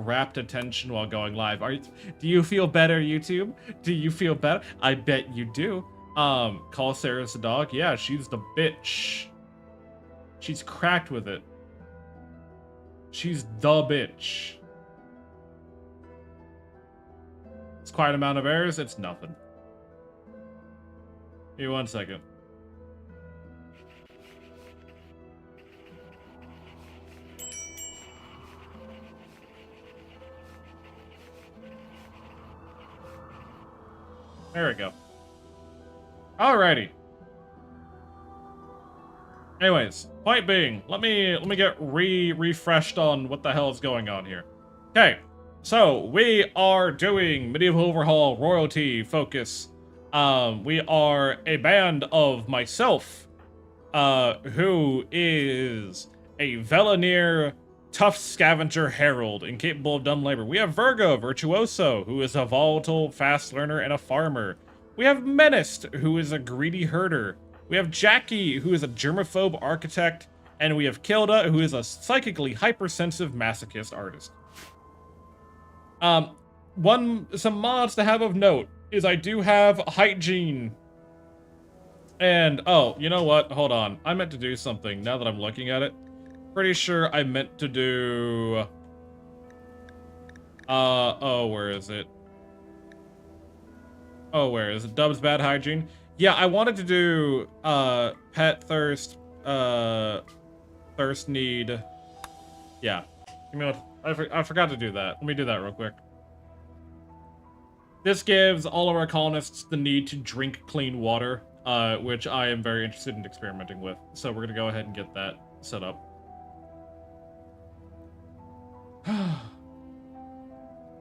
rapt attention while going live. Do you feel better, YouTube? Do you feel better? I bet you do. Call Sarah's the dog. Yeah, she's the bitch. She's cracked with it. She's the bitch. It's quite an amount of errors. It's nothing. Give me 1 second. There we go. Alrighty. Anyways, point being, let me get refreshed on what the hell is going on here. Okay, so we are doing Medieval Overhaul royalty focus. We are a band of myself, who is a Veloneer tough scavenger herald, incapable of dumb labor. We have Virgo, virtuoso, who is a volatile, fast learner and a farmer. We have Menaced, who is a greedy herder. We have Jackie, who is a germaphobe architect, and we have Kilda, who is a psychically hypersensitive masochist artist. Some mods to have of note is I do have hygiene. And, oh, you know what? Hold on. I meant to do something now that I'm looking at it. Pretty sure I meant to do... oh, where is it? Oh, where is it? Dub's bad hygiene? Yeah, I wanted to do, pet thirst, thirst need. Yeah. You know what? I forgot to do that. Let me do that real quick. This gives all of our colonists the need to drink clean water, which I am very interested in experimenting with. So we're gonna go ahead and get that set up.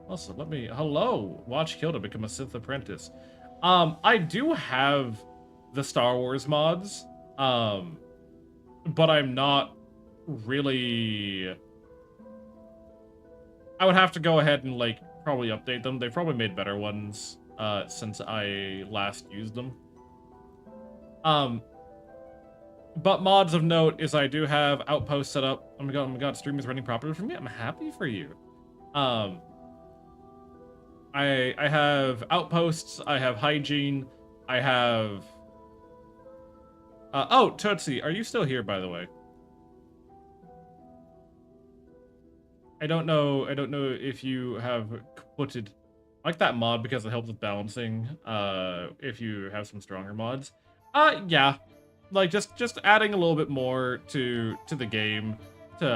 Also, hello, watch Kilda become a Sith apprentice. I do have the Star Wars mods, but I'm not really... I would have to go ahead and, like, probably update them. They've probably made better ones, since I last used them. But mods of note is I do have Outpost set up. Oh my god, stream is running properly for me. I'm happy for you. I have Outposts, I have Hygiene, I have... oh, Tootsie, are you still here, by the way? I don't know if you have putted... I like that mod because it helps with balancing, if you have some stronger mods. Yeah. Like, just adding a little bit more to the game,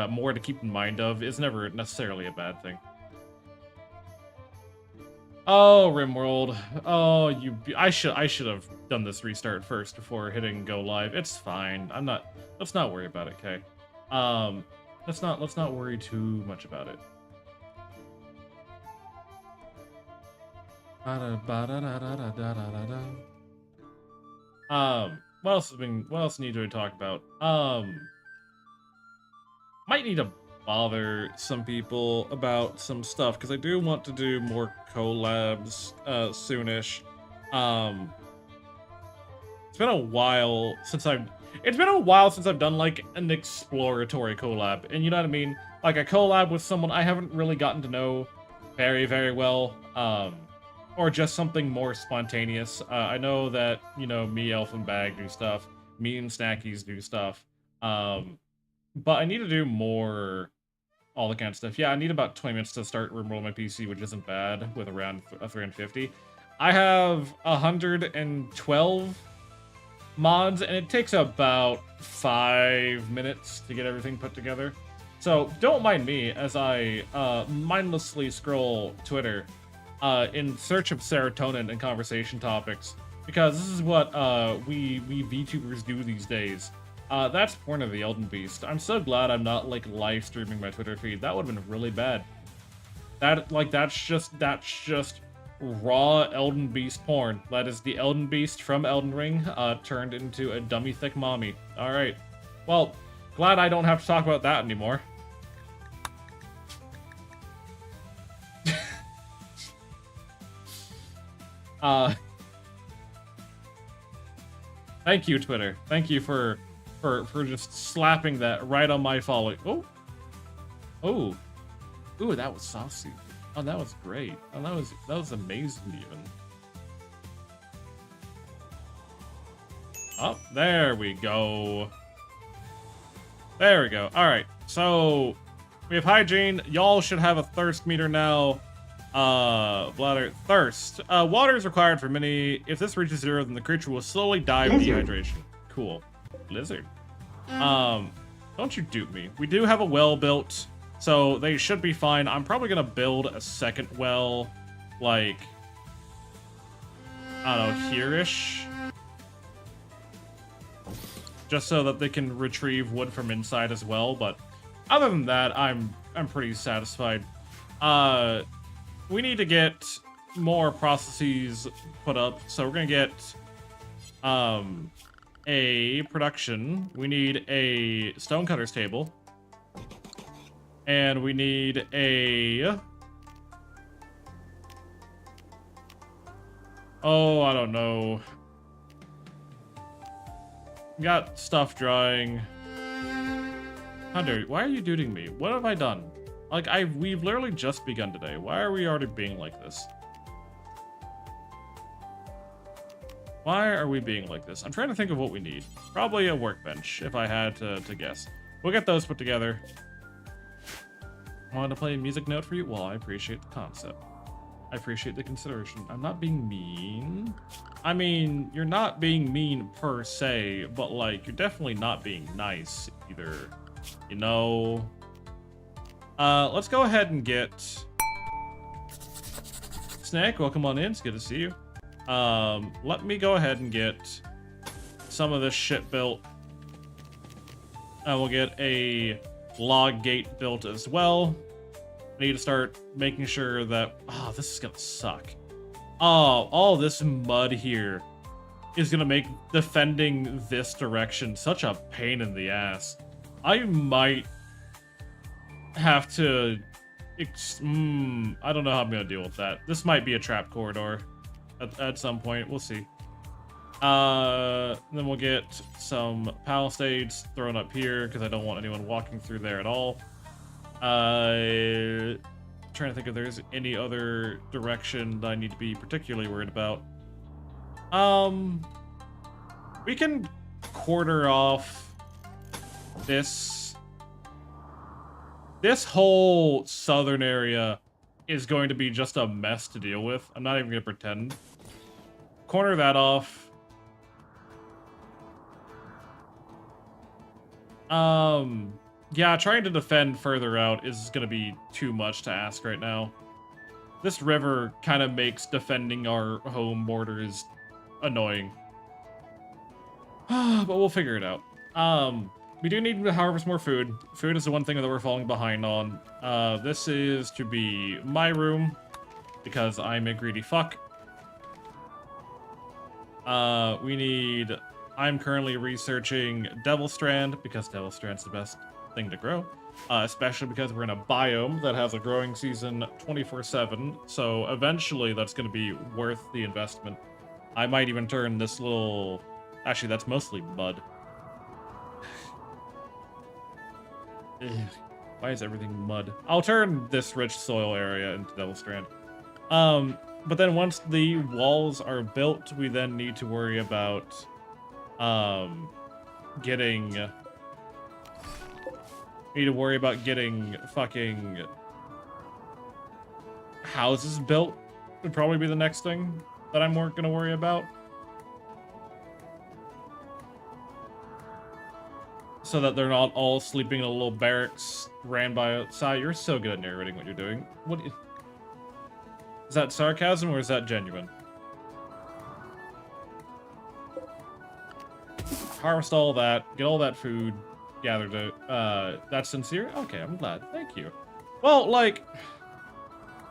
more to keep in mind of, is never necessarily a bad thing. Oh, RimWorld. Oh, I should have done this restart first before hitting go live. It's fine. Let's not worry about it, okay? Let's not worry too much about it. What else need to talk about? Might need to bother some people about some stuff, because I do want to do more collabs soonish. It's been a while since I've done like an exploratory collab, and you know what I mean? Like a collab with someone I haven't really gotten to know very, very well, or just something more spontaneous. I know that, you know, me, Elf and Bag do stuff, me and Snackies do stuff, but I need to do more all the kind of stuff. Yeah, I need about 20 minutes to start RimWorld my PC, which isn't bad with around 350. I have 112 mods, and it takes about 5 minutes to get everything put together. So don't mind me as I mindlessly scroll Twitter in search of serotonin and conversation topics, because this is what we VTubers do these days. That's Porn of the Elden Beast. I'm so glad I'm not, like, live streaming my Twitter feed. That would have been really bad. That's just raw Elden Beast porn. That is the Elden Beast from Elden Ring, turned into a dummy thick mommy. Alright. Well, glad I don't have to talk about that anymore. Thank you, Twitter. Thank you for just slapping that right on my follow. Oh. Oh. Ooh, that was saucy. Oh, that was great. Oh, that was amazing even. Oh, there we go. There we go. All right, so we have hygiene. Y'all should have a thirst meter now. Bladder, thirst. Water is required for many. If this reaches 0, then the creature will slowly die of dehydration. Cool. Lizard. Don't you dupe me. We do have a well built, so they should be fine. I'm probably gonna build a second well, like, I don't know, here-ish. Just so that they can retrieve wood from inside as well, but other than that, I'm pretty satisfied. We need to get more processes put up, so we're gonna get a production. We need a stonecutter's table, and we need a I don't know. Got stuff drying. Hunter, why are you duding me? What have I done? Like, we've literally just begun today. Why are we already being like this? Why are we being like this? I'm trying to think of what we need. Probably a workbench, if I had to guess. We'll get those put together. Wanted to play a music note for you? Well, I appreciate the concept. I appreciate the consideration. I'm not being mean. I mean, you're not being mean per se, but like, you're definitely not being nice either. You know? Let's go ahead and get... Snack, welcome on in. It's good to see you. Let me go ahead and get some of this shit built. And we'll get a log gate built as well. I need to start making sure that... Oh, this is gonna suck. Oh, all this mud here is gonna make defending this direction such a pain in the ass. I might have to... I don't know how I'm gonna deal with that. This might be a trap corridor at some point. We'll see. Then we'll get some palisades thrown up here because I don't want anyone walking through there at all. Trying to think if there's any other direction that I need to be particularly worried about. We can quarter off this. This whole southern area is going to be just a mess to deal with. I'm not even gonna pretend. Corner that off. Yeah, trying to defend further out is going to be too much to ask right now. This river kind of makes defending our home borders annoying. But we'll figure it out. We do need to harvest more food. Food is the one thing that we're falling behind on. This is to be my room, because I'm a greedy fuck. I'm currently researching Devil Strand, because Devil Strand's the best thing to grow. Especially because we're in a biome that has a growing season 24/7, so eventually that's going to be worth the investment. I might even turn this little... Actually, that's mostly mud. Ugh. Why is everything mud? I'll turn this rich soil area into Devil Strand. But then once the walls are built, we then need to worry about getting fucking houses built. Would probably be the next thing that I'm gonna worry about. So that they're not all sleeping in a little barracks ran by outside. You're so good at narrating what you're doing. Is that sarcasm or is that genuine? Harvest all that, get all that food gathered out. That's sincere? Okay, I'm glad. Thank you. Well, like,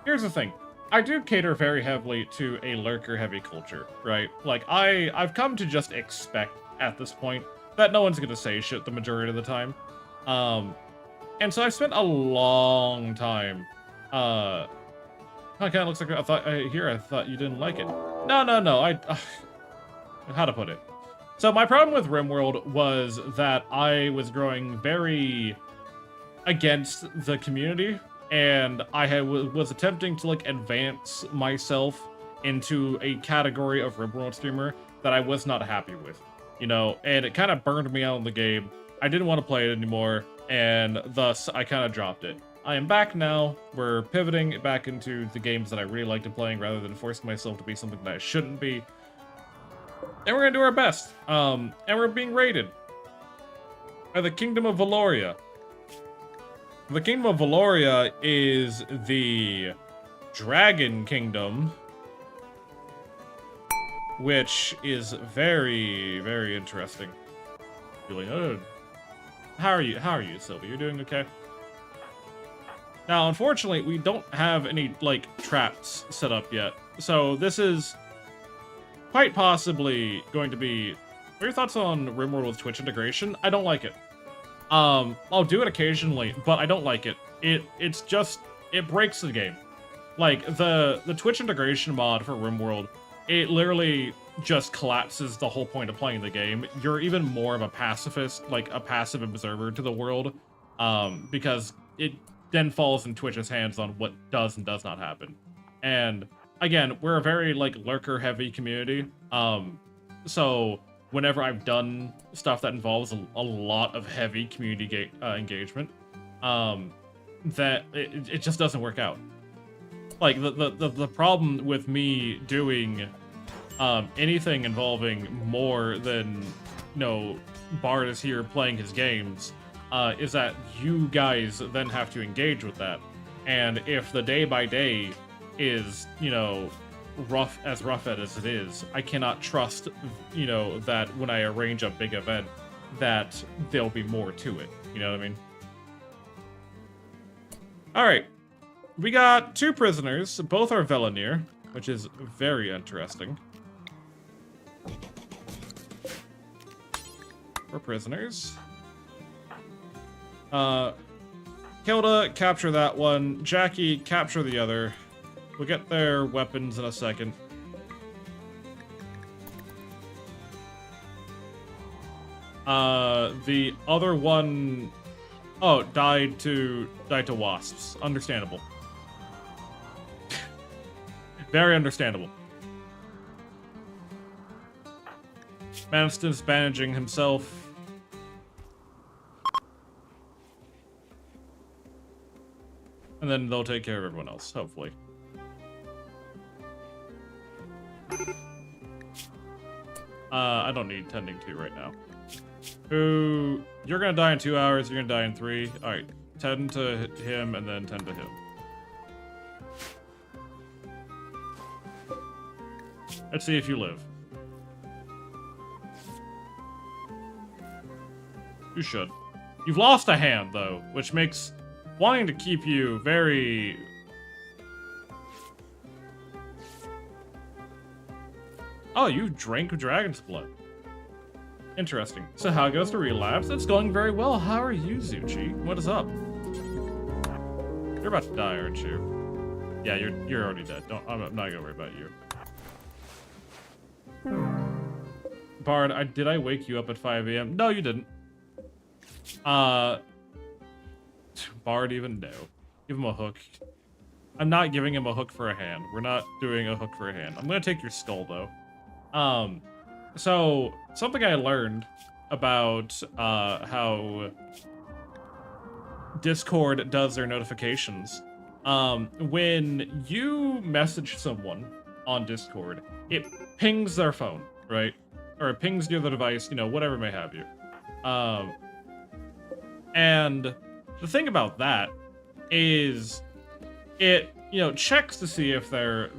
here's the thing. I do cater very heavily to a lurker-heavy culture, right? Like, I've come to just expect at this point that no one's gonna say shit the majority of the time. And so I've spent a long time, it kind of looks like I thought you didn't like it. No, how to put it? So my problem with RimWorld was that I was growing very against the community and I was attempting to like advance myself into a category of RimWorld streamer that I was not happy with, you know, and it kind of burned me out in the game. I didn't want to play it anymore, and thus I kind of dropped it. I am back now. We're pivoting back into the games that I really liked playing rather than forcing myself to be something that I shouldn't be. And we're gonna do our best. And we're being raided by the Kingdom of Valoria. The Kingdom of Valoria is the Dragon Kingdom, which is very, very interesting. Really, how are you, Sylvie? You're doing okay? Now, unfortunately, we don't have any, like, traps set up yet. So this is quite possibly going to be... What are your thoughts on RimWorld with Twitch integration? I don't like it. I'll do it occasionally, but I don't like it. It's just... It breaks the game. Like, the Twitch integration mod for RimWorld, it literally just collapses the whole point of playing the game. You're even more of a pacifist, like, a passive observer to the world, because it then falls in Twitch's hands on what does and does not happen. And again, we're a very like lurker heavy community. So whenever I've done stuff that involves a lot of heavy community engagement, that it just doesn't work out. Like the problem with me doing anything involving more than, you know, Bard is here playing his games, is that you guys then have to engage with that. And if the day by day is, you know, rough as it is, I cannot trust, you know, that when I arrange a big event, that there'll be more to it. You know what I mean? Alright. We got 2 prisoners. Both are Velanir, which is very interesting. We're prisoners. Hilda, capture that one. Jackie, capture the other. We'll get their weapons in a second. The other one... Oh, died to wasps. Understandable. Very understandable. Manston's bandaging himself. And then they'll take care of everyone else, hopefully. I don't need tending to right now. Who... You're gonna die in 2 hours, you're gonna die in 3. Alright, tend to him and then tend to him. Let's see if you live. You should. You've lost a hand, though, which makes wanting to keep you very... Oh, you drank dragon's blood. Interesting. So how goes the relapse? It's going very well. How are you, Zuchi? What is up? You're about to die, aren't you? Yeah, you're already dead. I'm not gonna worry about you. Bard, did I wake you up at 5 a.m.? No, you didn't. Bard even? No. Give him a hook. I'm not giving him a hook for a hand. We're not doing a hook for a hand. I'm gonna take your skull, though. So, something I learned about, how Discord does their notifications. When you message someone on Discord, it pings their phone, right? Or it pings the other device, you know, whatever may have you. And the thing about that is it, you know, checks to see if they're,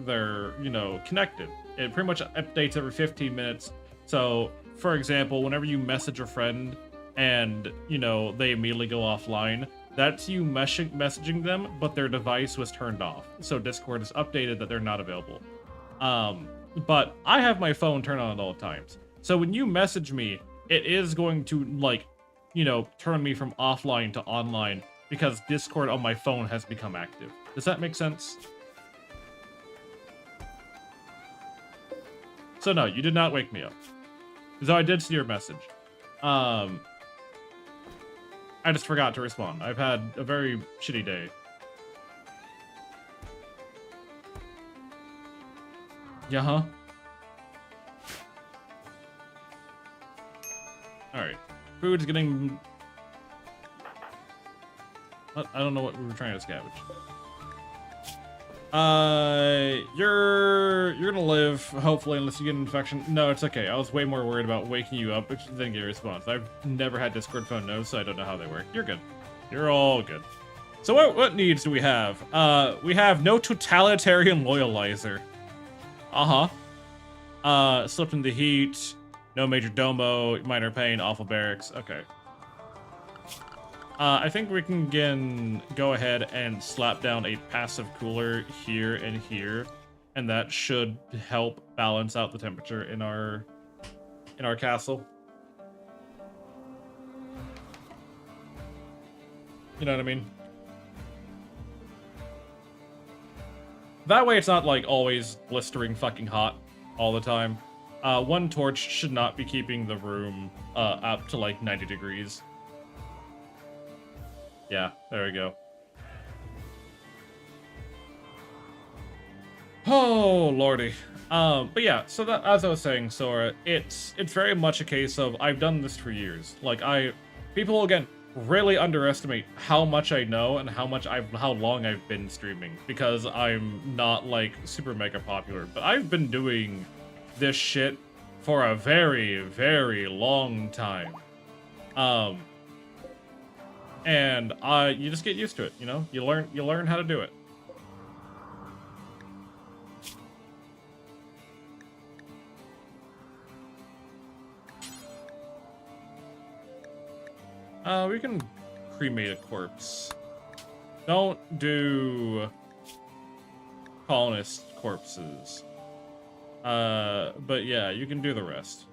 you know, connected. It pretty much updates every 15 minutes. So, for example, whenever you message a friend and, you know, they immediately go offline, that's you messaging them, but their device was turned off. So Discord has updated that they're not available. But I have my phone turned on at all times. So when you message me, it is going to, like, you know, turn me from offline to online because Discord on my phone has become active. Does that make sense? So no, you did not wake me up. Though I did see your message. I just forgot to respond. I've had a very shitty day. Yeah, huh? Alright. Food's getting... What? I don't know what we were trying to scavenge. You're gonna live, hopefully, unless you get an infection. No, it's okay. I was way more worried about waking you up, which didn't get a response. I've never had Discord phone no's, so I don't know how they work. You're good. You're all good. So what needs do we have? We have no totalitarian loyalizer. Slipped in the heat. No major domo, minor pain, awful barracks. Okay. I think we can again go ahead and slap down a passive cooler here and here, and that should help balance out the temperature in our castle. You know what I mean? That way it's not like always blistering fucking hot all the time. One torch should not be keeping the room up to like 90 degrees. Yeah, there we go. Oh, lordy. But yeah, so that, as I was saying, Sora, it's very much a case of I've done this for years. Like people again really underestimate how much I know and how long I've been streaming, because I'm not like super mega popular, but I've been doing this shit for a very, very long time. And you just get used to it, you know? You learn how to do it. We can cremate a corpse. Don't do colonist corpses. But yeah, you can do the rest.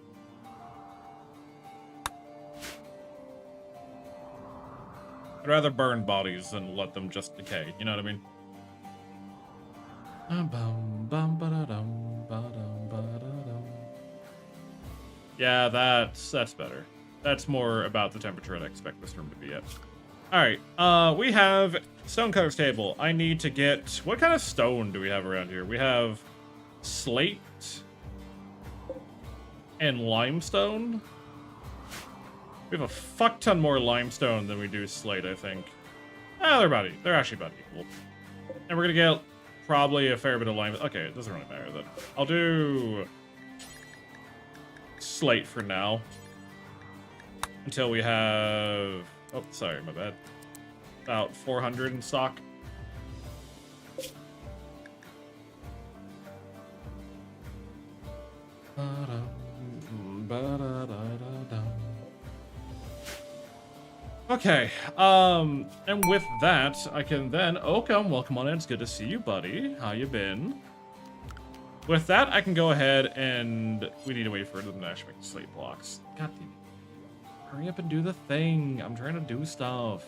I'd rather burn bodies than let them just decay, you know what I mean? Yeah, that's better. That's more about the temperature I'd expect this room to be at. Alright, we have stonecutter's table. I need to get... What kind of stone do we have around here? We have slate and limestone. We have a fuck ton more limestone than we do slate, I think. They're actually about equal. And we're gonna get probably a fair bit of lime. Okay, it doesn't really matter then. I'll do slate for now. Until we have... Oh, sorry, my bad. About 400 in stock. Okay, and with that, I can then... Oakham, welcome on in. It's good to see you, buddy. How you been? With that, I can go ahead and... We need to wait for them to actually make the slate blocks. God damn it. Hurry up and do the thing. I'm trying to do stuff.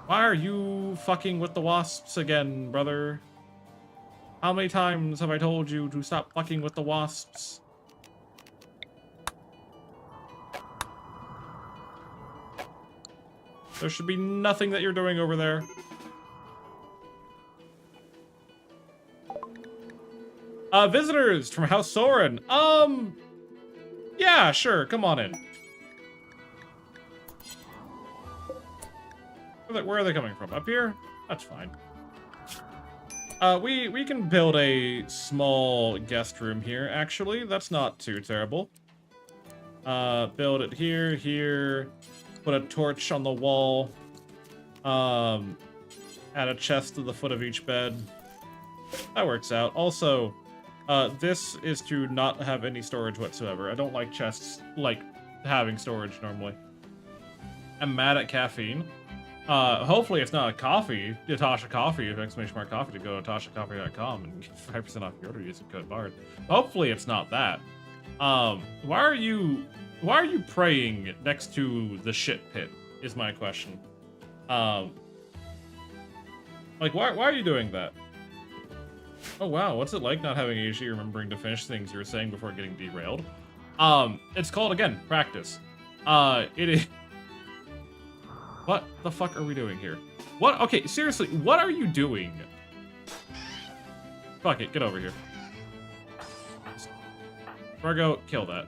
Why are you fucking with the wasps again, brother? How many times have I told you to stop fucking with the wasps? There should be nothing that you're doing over there. Visitors from House Soren. Yeah, sure, come on in. Where are they coming from? Up here? That's fine. We can build a small guest room here, actually. That's not too terrible. Build it here. Put a torch on the wall. Add a chest to the foot of each bed. That works out. Also, this is to not have any storage whatsoever. I don't like chests, like, having storage normally. I'm mad at caffeine. Hopefully it's not a coffee, Natasha Coffee, if exclamation mark coffee, to go to natashacoffee.com and get 5% off your order using code BARD. Hopefully it's not that. Why are you praying next to the shit pit, is my question. Like, why are you doing that? Oh wow, what's it like not having AG remembering to finish things you were saying before getting derailed? It's called, again, practice. It is... What the fuck are we doing here? What? Okay, seriously, what are you doing? Fuck it, get over here. Virgo, kill that.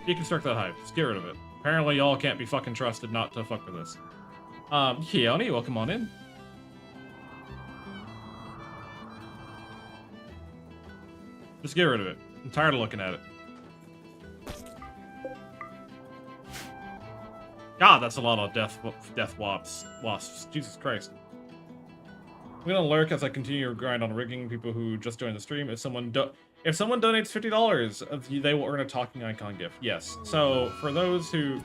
Deconstruct that hive. Just get rid of it. Apparently y'all can't be fucking trusted not to fuck with this. Keone, welcome on in. Just get rid of it. I'm tired of looking at it. God, that's a lot of death wasps. Jesus Christ. I'm gonna lurk as I continue to grind on rigging people who just joined the stream. If someone donates $50, they will earn a talking icon gift. Yes. So for those who,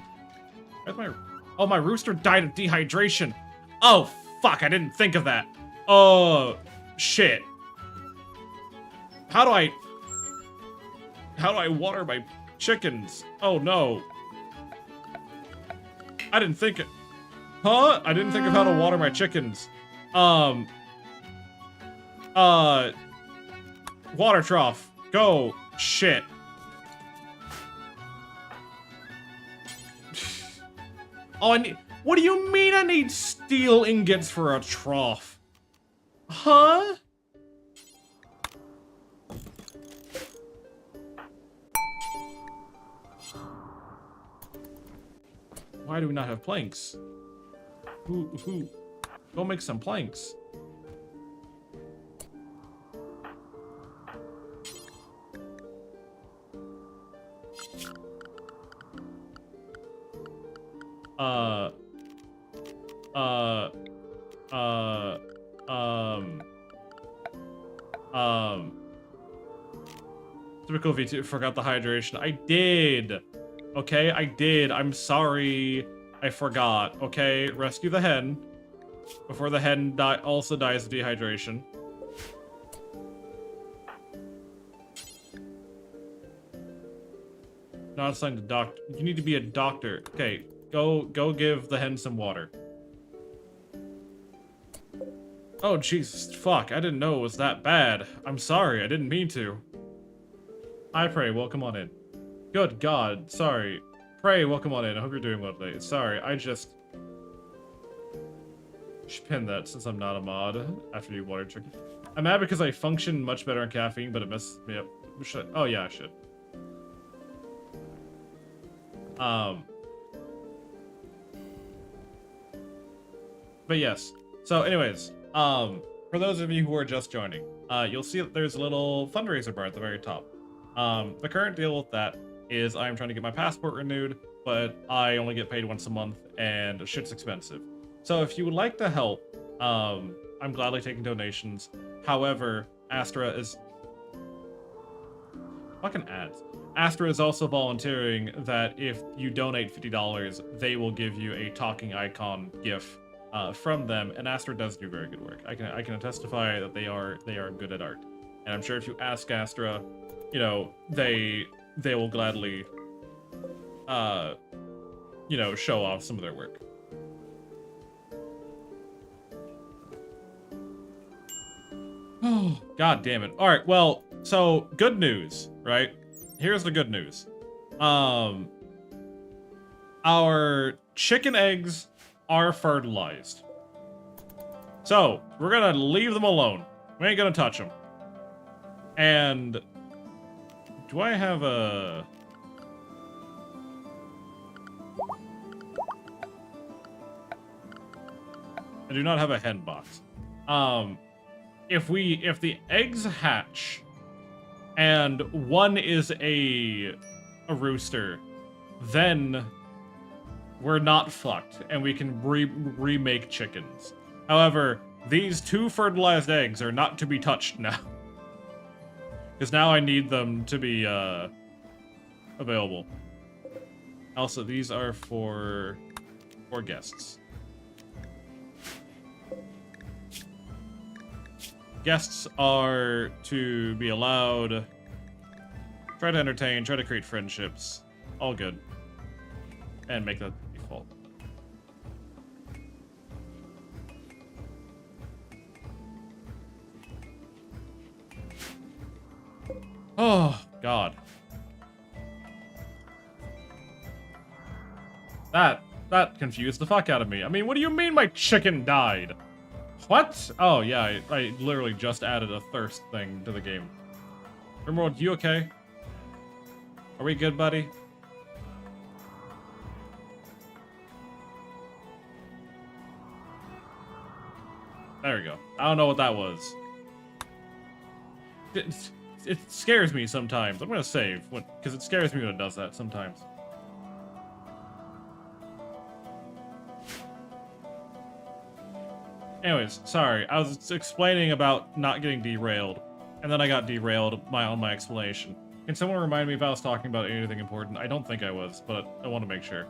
oh, my rooster died of dehydration. Oh fuck! I didn't think of that. Oh shit. How do I water my chickens? Oh no. I didn't think it. Huh? I didn't think of how to water my chickens. Water trough. Go. Shit. Oh, I need. What do you mean I need steel ingots for a trough? Huh? Why do we not have planks? Who? Go make some planks. Typical V2, forgot the hydration. I did. Okay, I did. I'm sorry. I forgot. Okay, rescue the hen before the hen also dies of dehydration. Not assigned to doctor. You need to be a doctor. Okay, go give the hen some water. Oh, Jesus, fuck. I didn't know it was that bad. I'm sorry, I didn't mean to. Hi, Prey, welcome on in. Good God, sorry. Prey, welcome on in. I hope you're doing well today. Sorry, I just... should pin that since I'm not a mod after you water chicken. I'm mad because I function much better on caffeine, but it messes me up. Should I? Oh, yeah, I should. But yes. So anyways, for those of you who are just joining, you'll see that there's a little fundraiser bar at the very top. The current deal with that is I'm trying to get my passport renewed, but I only get paid once a month and shit's expensive. So if you would like to help, I'm gladly taking donations. However, Astra is... fucking ads. Astra is also volunteering that if you donate $50, they will give you a talking icon GIF from them, and Astra does do very good work. I can testify that they are good at art, and I'm sure if you ask Astra, you know, they will gladly, you know, show off some of their work. Oh, God damn it. All right, well, so good news, right? Here's the good news. Our chicken eggs are fertilized. So, we're gonna leave them alone. We ain't gonna touch them. And do I have a... I do not have a hen box. If the eggs hatch and one is a rooster, then we're not fucked and we can remake chickens. However, these 2 fertilized eggs are not to be touched now. Because now I need them to be available. Also, these are for guests. Guests are to be allowed, try to entertain, try to create friendships. All good. And make that default. Oh, God. That confused the fuck out of me. I mean, what do you mean my chicken died? What? Oh, yeah, I literally just added a thirst thing to the game. Emerald, you okay? Are we good, buddy? There we go. I don't know what that was. It scares me sometimes. I'm gonna save, because it scares me when it does that sometimes. Anyways, sorry. I was explaining about not getting derailed, and then I got derailed on my explanation. Can someone remind me if I was talking about anything important? I don't think I was, but I want to make sure.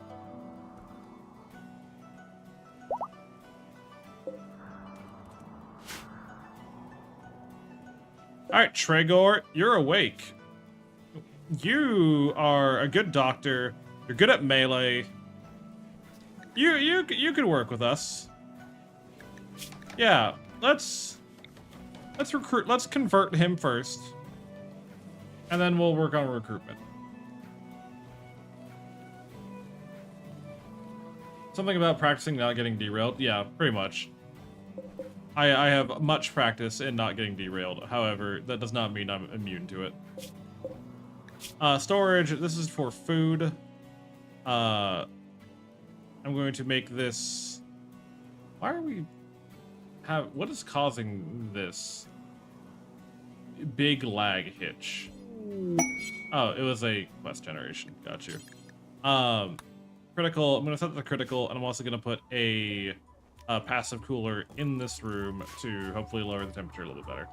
Alright, Tregor, you're awake. You are a good doctor. You're good at melee. You could work with us. Yeah, let's convert him first. And then we'll work on recruitment. Something about practicing not getting derailed. Yeah, pretty much. I have much practice in not getting derailed. However, that does not mean I'm immune to it. Storage, this is for food. I'm going to make this... Why are we... What is causing this big lag hitch? Oh, it was a quest generation. Got you. Critical. I'm gonna set the critical, and I'm also gonna put a passive cooler in this room to hopefully lower the temperature a little bit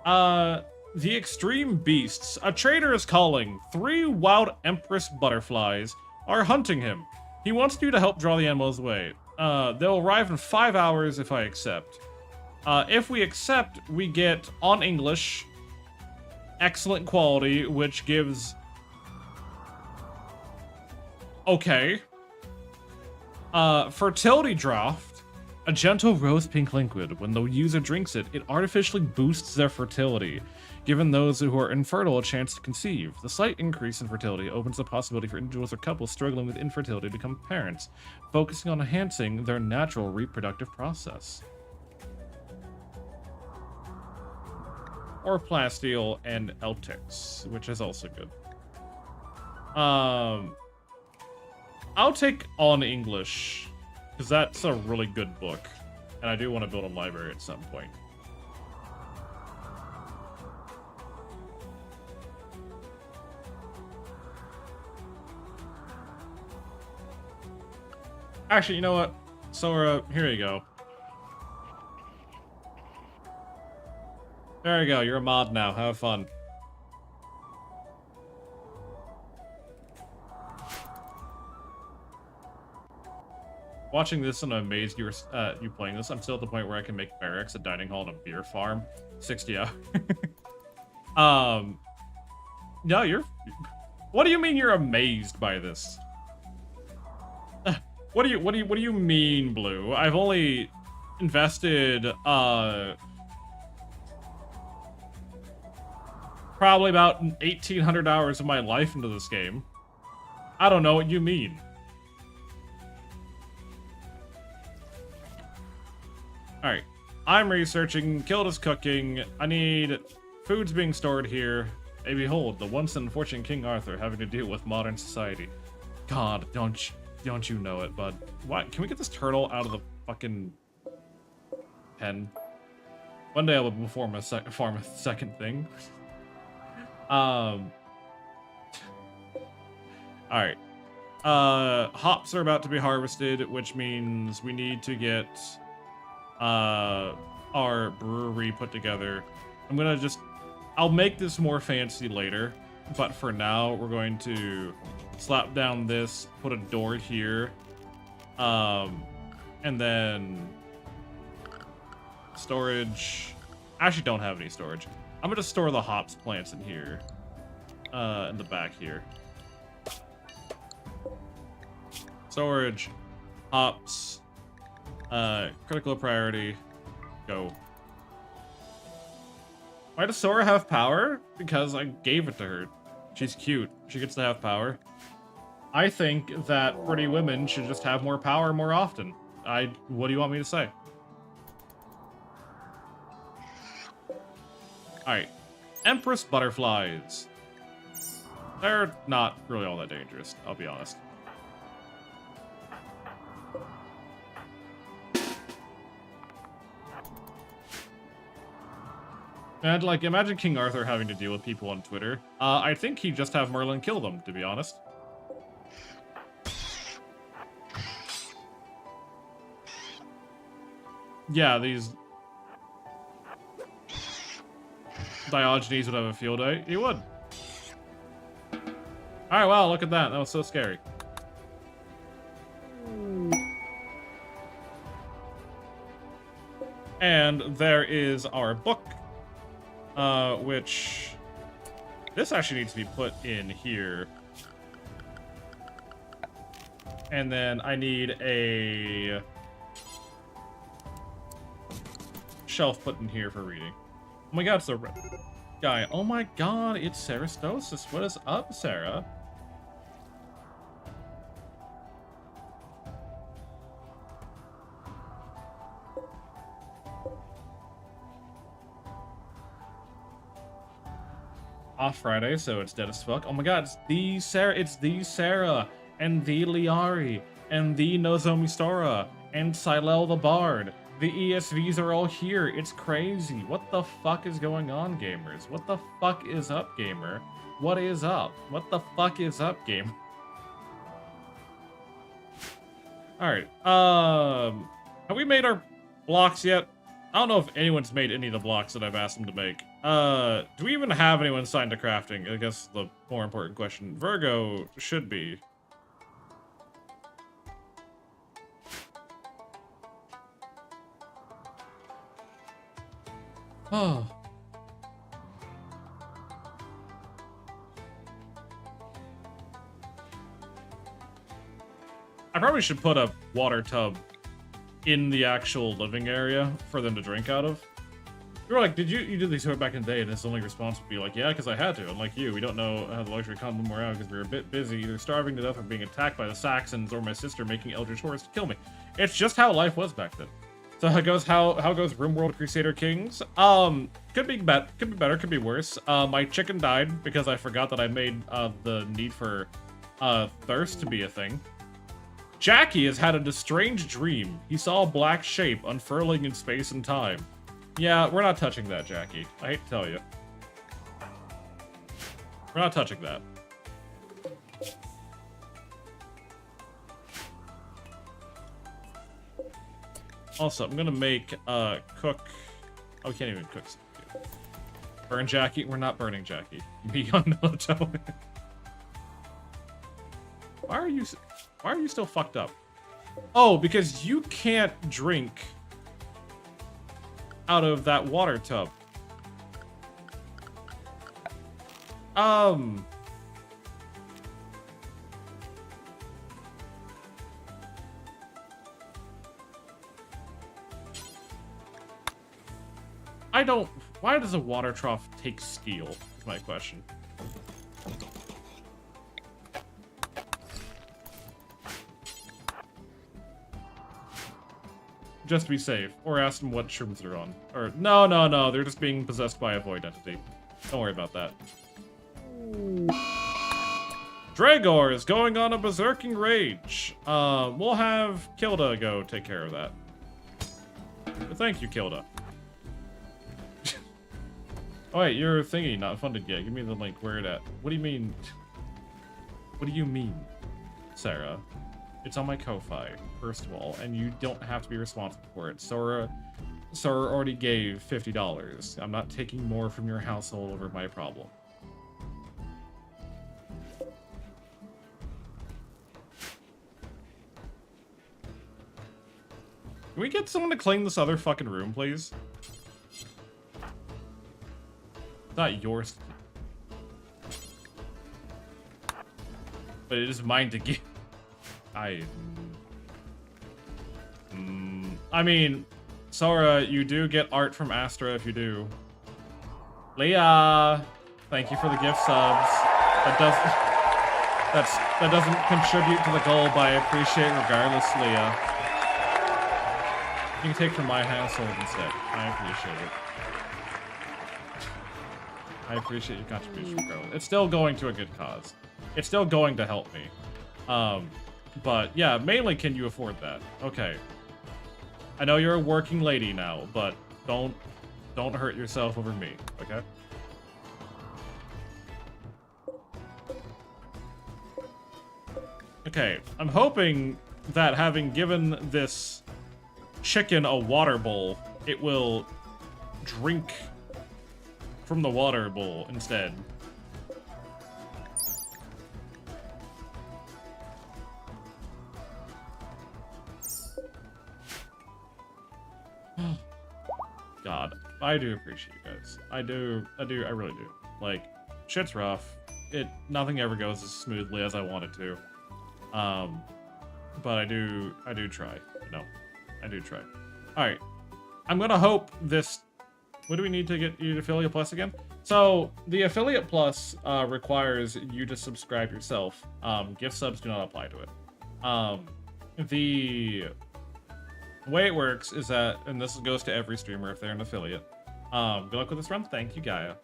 better. The extreme beasts. A trader is calling. 3 wild empress butterflies are hunting him. He wants you to help draw the animals away. They'll arrive in 5 hours if I accept. If we accept, we get, on English, excellent quality, which gives... Okay. Fertility draft. A gentle rose pink liquid. When the user drinks it, it artificially boosts their fertility, giving those who are infertile a chance to conceive. The slight increase in fertility opens the possibility for individuals or couples struggling with infertility to become parents, focusing on enhancing their natural reproductive process. Or plasteel and Eltix, which is also good. I'll take On English, because that's a really good book, and I do want to build a library at some point. Actually, you know what? Sora, here you go. There you go, you're a mod now. Have fun. Watching this, and I'm amazed you playing this. I'm still at the point where I can make barracks, a dining hall, and a beer farm. 60 hours. No, you're... What do you mean you're amazed by this? What do you mean, Blue? I've only invested, probably about 1,800 hours of my life into this game. I don't know what you mean. Alright, I'm researching, Kilda's cooking, I need foods being stored here. And behold, the once unfortunate King Arthur having to deal with modern society. God, don't you know it, bud. What? Can we get this turtle out of the fucking pen? One day I will farm a second thing. Alright. Hops are about to be harvested, which means we need to get our brewery put together. I'll make this more fancy later, but for now we're going to slap down this, put a door here, and then storage. I actually don't have any storage. I'm gonna store the hops plants in here, in the back here. Storage, hops, critical priority, go. Why does Sora have power? Because I gave it to her. She's cute. She gets to have power. I think that pretty women should just have more power more often. What do you want me to say? Alright. Empress butterflies. They're not really all that dangerous, I'll be honest. And, like, imagine King Arthur having to deal with people on Twitter. I think he'd just have Merlin kill them, to be honest. Yeah, these... Diogenes would have a field day. He would. Alright, wow, look at that. That was so scary. And there is our book. Which... This actually needs to be put in here. And then I need a... shelf put in here for reading. Oh my god, it's a guy. Oh my god, it's Sarastosis. What is up, Sarah? Off Friday, so it's dead as fuck. Oh my god, it's the Sarah, and the Liari, and the Nozomi Stora, and Silel the Bard. The ESVs are all here. It's crazy. What the fuck is going on, gamers? What the fuck is up, gamer? What is up? What the fuck is up, game? Alright, have we made our blocks yet? I don't know if anyone's made any of the blocks that I've asked them to make. Do we even have anyone signed to crafting? I guess the more important question. Virgo should be. Oh. I probably should put a water tub in the actual living area for them to drink out of. You were like, you did these back in the day, and his only response would be like, yeah, because I had to. Unlike you, we don't know how the luxury come more out because we were a bit busy, either starving to death or being attacked by the Saxons or my sister making eldritch horrors to kill me. It's just how life was back then. So how goes RimWorld Crusader Kings? Could be better, could be worse. My chicken died because I forgot that I made the need for thirst to be a thing. Jackie has had a strange dream. He saw a black shape unfurling in space and time. Yeah, we're not touching that, Jackie. I hate to tell you. We're not touching that. Also, I'm gonna make, cook... Oh, we can't even cook. Burn Jackie? We're not burning Jackie. Be on melatonin. Why are you still fucked up? Oh, because you can't drink out of that water tub. I don't... Why does a water trough take steel? Is my question. Just to be safe. Or ask them what shrooms they're on. Or, no, they're just being possessed by a void entity. Don't worry about that. Dragor is going on a berserking rage. We'll have Kilda go take care of that. But thank you, Kilda. Oh wait, your thingy not funded yet. Give me the link. Where it at? What do you mean? What do you mean, Sarah? It's on my Ko-Fi, first of all, and you don't have to be responsible for it. Sora already gave $50. I'm not taking more from your household over my problem. Can we get someone to clean this other fucking room, please? It's not yours. But it is mine to give. I mean, Sora, you do get art from Astra if you do. Leah, thank you for the gift subs. That doesn't contribute to the goal, but I appreciate regardless, Leah. You can take from my household instead. I appreciate it. I appreciate your contribution, bro. It's still going to a good cause. It's still going to help me. But yeah, mainly can you afford that? Okay. I know you're a working lady now, but don't hurt yourself over me, okay? Okay, I'm hoping that having given this chicken a water bowl, it will drink from the water bowl instead. God, I do appreciate you guys. I really do. Like, shit's rough. Nothing ever goes as smoothly as I want it to. But I do try, you know. I do try. Alright. I'm gonna hope this... What do we need to get you to Affiliate Plus again? So, the Affiliate Plus requires you to subscribe yourself. Gift subs do not apply to it. The way it works is that, and this goes to every streamer if they're an affiliate. Good luck with this run. Thank you, Gaia.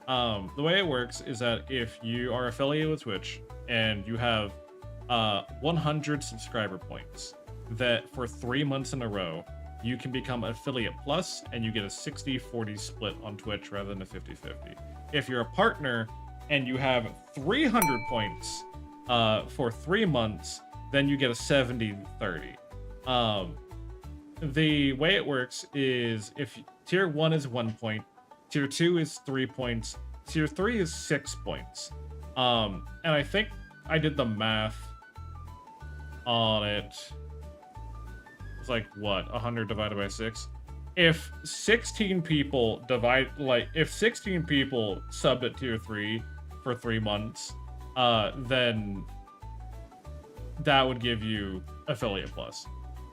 The way it works is that if you are affiliated with Twitch and you have 100 subscriber points, that for 3 months in a row, you can become Affiliate Plus, and you get a 60-40 split on Twitch rather than a 50-50. If you're a partner and you have 300 points for 3 months, then you get a 70-30. The way it works is if Tier 1 is 1 point, Tier 2 is 3 points, Tier 3 is 6 points. And I think I did the math on it. It's like, what, 100 divided by 6? If 16 people if 16 people subbed at Tier 3 for 3 months, then that would give you Affiliate Plus.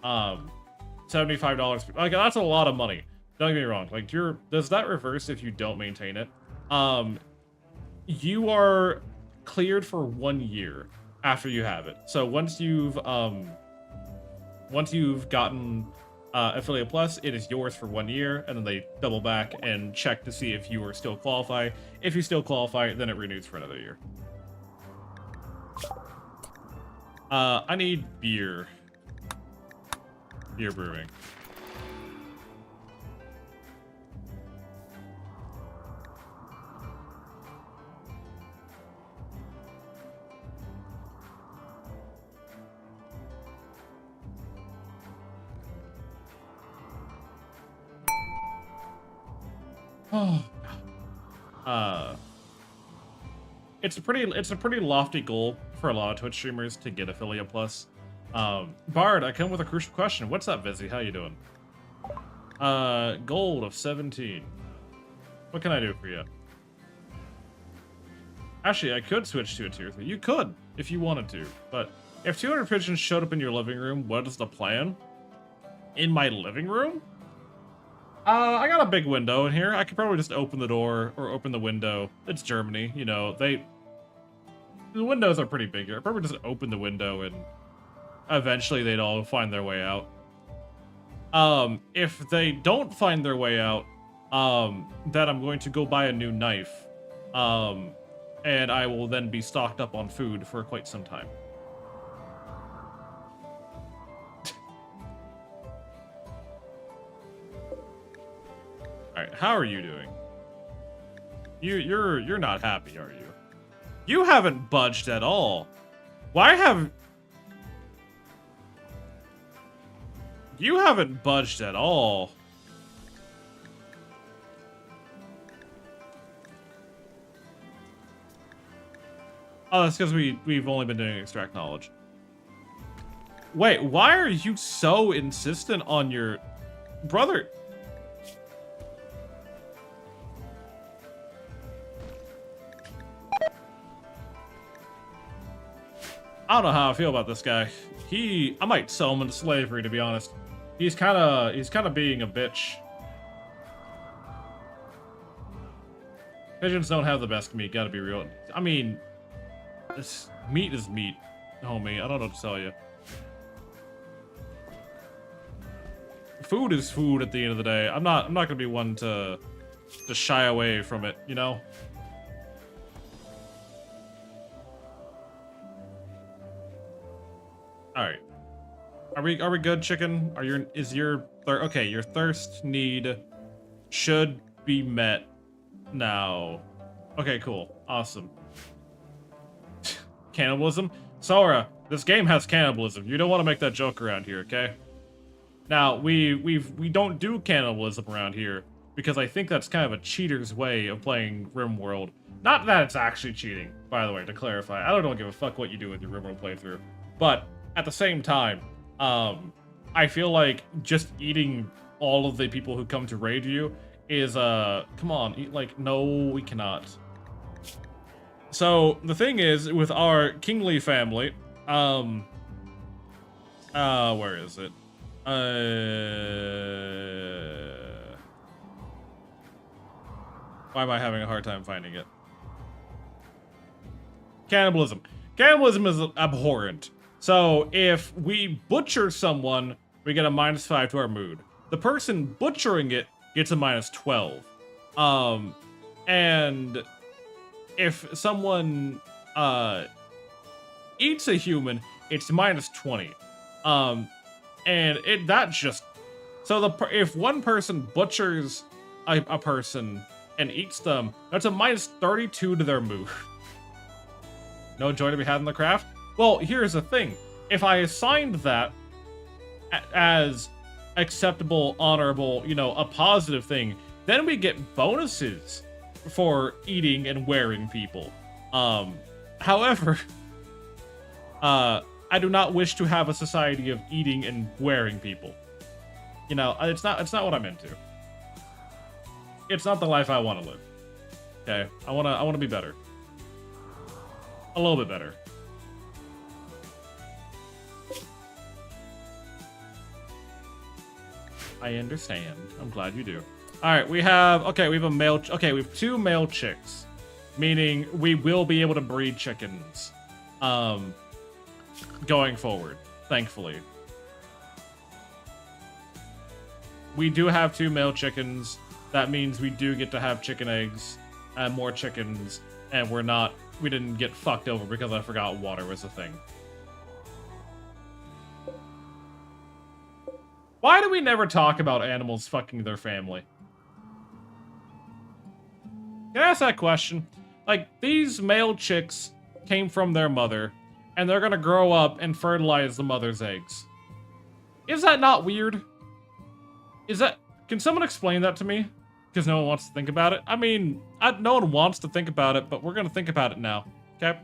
$75. Like, that's a lot of money. Don't get me wrong. Like, does that reverse if you don't maintain it? You are cleared for 1 year after you have it. So once you've gotten Affiliate Plus, it is yours for 1 year, and then they double back and check to see if you are still qualify. If you still qualify, then it renews for another year. I need beer. Beer brewing. It's a pretty lofty goal for a lot of Twitch streamers to get Affiliate Plus. Bard, I come with a crucial question. What's up, Vizzy? How you doing? Gold of 17. What can I do for you? Actually, I could switch to a tier 3. You could, if you wanted to. But if 200 pigeons showed up in your living room, what is the plan? In my living room? I got a big window in here. I could probably just open the door or open the window. It's Germany, you know. The windows are pretty big here. I'd probably just open the window and eventually they'd all find their way out. If they don't find their way out, then I'm going to go buy a new knife. And I will then be stocked up on food for quite some time. Alright, how are you doing? You're not happy, are you? You haven't budged at all. Why have... You haven't budged at all. Oh, that's because we've only been doing extract knowledge. Wait, why are you so insistent on your... Brother... I don't know how I feel about this guy. I might sell him into slavery, to be honest. He's kind of being a bitch. Pigeons don't have the best meat, gotta be real. I mean, meat is meat, homie. I don't know what to tell you. Food is food at the end of the day. I'm not gonna be one to shy away from it, you know? All right. Are we good, chicken? Okay, your thirst need should be met now. Okay, cool. Awesome. Cannibalism? Sora, this game has cannibalism. You don't want to make that joke around here, okay? Now, we don't do cannibalism around here because I think that's kind of a cheater's way of playing RimWorld. Not that it's actually cheating, by the way, to clarify. I don't give a fuck what you do with your RimWorld playthrough. But at the same time, I feel like just eating all of the people who come to raid you is, come on, no, we cannot. So, the thing is, with our kingly family, where is it? Why am I having a hard time finding it? Cannibalism. Cannibalism is abhorrent. So, if we butcher someone, we get a -5 to our mood. The person butchering it gets a -12. And if someone eats a human, it's -20. And that's just so if one person butchers a person and eats them, that's a -32 to their mood. No joy to be had in the craft? Well, here's the thing. If I assigned that as acceptable, honorable, a positive thing, then we get bonuses for eating and wearing people. However, I do not wish to have a society of eating and wearing people. It's not what I'm into. It's not the life I want to live. Okay, I want to be better. A little bit better. I understand. I'm glad you do. All right, we have a male. Okay, we have 2 male chicks, meaning we will be able to breed chickens, going forward. Thankfully, we do have 2 male chickens. That means we do get to have chicken eggs and more chickens, and we didn't get fucked over because I forgot water was a thing. Why do we never talk about animals fucking their family? Can I ask that question? Like, these male chicks came from their mother, and they're gonna grow up and fertilize the mother's eggs. Is that not weird? Can someone explain that to me? Because no one wants to think about it. I mean, no one wants to think about it, but we're gonna think about it now, okay?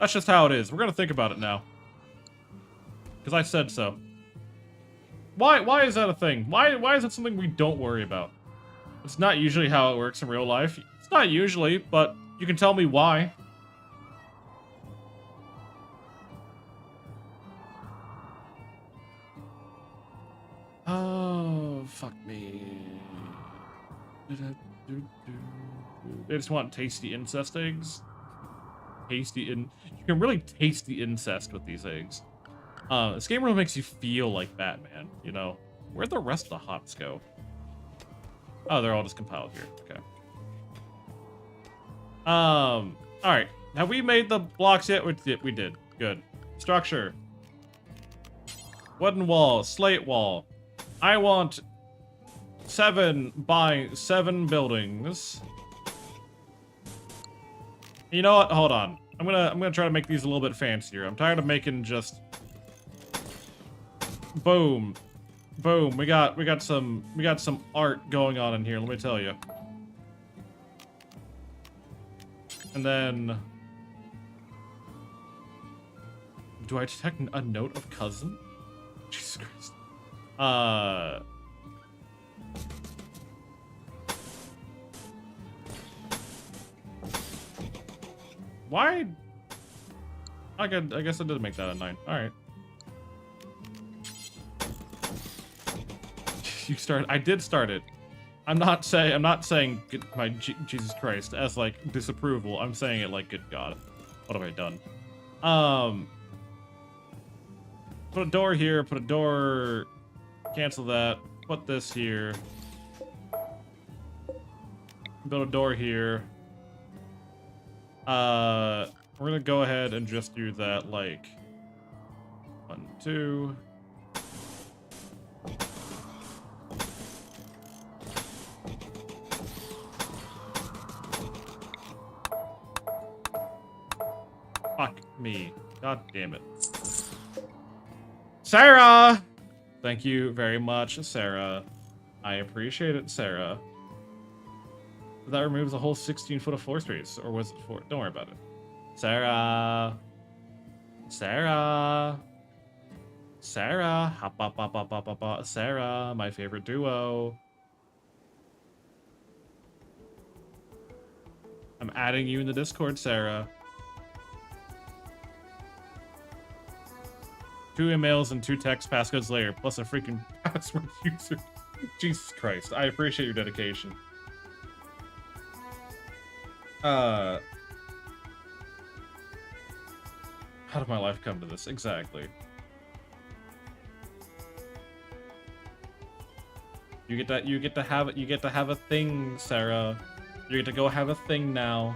That's just how it is. We're gonna think about it now. Because I said so. Why is that a thing? Why is it something we don't worry about? It's not usually how it works in real life. It's not usually, but you can tell me why. Oh, fuck me. They just want tasty incest eggs. You can really taste the incest with these eggs. This game really makes you feel like Batman, Where'd the rest of the hots go? Oh, they're all just compiled here. Okay. Alright. Have we made the blocks yet? We did. Good. Structure. Wooden wall. Slate wall. I want 7 by 7 buildings. You know what? Hold on. I'm gonna try to make these a little bit fancier. I'm tired of making just boom. Boom. We got some art going on in here, let me tell you. And then do I detect a note of cousin? Jesus Christ. Why? I guess I did make that a 9. All right. You start. I did start it. I'm not saying my Jesus Christ as like disapproval. I'm saying it like good God. What have I done? Put a door here. Put a door. Cancel that. Put this here. Build a door here. We're gonna go ahead and just do that, like, 1, 2. Fuck me. God damn it. Sarah! Thank you very much, Sarah. I appreciate it, Sarah. That removes a whole 16 foot of floor space, or was it 4? Don't worry about it. Sarah. Sarah. Sarah. Hop, hop, hop, hop, hop, hop, hop. Sarah, my favorite duo. I'm adding you in the Discord, Sarah. 2 emails and 2 text passcodes later, plus a freaking password user. Jesus Christ, I appreciate your dedication. How did my life come to this? Exactly. You get to have a thing, Sarah. You get to go have a thing now.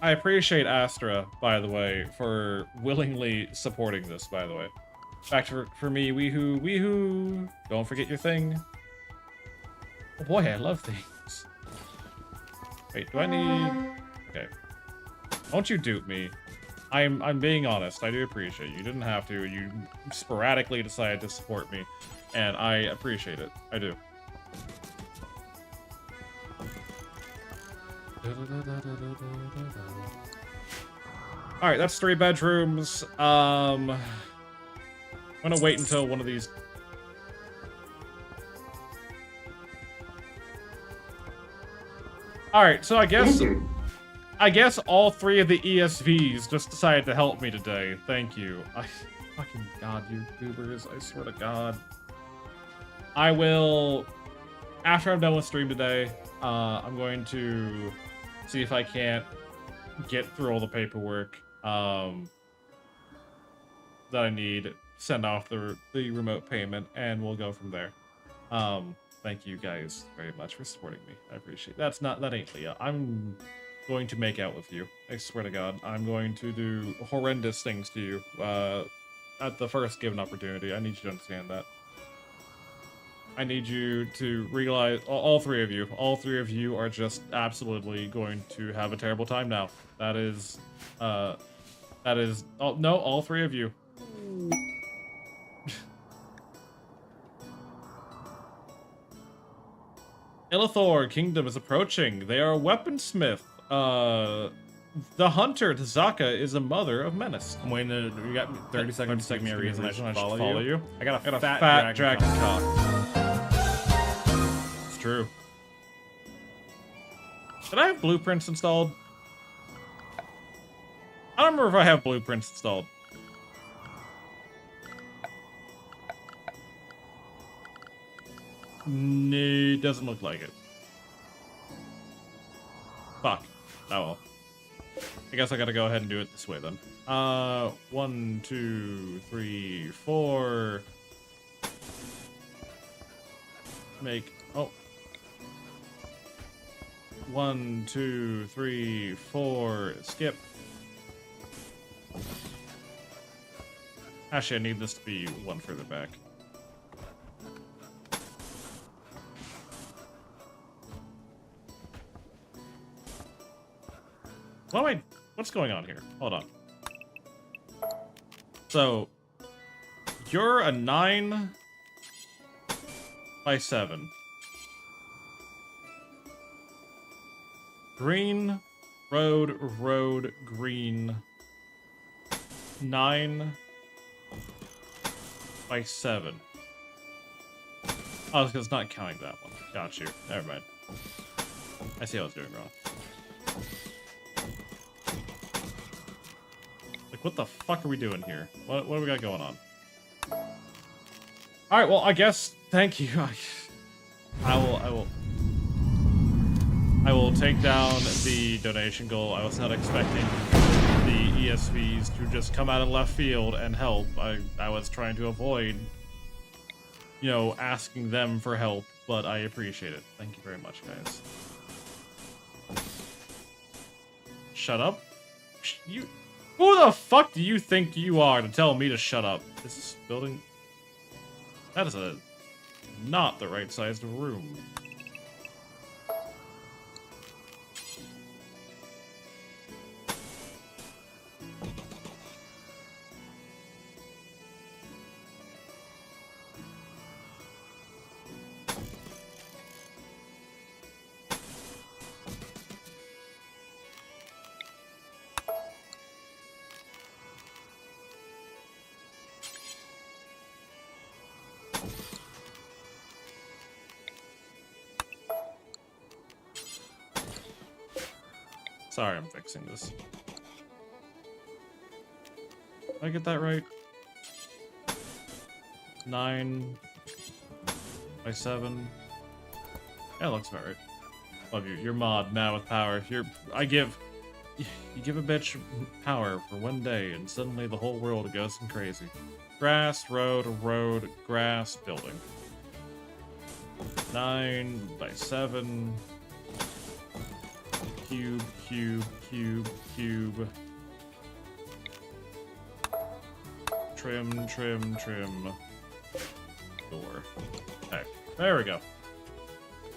I appreciate Astra, by the way, for willingly supporting this, by the way. Back for me, weehoo. Don't forget your thing. Oh boy, I love things. Wait, do I need... Okay. Don't you dupe me. I'm being honest. I do appreciate you. You didn't have to. You sporadically decided to support me, and I appreciate it. I do. Alright, that's 3 bedrooms. I'm gonna wait until one of these... Alright, so I guess all 3 of the ESVs just decided to help me today. Thank you. I fucking god, you goobers, I swear to god. I will, after I'm done with stream today, I'm going to see if I can't get through all the paperwork that I need, send off the remote payment, and we'll go from there. Thank you guys very much for supporting me. I appreciate it. That ain't Leah. I'm going to make out with you. I swear to God. I'm going to do horrendous things to you at the first given opportunity. I need you to understand that. I need you to realize, all 3 of you are just absolutely going to have a terrible time now. That is, no, all 3 of you. Illithor Kingdom is approaching. They are a weaponsmith. The hunter, Tazaka, is a mother of menace. I'm waiting to, you got 30 seconds to give me a reason I should follow you. I got a fat dragon cock. It's true. Did I have blueprints installed? I don't remember if I have blueprints installed. No, doesn't look like it. Fuck. Oh well. I guess I gotta go ahead and do it this way then. 1, 2, 3, 4. Make, oh. 1, 2, 3, 4, skip. Actually, I need this to be 1 further back. What's going on here? Hold on. So, you're a 9 by 7. Green, road, green. 9 by 7. Oh, because it's not counting that one. Got you. Never mind. I see what I was doing wrong. What the fuck are we doing here? What do we got going on? All right, well, I guess thank you. I will take down the donation goal. I was not expecting the ESVs to just come out of left field and help. I was trying to avoid you know, asking them for help, but I appreciate it. Thank you very much, guys. Shut up. You... Who the fuck do you think you are to tell me to shut up? Is this building... That is not the right sized room. Sorry, I'm fixing this. Did I get that right? 9 by 7. Yeah, looks about right. Love you. You're mod now with power. You give a bitch power for one day, and suddenly the whole world goes crazy. Grass, road, grass, building. 9 by 7. Cube. Trim. Door. Okay, there we go.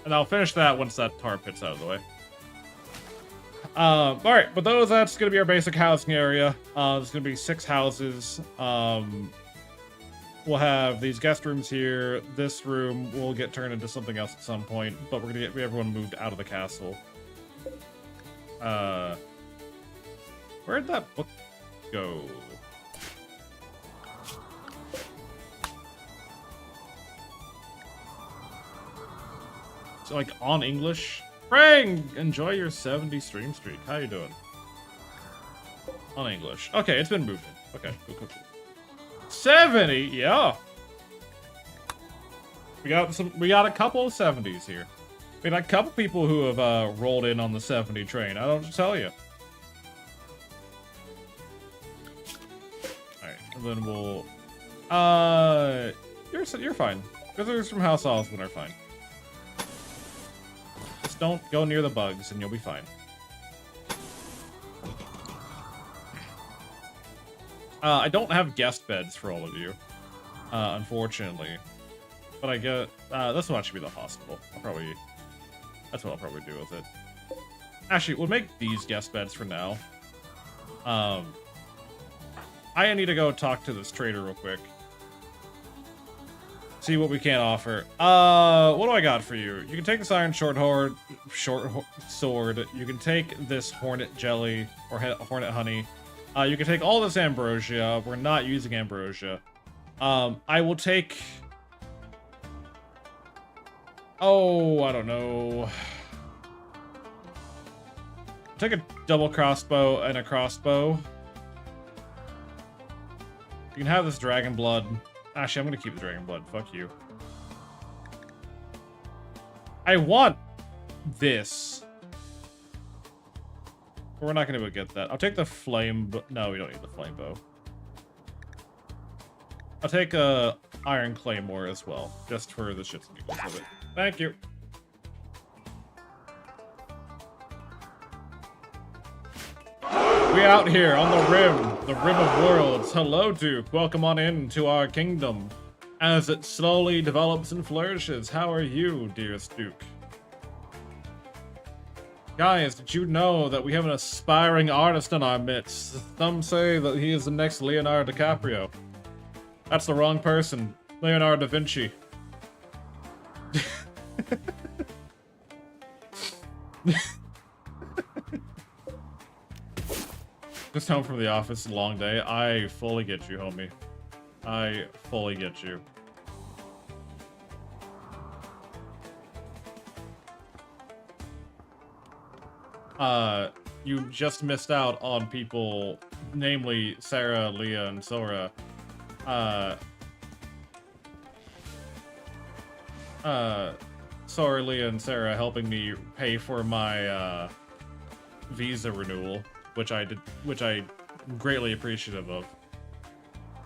And I'll finish that once that tar pit's out of the way. Alright, but that's gonna be our basic housing area. There's gonna be 6 houses. We'll have these guest rooms here. This room will get turned into something else at some point, but we're gonna get everyone moved out of the castle. Where'd that book go? So, like, on English? Frank, enjoy your 70 stream streak. How you doing? On English. Okay, it's been moved in. Okay, cool. 70? Yeah. We got a couple of 70s here. We got a couple people who have rolled in on the 70 train. I don't tell you. All right, and then we'll. You're fine. Visitors from House Osmond are fine. Just don't go near the bugs, and you'll be fine. I don't have guest beds for all of you, unfortunately. But I get this one should be the hospital. That's what I'll probably do with it. Actually, we'll make these guest beds for now. I need to go talk to this trader real quick. See what we can offer. What do I got for you? You can take this iron short sword. You can take this hornet jelly or hornet honey. You can take all this ambrosia. We're not using ambrosia. I will take. Oh, I don't know. Take a double crossbow and a crossbow. You can have this dragon blood. Actually, I'm gonna keep the dragon blood. Fuck you. I want this. But we're not gonna be able to get that. I'll take the flame. No, we don't need the flame bow. I'll take a iron claymore as well, just for the shits and giggles of it. Thank you. We out here on the rim of worlds. Hello, Duke. Welcome on in to our kingdom as it slowly develops and flourishes. How are you, dearest Duke? Guys, did you know that we have an aspiring artist in our midst? Some say that he is the next Leonardo DiCaprio. That's the wrong person. Leonardo da Vinci. Just home from the office, a long day. I fully get you, homie. I fully get you. You just missed out on people, namely Sarah, Leah, and Sora. Sora, Leah, and Sarah helping me pay for my visa renewal, which I'm greatly appreciative of.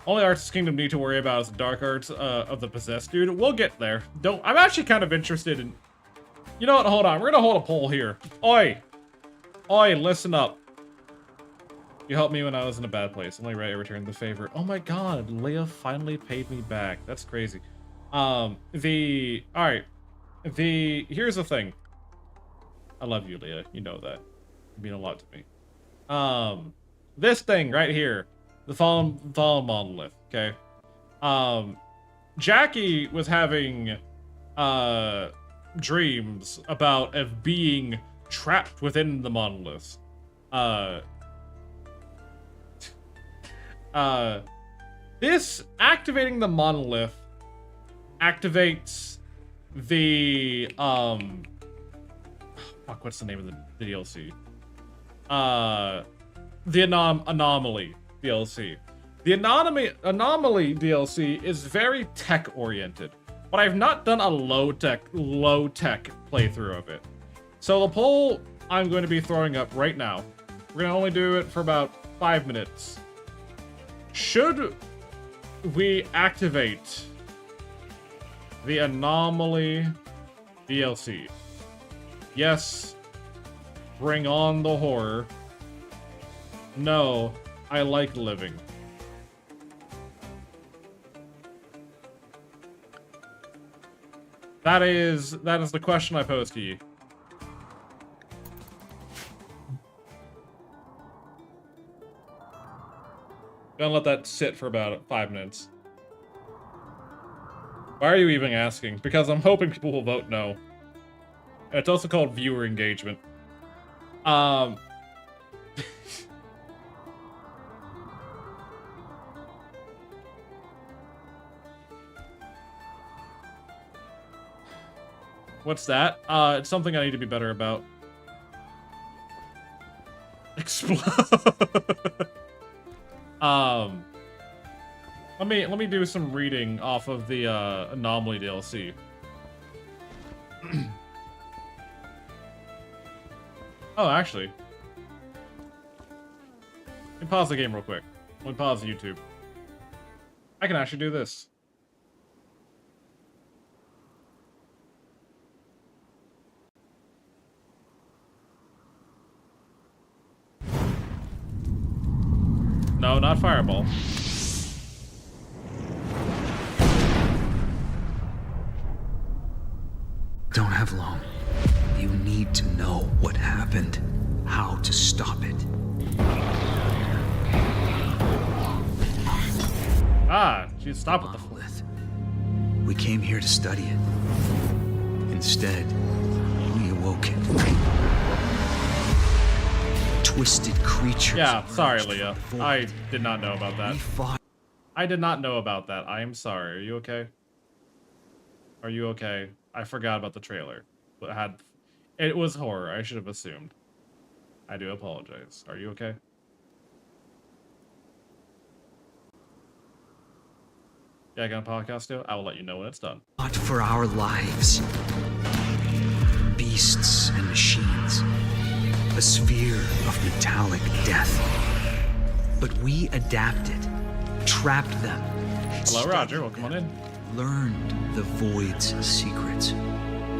Only arts this kingdom need to worry about is the dark arts of the possessed, dude. We'll get there. I'm actually kind of interested in... You know what? Hold on. We're gonna hold a poll here. Oi! Oi, listen up. You helped me when I was in a bad place. Only right I returned the favor. Oh my god, Leah finally paid me back. That's crazy. Alright. Here's the thing. I love you, Leah. You know that. You mean a lot to me. This thing right here. The fallen monolith, okay? Jackie was having dreams about of being trapped within the monolith. This activating the monolith activates the fuck, what's the name of the DLC? The anomaly DLC. The anomaly DLC is very tech oriented, but I've not done a low tech playthrough of it. So the poll I'm going to be throwing up right now, we're gonna only do it for about 5 minutes. Should we activate the anomaly DLC? Yes, bring on the horror. No, I like living. That is the question I pose to you. Gonna let that sit for about 5 minutes. Why are you even asking? Because I'm hoping people will vote no. It's also called viewer engagement. What's that? It's something I need to be better about. Explode. Let me do some reading off of the anomaly DLC. Oh, actually. Let me pause the game real quick. Let me pause YouTube. I can actually do this. No, not fireball. Don't have long. You need to know what happened, how to stop it. Ah, she'd stop with the monolith. We came here to study it. Instead, we awoke it. Twisted creatures. Yeah, sorry, Leah. I did not know about that. We fought. I did not know about that. I am sorry. Are you okay? Are you okay? I forgot about the trailer. It was horror. I should have assumed. I do apologize. Are you okay? Yeah, I got a podcast too? I will let you know when it's done. Fought for our lives. Beasts and machines. A sphere of metallic death. But we adapted. Trapped them. Hello, Roger. Welcome on in. Learned the Void's secrets,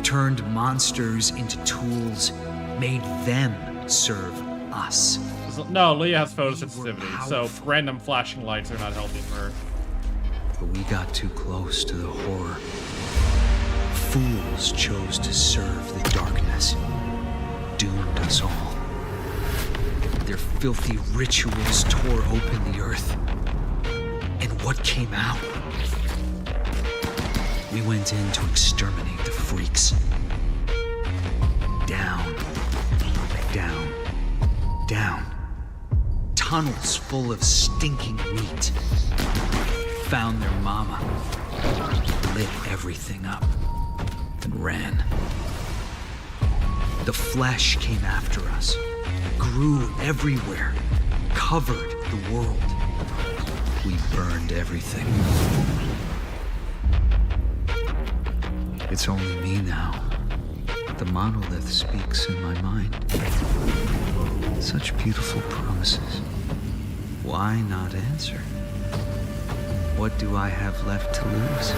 turned monsters into tools, made them serve us. No, Leah has photosensitivity, so random flashing lights are not healthy for her. But we got too close to the horror. Fools chose to serve the darkness, doomed us all. Their filthy rituals tore open the earth. And what came out? We went in to exterminate the freaks. Down, down, down. Tunnels full of stinking meat. Found their mama. Lit everything up. And ran. The flesh came after us. Grew everywhere. Covered the world. We burned everything. It's only me now. The monolith speaks in my mind. Such beautiful promises. Why not answer? what do I have left to lose?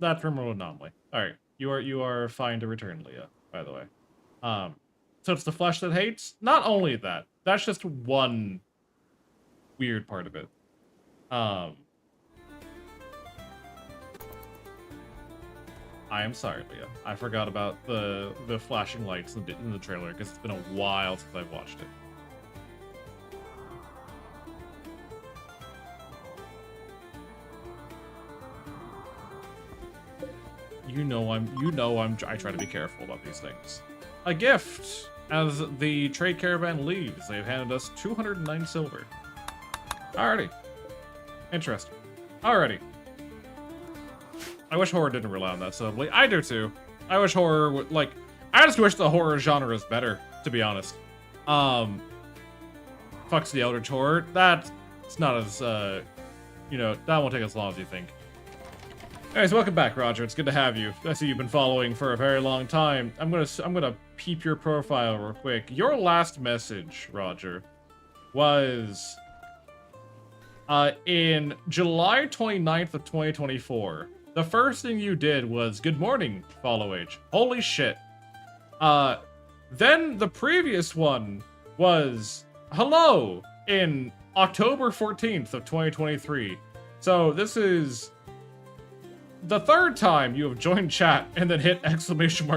That's criminal anomaly. All right, you are fine to return, Leah. By the way, so it's the flesh that hates. Not only that, that's just one weird part of it. I am sorry, Leah. I forgot about the flashing lights in the trailer because it's been a while since I've watched it. I try to be careful about these things. A gift! As the trade caravan leaves, they've handed us 209 silver. Alrighty. Interesting. Alrighty. I wish horror didn't rely on that so heavily. I do too. I wish horror would, like, I just wish the horror genre is better, to be honest. Fucks the Eldritch Horror. That's not as, you know, that won't take as long as you think. Anyways, welcome back, Roger. It's good to have you. I see you've been following for a very long time. I'm gonna peep your profile real quick. Your last message, Roger, was in July 29th of 2024. The first thing you did was, "Good morning, Follow Age." Holy shit. Then the previous one was, "Hello," in October 14th of 2023. So this is the third time you have joined chat and then hit !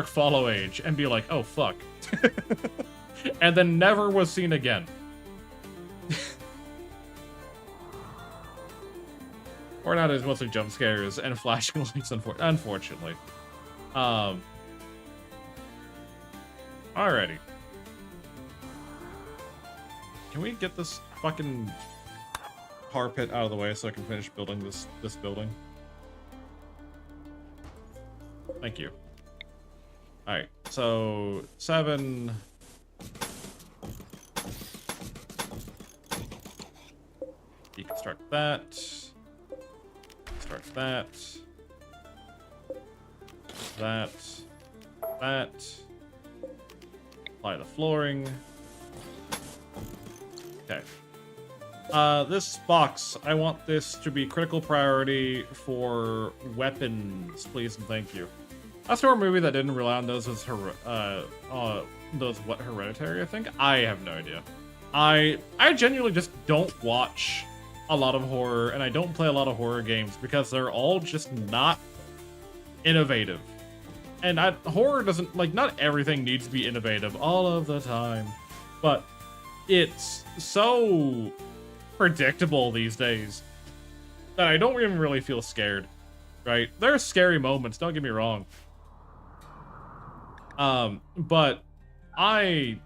Follow Age and be like, "Oh fuck." And then never was seen again. Or not as mostly jump scares and flashing lights, unfortunately. Alrighty. Can we get this fucking tar pit out of the way so I can finish building this building? Thank you. Alright, so 7. Deconstruct that. Start that. That. Apply the flooring. Okay. This box, I want this to be critical priority for weapons, please and thank you. That's a horror movie that didn't rely on those as Hereditary, I think? I have no idea. I genuinely just don't watch a lot of horror, and I don't play a lot of horror games because they're all just not innovative. And horror doesn't, like, not everything needs to be innovative all of the time, but it's so predictable these days that I don't even really feel scared, right? There are scary moments, don't get me wrong. But I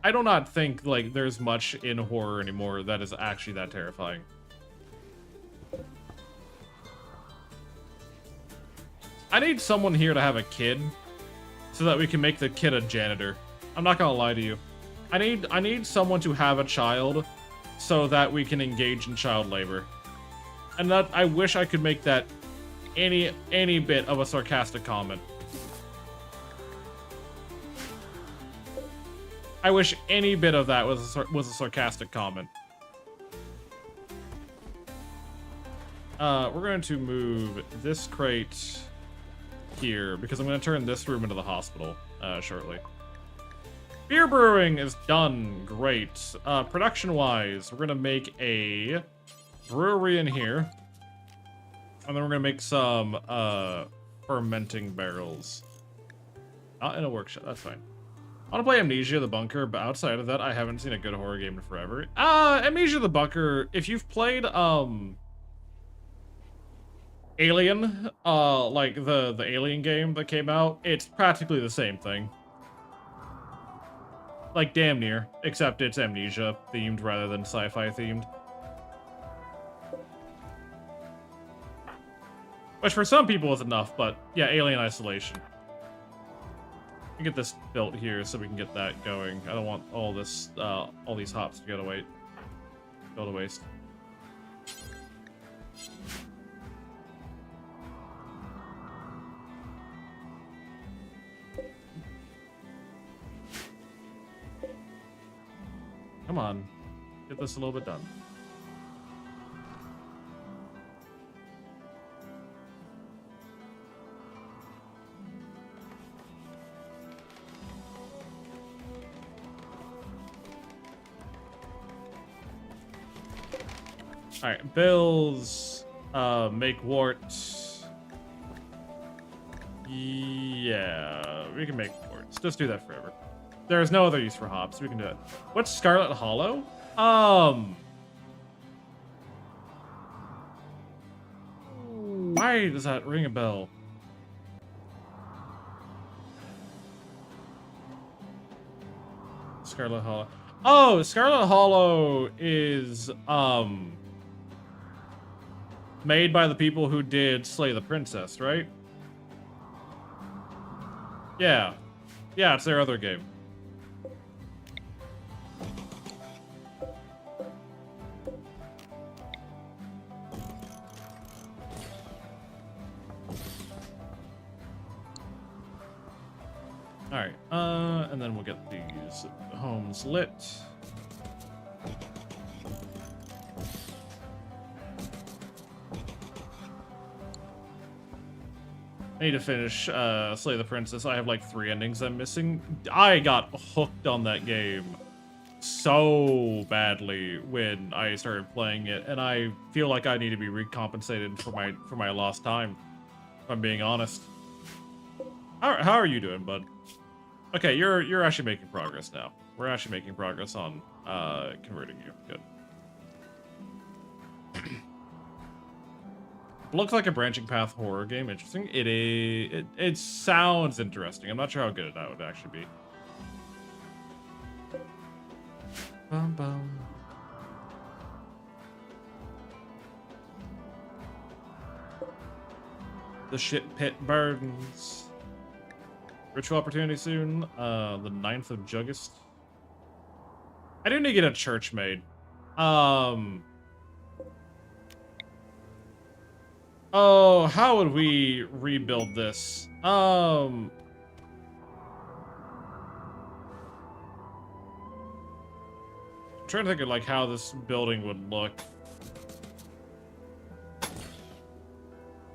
do not think, like, there's much in horror anymore that is actually that terrifying. I need someone here to have a kid so that we can make the kid a janitor. I'm not gonna lie to you. I need someone to have a child so that we can engage in child labor. And that, I wish I could make that any bit of a sarcastic comment. I wish any bit of that was a sarcastic comment. We're going to move this crate here because I'm going to turn this room into the hospital shortly. Beer brewing is done. Great. Production-wise, we're going to make a brewery in here. And then we're going to make some fermenting barrels. Not in a workshop. That's fine. I want to play Amnesia the Bunker, but outside of that, I haven't seen a good horror game in forever. Amnesia the Bunker, if you've played, Alien, like the Alien game that came out, it's practically the same thing. Like, damn near, except it's Amnesia themed rather than sci-fi themed. Which for some people is enough, but yeah, Alien Isolation. Get this built here so we can get that going. I don't want all this, all these hops to go to waste. Come on. Get this a little bit done. Alright, bills, make wart. Yeah, we can make warts. Just do that forever. There's no other use for hops. We can do it. What's Scarlet Hollow? Why does that ring a bell? Scarlet Hollow. Oh, Scarlet Hollow is, made by the people who did Slay the Princess, right? Yeah. Yeah, it's their other game. Alright, and then we'll get these homes lit. I need to finish Slay the Princess. I have like 3 endings I'm missing. I got hooked on that game so badly when I started playing it, and I feel like I need to be recompensated for my lost time, if I'm being honest. How are you doing, bud? Okay, you're actually making progress now. We're actually making progress on converting you. Good. Looks like a branching path horror game. Interesting. It is. It sounds interesting. I'm not sure how good that would actually be. Bum, bum. The shit pit burns. Ritual opportunity soon. The 9th of August. I do need to get a church made. Oh, how would we rebuild this? I'm trying to think of like how this building would look.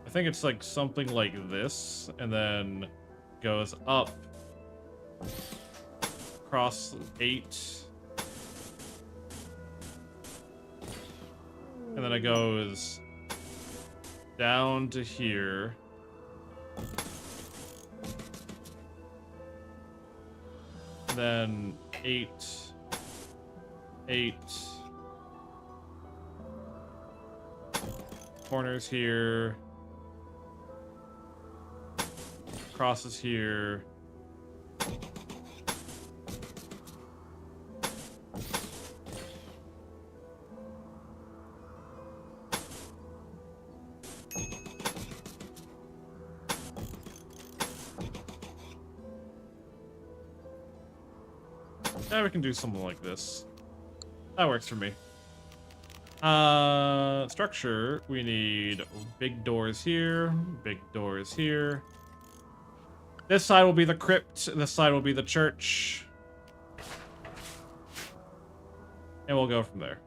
I think it's like something like this, and then goes up across 8, and then it goes down to here. Then 8, 8. Corners here. Crosses here. Yeah, we can do something like this. That works for me. Structure, we need big doors here, big doors here. This side will be the crypt, this side will be the church. And we'll go from there.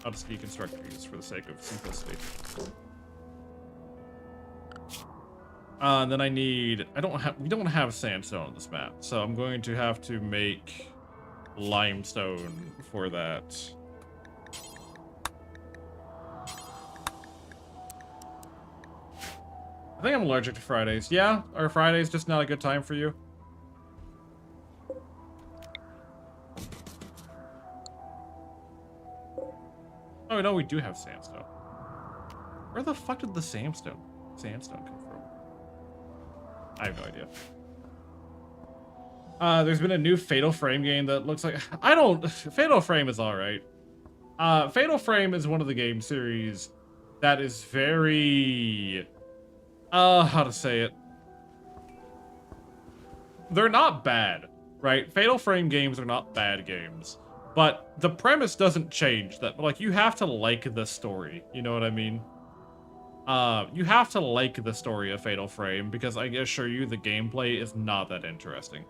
I'll just deconstruct these for the sake of simplicity. And then I need, we don't have sandstone on this map, so I'm going to have to make limestone for that. I think I'm allergic to Fridays. Yeah? Are Fridays just not a good time for you? Oh, no, we do have sandstone. Where the fuck did the sandstone come from? I have no idea. There's been a new Fatal Frame game that looks like... Fatal Frame is alright. Fatal Frame is one of the game series that is very... how to say it? They're not bad, right? Fatal Frame games are not bad games. But the premise doesn't change. That, like, you have to like the story. You know what I mean? You have to like the story of Fatal Frame, because I assure you the gameplay is not that interesting.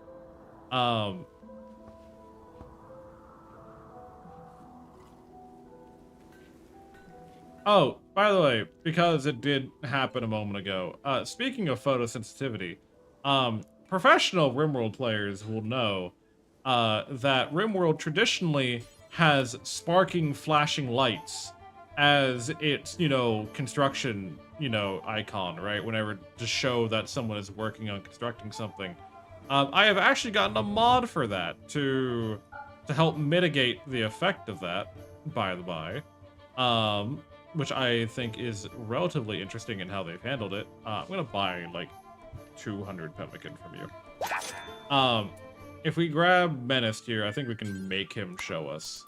Oh, by the way, because it did happen a moment ago, speaking of photosensitivity, professional RimWorld players will know that RimWorld traditionally has sparking, flashing lights as its, construction, icon, right? Whenever to show that someone is working on constructing something. I have actually gotten a mod for that to help mitigate the effect of that, by the by. Which I think is relatively interesting in how they've handled it. I'm gonna buy like 200 pemmican from you. If we grab Menace here, I think we can make him show us.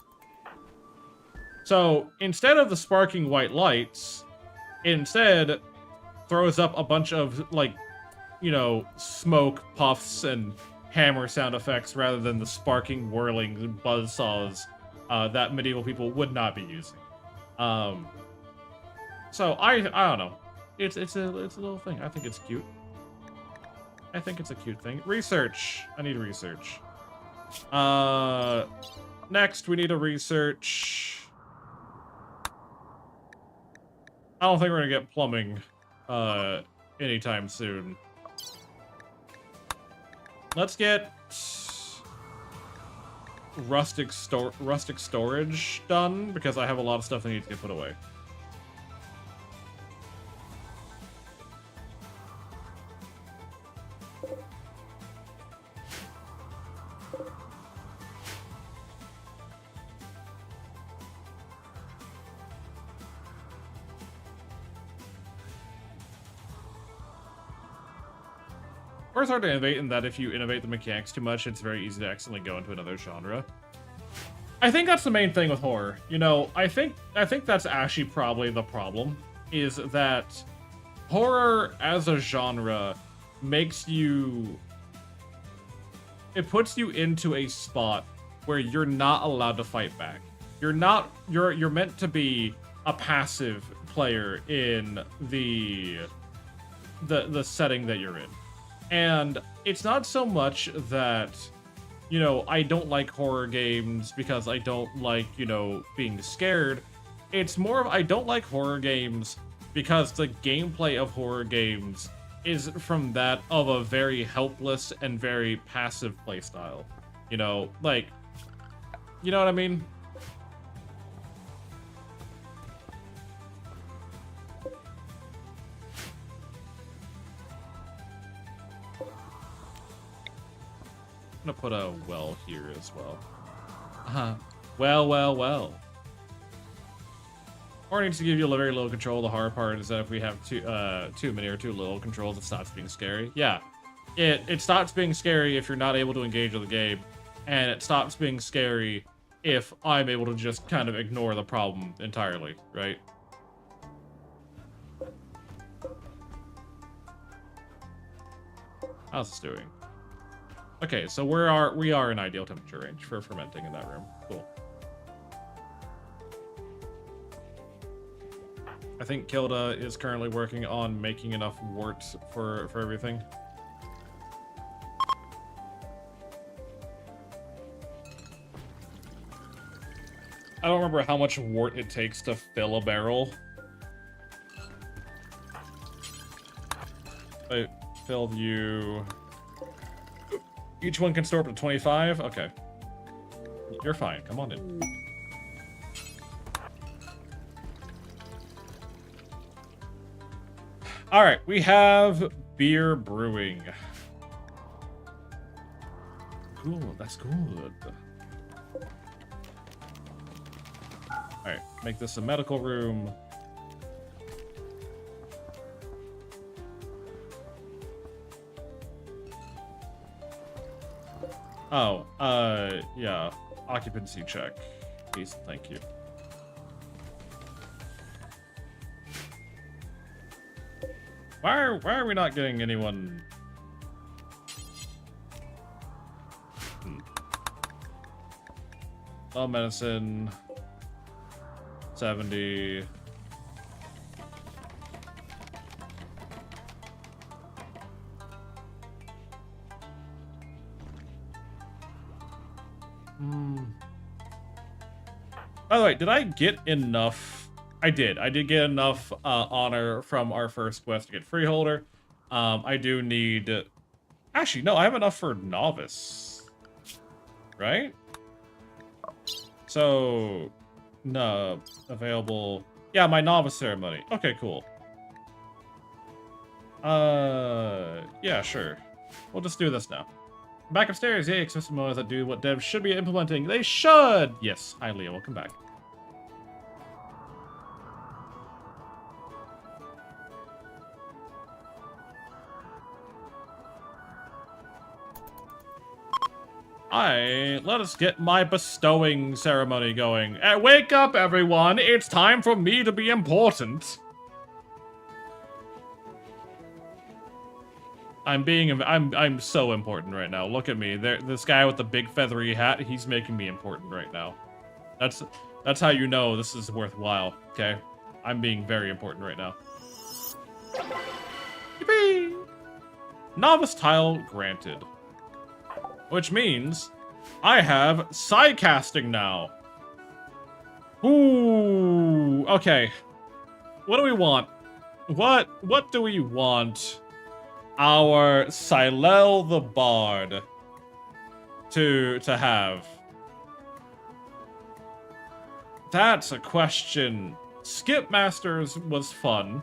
So instead of the sparking white lights, it instead throws up a bunch of like, smoke puffs and hammer sound effects rather than the sparking, whirling buzzsaws that medieval people would not be using. So I don't know. It's a little thing. I think it's cute. I think it's a cute thing. Research. I need research. Next we need a research. I don't think we're gonna get plumbing anytime soon. Let's get rustic storage done because I have a lot of stuff that needs to get put away. Or it's hard to innovate in that if you innovate the mechanics too much, it's very easy to accidentally go into another genre. I think that's the main thing with horror. I think that's actually probably the problem, is that horror as a genre makes you... It puts you into a spot where you're not allowed to fight back. You're meant to be a passive player in the setting that you're in. And it's not so much that, I don't like horror games because I don't like, being scared. It's more of I don't like horror games because the gameplay of horror games is from that of a very helpless and very passive playstyle. You know what I mean? I'm gonna put a well here as well. Well. Or needs to give you a very little control. The hard part is that if we have too many or too little controls, it stops being scary. Yeah, it stops being scary if you're not able to engage with the game, and it stops being scary if I'm able to just kind of ignore the problem entirely, right? How's this doing? Okay, so we are in ideal temperature range for fermenting in that room. Cool. I think Kilda is currently working on making enough wort for everything. I don't remember how much wort it takes to fill a barrel. I filled you... Each one can store up to 25? Okay. You're fine. Come on in. Alright, we have beer brewing. Cool, that's good. Alright, make this a medical room. Oh, yeah. Occupancy check. Please, thank you. Why are we not getting anyone? Oh, medicine. 70. By the way, did I get enough I did get enough honor from our first quest to get Freeholder. I do need... Actually, no, I have enough for Novice. Right? So... No, available... Yeah, my Novice ceremony. Okay, cool. Yeah, sure. We'll just do this now. Back upstairs, yay, accessible modes that do what devs should be implementing. They should! Yes, hi Leah, welcome back. Let us get my bestowing ceremony going. Wake up, everyone! It's time for me to be important. I'm so important right now. Look at me. This guy with the big feathery hat, he's making me important right now. That's how you know this is worthwhile, okay? I'm being very important right now. Yippee! Novice tile granted. Which means I have sidecasting now. Ooh, okay. What do we want? What do we want our Silel the Bard to have? That's a question. Skip Masters was fun.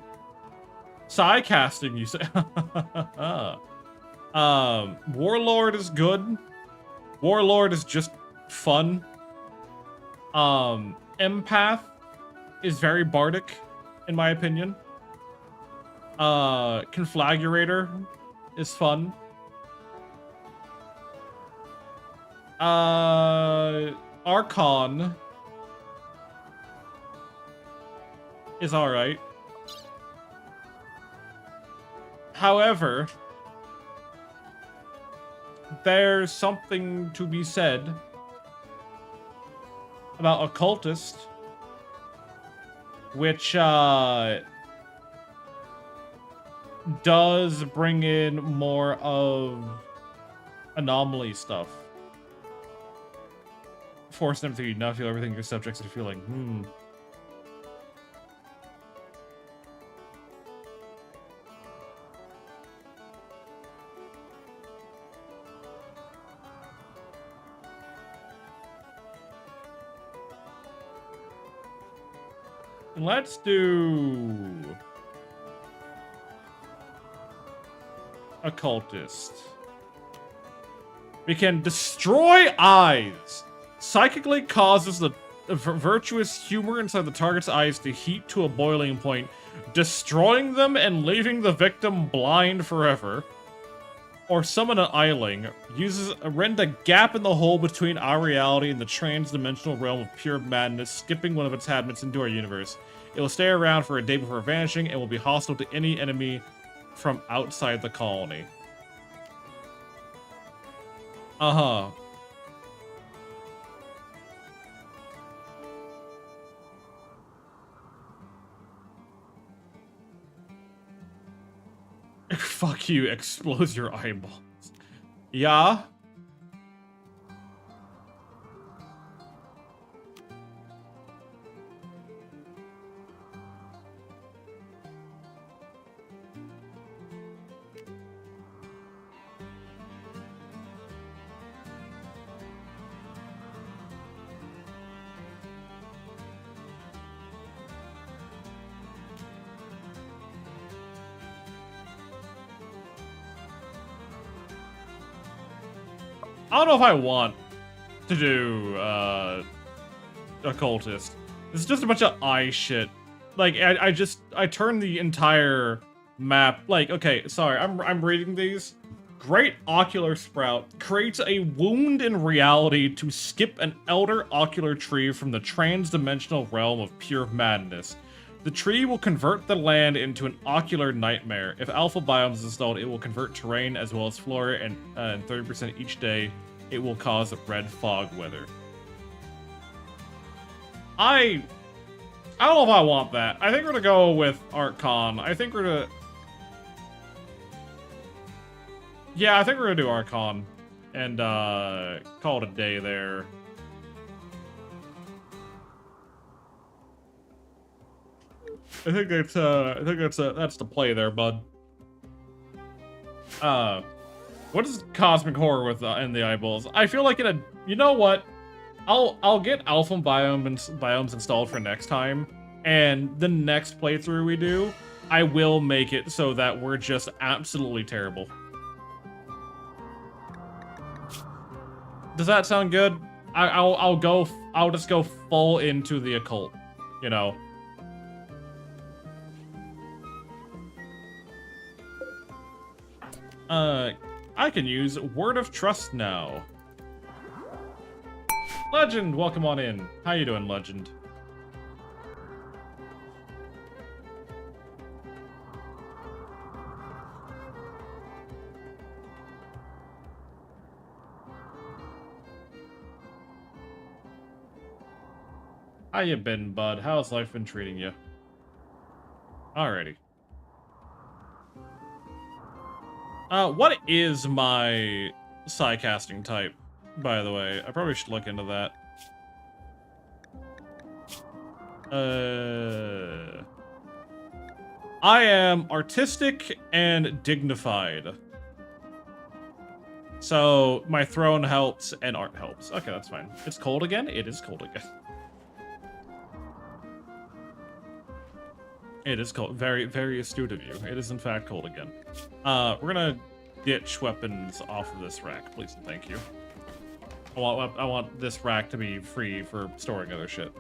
Sidecasting, you say? Warlord is good. Warlord is just fun. Empath is very bardic, in my opinion. Conflagurator is fun. Archon is alright. However, there's something to be said about Occultist, which does bring in more of anomaly stuff. Force empathy, not feel everything your subjects are feeling. Let's do Occultist. We can destroy eyes. Psychically causes the virtuous humor inside the target's eyes to heat to a boiling point, destroying them and leaving the victim blind forever. Or summon an eyeling. Rend a gap in the hole between our reality and the trans-dimensional realm of pure madness, skipping one of its habits into our universe. It will stay around for a day before vanishing and will be hostile to any enemy from outside the colony. Uh-huh. Fuck you, explodes your eyeballs. Yeah? I don't know if I want to do, Occultist. This is just a bunch of eye shit. Like, I turned the entire map, like, okay, sorry, I'm reading these. Great Ocular Sprout creates a wound in reality to skip an elder ocular tree from the trans-dimensional realm of pure madness. The tree will convert the land into an ocular nightmare. If alpha biomes is installed, it will convert terrain as well as flora, and 30% each day. It will cause red fog weather. I don't know if I want that. I think we're gonna go with Archon. I think we're gonna... Yeah, I think we're gonna do Archon. And, call it a day there. I think that's that's the play there, bud. What is cosmic horror with in the eyeballs? I feel like you know what? I'll get alpha biomes installed for next time, and the next playthrough we do, I will make it so that we're just absolutely terrible. Does that sound good? I'll just go full into the occult, you know. I can use Word of Trust now. Legend, welcome on in. How you doing, Legend? How you been, bud? How's life been treating you? Alrighty. What is my psi-casting type, by the way? I probably should look into that. I am artistic and dignified. So, my throne helps and art helps. Okay, that's fine. It's cold again? It is cold again. It is cold. Very, very astute of you. It is in fact cold again. We're gonna ditch weapons off of this rack, please and thank you. I want this rack to be free for storing other shit.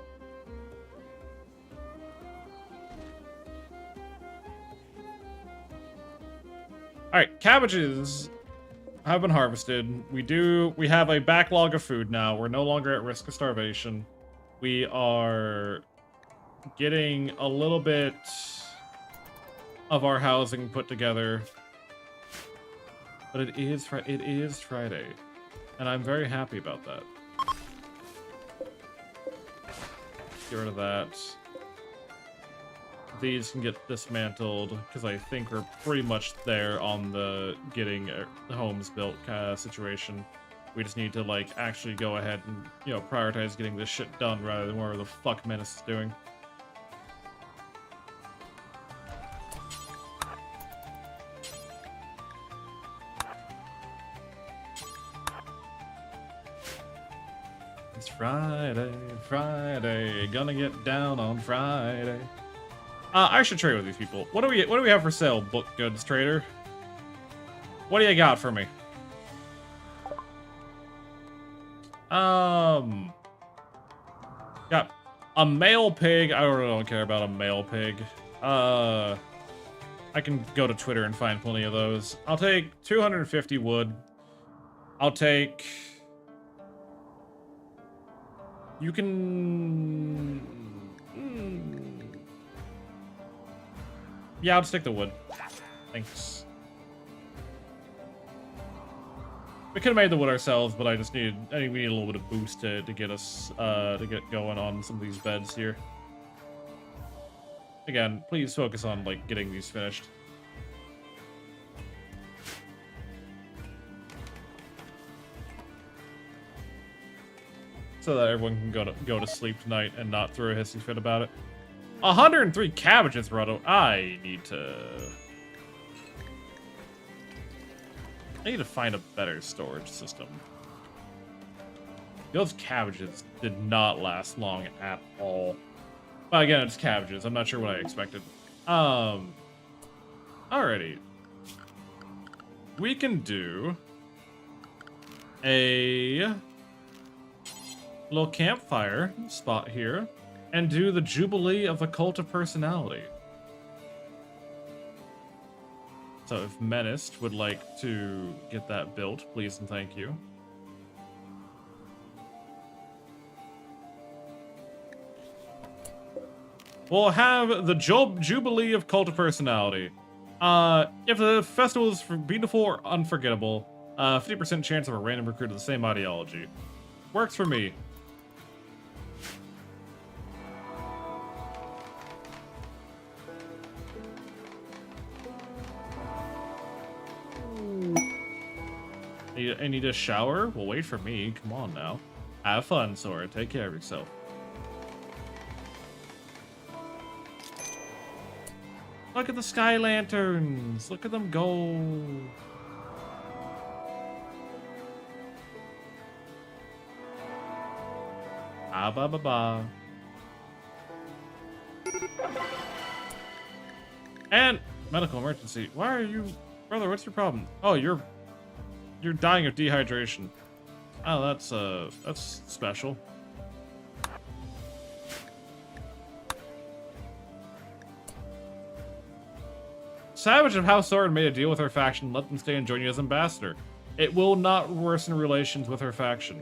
Alright, cabbages have been harvested. We have a backlog of food now. We're no longer at risk of starvation. We are getting a little bit of our housing put together, but it is Friday, and I'm very happy about that. Get rid of that. These can get dismantled because I think we're pretty much there on the getting homes built kind of situation. We just need to like actually go ahead and, you know, prioritize getting this shit done rather than whatever the fuck Menace is doing. It's Friday, gonna get down on Friday. I should trade with these people. What do we have for sale, book goods trader? What do you got for me? Got a male pig. I really don't care about a male pig. I can go to Twitter and find plenty of those. I'll take 250 wood. I'll take... You can... Yeah, I'll just take the wood. Thanks. We could have made the wood ourselves, but I think we need a little bit of boost to get us, to get going on some of these beds here. Again, please focus on, like, getting these finished. So that everyone can go to sleep tonight and not throw a hissy fit about it. 103 cabbages, Rado. I need to find a better storage system. Those cabbages did not last long at all. But again, it's cabbages. I'm not sure what I expected. Alrighty. We can do a little campfire spot here and do the Jubilee of the Cult of Personality. So if Menaced would like to get that built, please and thank you. We'll have the Jubilee of Cult of Personality. If the festival is beautiful or unforgettable, 50% chance of a random recruit of the same ideology. Works for me. I need a shower? Well, wait for me. Come on now. Have fun, Sora. Take care of yourself. Look at the sky lanterns. Look at them go. Ah, ba, ba, ba. And medical emergency. Why are you, brother? What's your problem? Oh, you're dying of dehydration. Oh, that's special. Savage of House Soren made a deal with her faction. Let them stay and join you as ambassador. It will not worsen relations with her faction.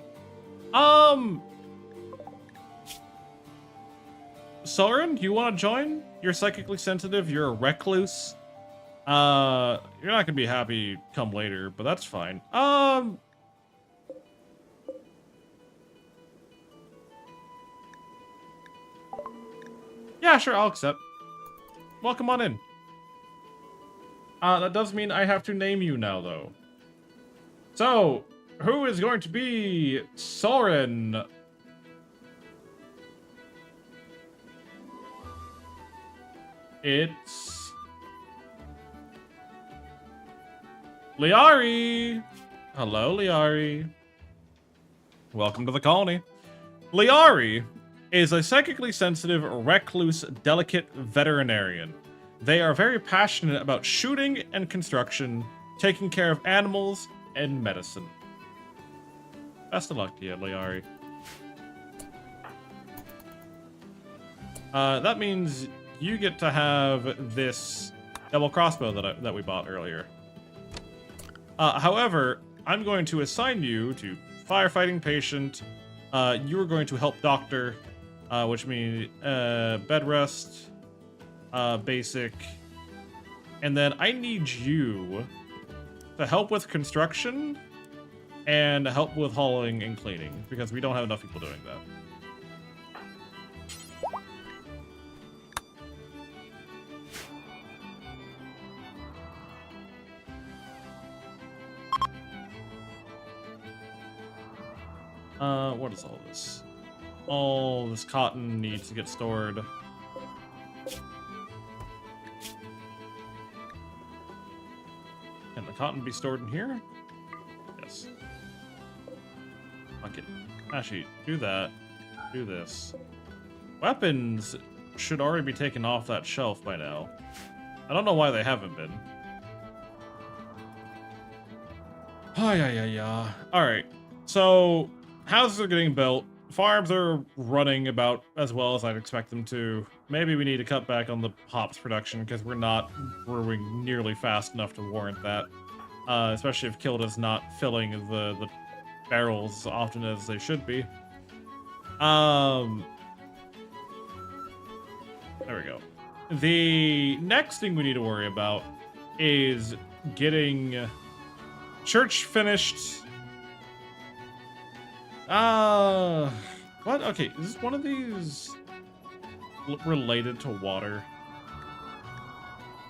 Soren, do you want to join? You're psychically sensitive. You're a recluse. You're not gonna be happy come later, but that's fine. Yeah, sure, I'll accept. Welcome on in. That does mean I have to name you now, though. So, who is going to be Soren? It's Liari. Hello, Liari. Welcome to the colony. Liari is a psychically sensitive, recluse, delicate veterinarian. They are very passionate about shooting and construction, taking care of animals, and medicine. Best of luck to you, Liari. That means you get to have this double crossbow that we bought earlier. However, I'm going to assign you to firefighting patient. You are going to help doctor, which means bed rest, basic, and then I need you to help with construction and help with hauling and cleaning because we don't have enough people doing that. What is all this? All this cotton needs to get stored. Can the cotton be stored in here? Yes. Fuck it. Actually, do that. Do this. Weapons should already be taken off that shelf by now. I don't know why they haven't been. Oh, yeah. Alright. So, houses are getting built. Farms are running about as well as I'd expect them to. Maybe we need to cut back on the hops production because we're not brewing nearly fast enough to warrant that. Especially if Kilda's not filling the barrels as often as they should be. There we go. The next thing we need to worry about is getting church finished. What? Okay, is this one of these related to water?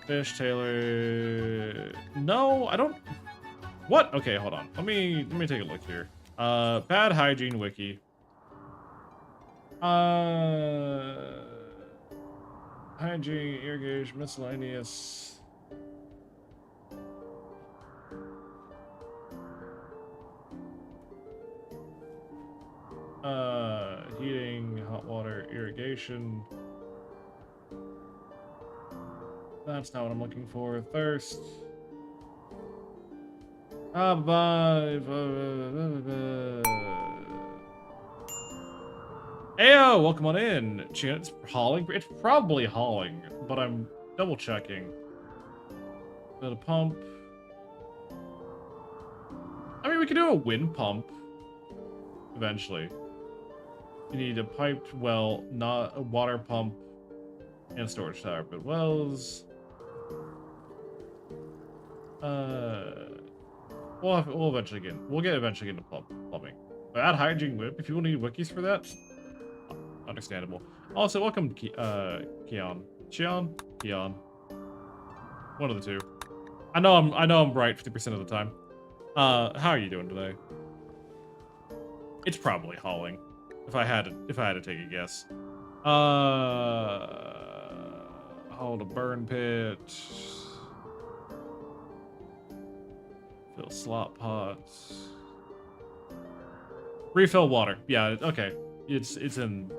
Fish Taylor. No, I don't. What? Okay, hold on. Let me take a look here. Bad hygiene wiki. Hygiene, irrigation, miscellaneous. Heating, hot water, irrigation. That's not what I'm looking for. Thirst. Ayo, welcome on in. It's hauling. It's probably hauling, but I'm double checking. Got a pump. I mean, we could do a wind pump eventually. You need a piped well, not a water pump, and storage tower. But wells. We'll eventually get. We'll eventually get into plumbing. But add hygiene whip if people need wikis for that. Understandable. Also, welcome to Keon. Keon. One of the two. I know I'm right 50% of the time. How are you doing today? It's probably hauling. If I had to take a guess. Haul Hold a burn pit. Fill slop pots. Refill water. Yeah, okay. It's in.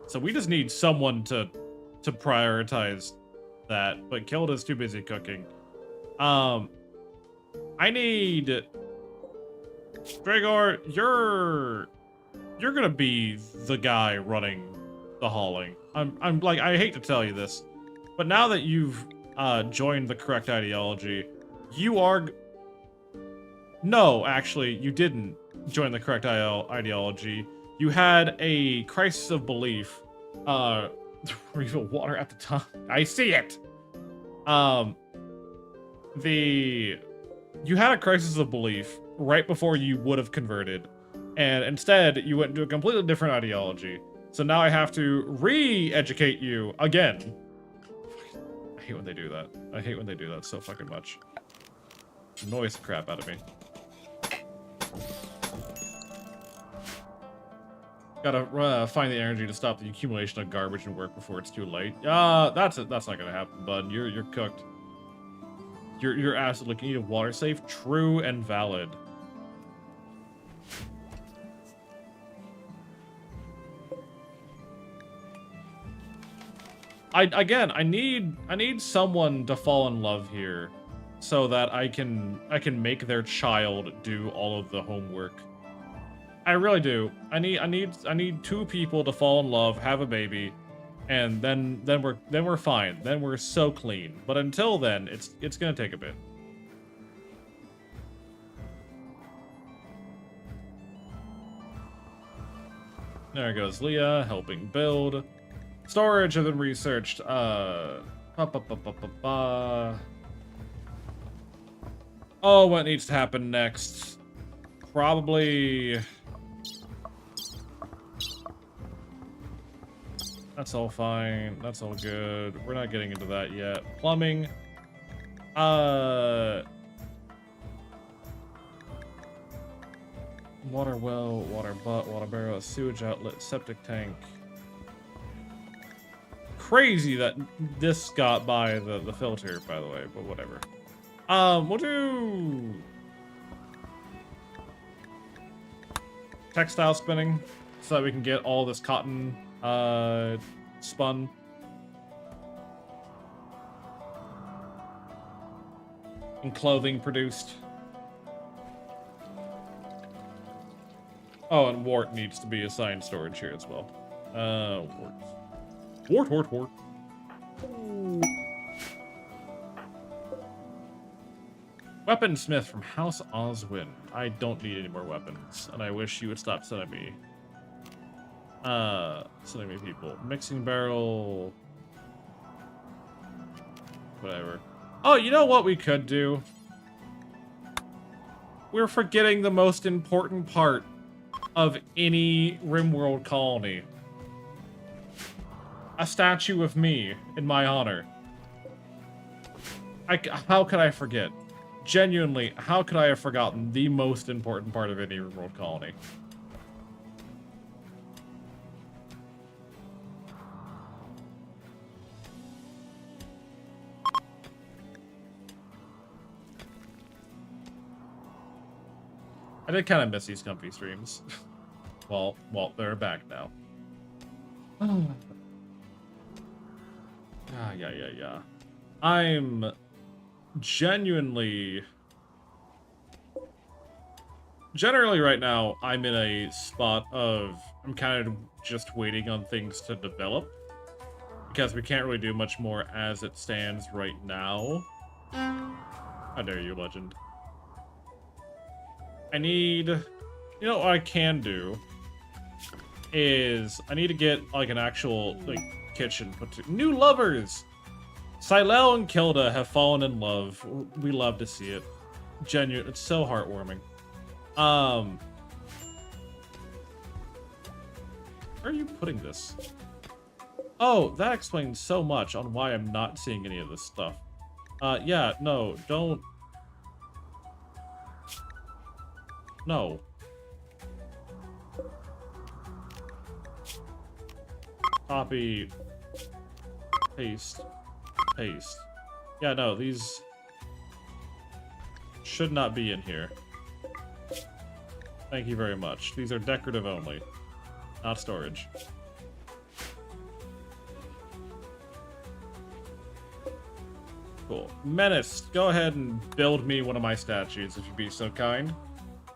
So we just need someone to prioritize that, but Kilda's too busy cooking. I need Dragor, you're gonna be the guy running the hauling. I'm like, I hate to tell you this, but now that you've joined the correct ideology, you are. No, actually, you didn't join the correct ideology. You had a crisis of belief. Refill water at the time. I see it. You had a crisis of belief right before you would have converted, and instead you went into a completely different ideology. So now I have to re-educate you again. I hate when they do that. I hate when they do that so fucking much. It annoys the crap out of me. Gotta find the energy to stop the accumulation of garbage and work before it's too late. That's not gonna happen, bud. You're cooked. Your acid looking need a water safe. True and valid. I need someone to fall in love here, so that I can make their child do all of the homework. I really do. I need two people to fall in love, have a baby, and then we're fine. Then we're so clean. But until then, it's gonna take a bit. There goes Leah, helping build. Storage has been researched. Oh, what needs to happen next? Probably. That's all fine. That's all good. We're not getting into that yet. Plumbing. Water well, water butt, water barrel, sewage outlet, septic tank. Crazy that this got by the filter, by the way, but whatever. We'll do textile spinning so that we can get all this cotton spun. And clothing produced. Oh, and wart needs to be assigned storage here as well. Wart. Weaponsmith from House Oswin. I don't need any more weapons, and I wish you would stop sending me people. Mixing barrel. Whatever. Oh, you know what we could do? We're forgetting the most important part of any RimWorld colony. A statue of me in my honor. How could I forget? Genuinely, how could I have forgotten the most important part of any RimWorld colony? I did kind of miss these comfy streams. well, they're back now. Yeah. I'm generally right now, I'm in a spot of, I'm kind of just waiting on things to develop. Because we can't really do much more as it stands right now. How dare you, legend. I need, you know what I can do is I need to get like an actual like kitchen put to new lovers. Silel and Kilda have fallen in love. We love to see it. Genuine, it's so heartwarming. Where are you putting this? Oh, that explains so much on why I'm not seeing any of this stuff. Yeah, no, don't. No. Copy. Paste. paste. Yeah, no, these should not be in here. Thank you very much. These are decorative only, not storage. Cool. Menace, go ahead and build me one of my statues, if you'd be so kind.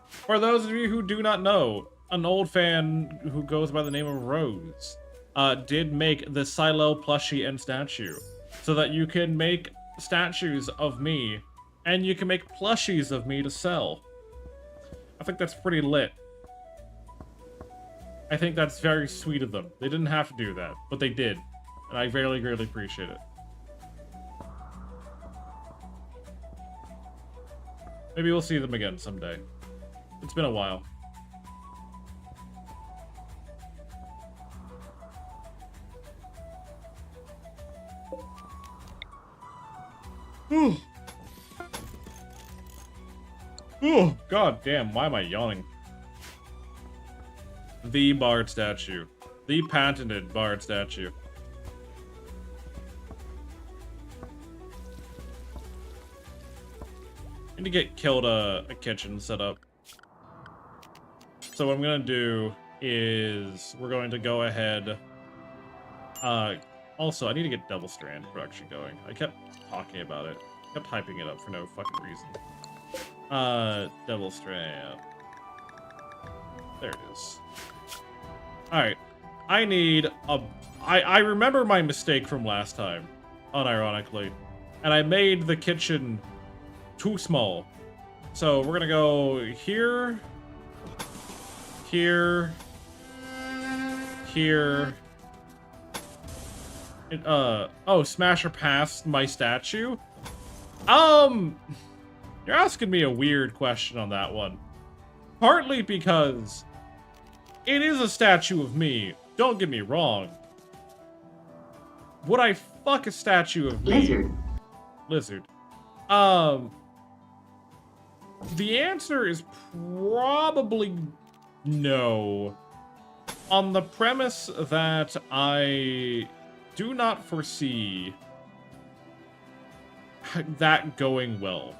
For those of you who do not know, an old fan who goes by the name of Rose did make the Silo plushie and statue, so that you can make statues of me, and you can make plushies of me to sell. I think that's pretty lit. I think that's very sweet of them. They didn't have to do that, but they did, and I very greatly appreciate it. Maybe we'll see them again someday. It's been a while. Ooh. Oh, god damn, why am I yawning? The Bard statue. The patented Bard statue. Need to get killed a kitchen set up. So what I'm gonna do is we're going to go ahead. Also, I need to get double strand production going. I kept talking about it. Kept hyping it up for no fucking reason. Double strand. There it is. Alright. I need a... I remember my mistake from last time, unironically. And I made the kitchen too small. So we're gonna go here, here, here. Oh, Smasher passed my statue? You're asking me a weird question on that one. Partly because it is a statue of me. Don't get me wrong. Would I fuck a statue of me? Lizard. The answer is probably no. On the premise that I do not foresee that going well.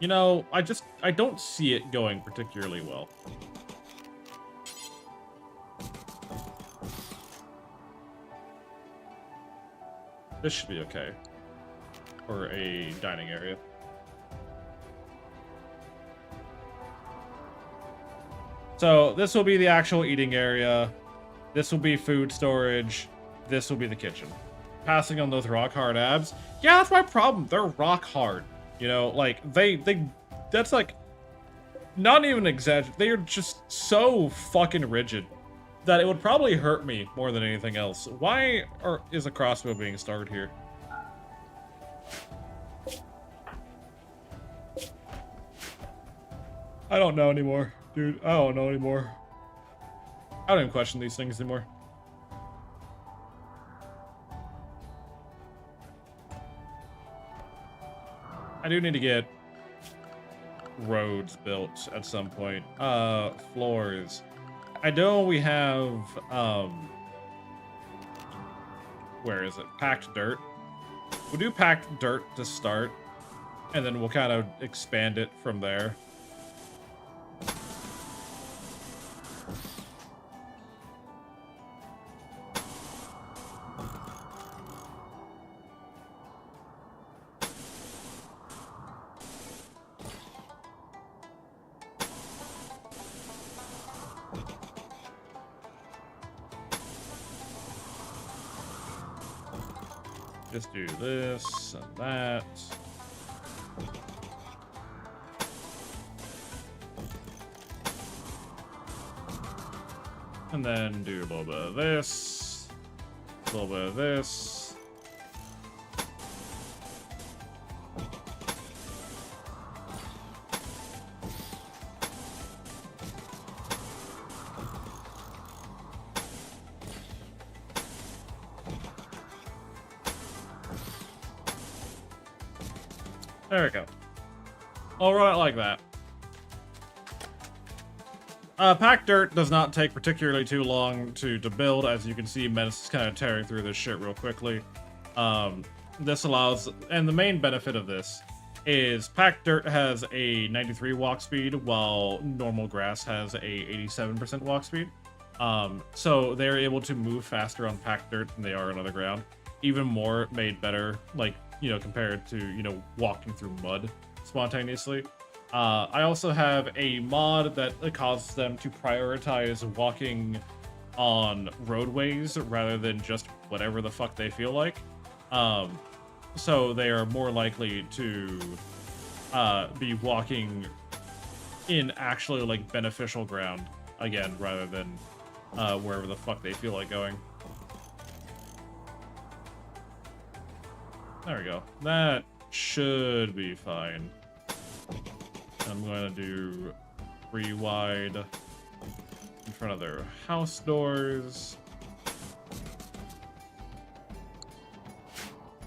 You know, I don't see it going particularly well. This should be okay. For a dining area. So, this will be the actual eating area. This will be food storage. This will be the kitchen. Passing on those rock hard abs. Yeah, that's my problem. They're rock hard. You know, like, that's like, not even exaggerate. They are just so fucking rigid that it would probably hurt me more than anything else. Why is a crossbow being started here? I don't know anymore, dude. I don't know anymore. I don't even question these things anymore. I do need to get roads built at some point. Floors. I know we have, where is it? Packed dirt. We'll do packed dirt to start, and then we'll kind of expand it from there. Just do this and that. And then do a little bit of this. A little bit of this. There we go. I'll run it like that. Packed dirt does not take particularly too long to build. As you can see, Menace is kind of tearing through this shit real quickly. This allows, and the main benefit of this is packed dirt has a 93 walk speed, while normal grass has a 87% walk speed. So they're able to move faster on packed dirt than they are on other ground. Even more made better, like, you know, compared to, you know, walking through mud spontaneously. I also have a mod that causes them to prioritize walking on roadways rather than just whatever the fuck they feel like. So they are more likely to be walking in actually like beneficial ground again, rather than wherever the fuck they feel like going. There we go. That should be fine. I'm going to do 3 wide in front of their house doors.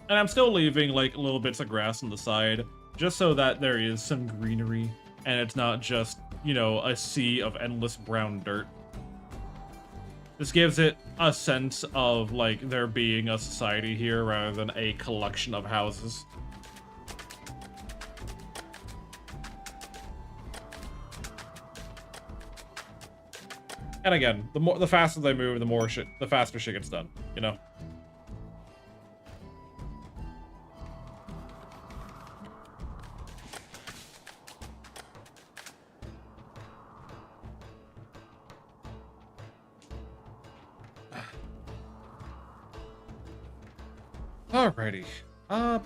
And I'm still leaving like little bits of grass on the side, just so that there is some greenery and it's not just, you know, a sea of endless brown dirt. This gives it a sense of like there being a society here rather than a collection of houses. And again, the faster they move, the faster shit gets done, you know? Alrighty. I'm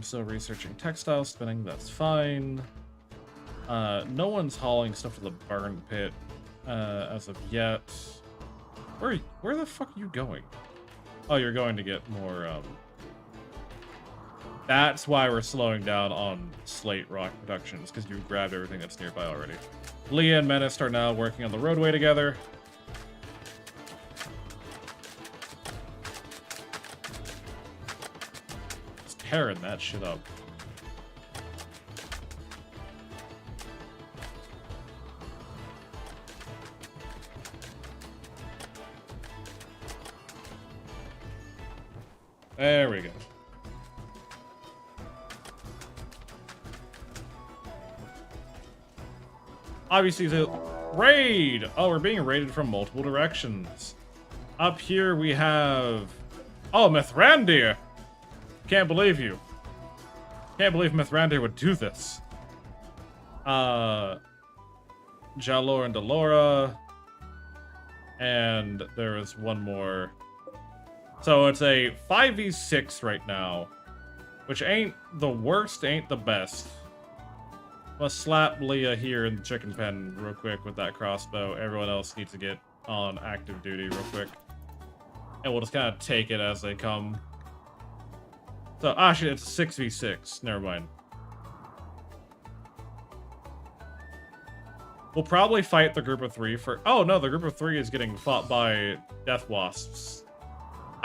still researching textile spinning, that's fine. No one's hauling stuff to the burn pit as of yet. Where the fuck are you going? Oh, you're going to get more, That's why we're slowing down on slate rock productions, because you grabbed everything that's nearby already. Leah and Menace are now working on the roadway together. Just tearing that shit up. There we go. Obviously, the raid! Oh, we're being raided from multiple directions. Up here we have... Oh, Mithrandir! Can't believe you. Can't believe Mithrandir would do this. Jalor and Delora. And there is one more. So it's a 5v6 right now, which ain't the worst, ain't the best. Let's slap Leah here in the chicken pen real quick with that crossbow. Everyone else needs to get on active duty real quick. And we'll just kind of take it as they come. So, actually, it's a 6v6. Never mind. We'll probably fight the group of 3 for... Oh, no, the group of 3 is getting fought by death wasps.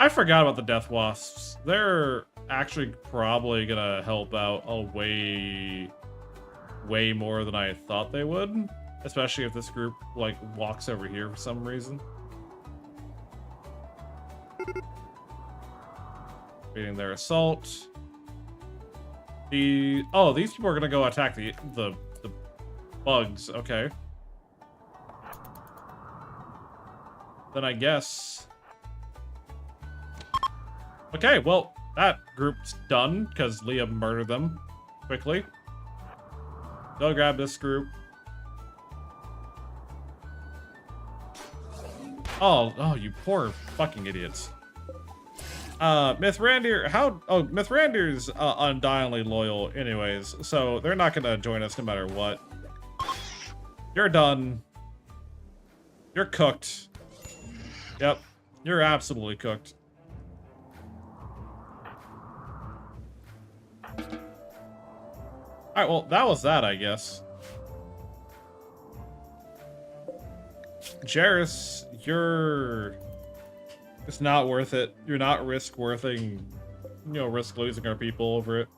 I forgot about the death wasps. They're actually probably gonna help out a way more than I thought they would. Especially if this group, like, walks over here for some reason. Beating their assault. Oh, these people are gonna go attack the bugs. Okay. Then I guess... Okay, well, that group's done, because Leah murdered them quickly. Go grab this group. Oh, you poor fucking idiots. Mithrandir, Mithrandir's undyingly loyal anyways, so they're not gonna join us no matter what. You're done. You're cooked. Yep, you're absolutely cooked. Alright, well, that was that, I guess. Jairus, you're... It's not worth it. You're not risk-worthing risk losing our people over it.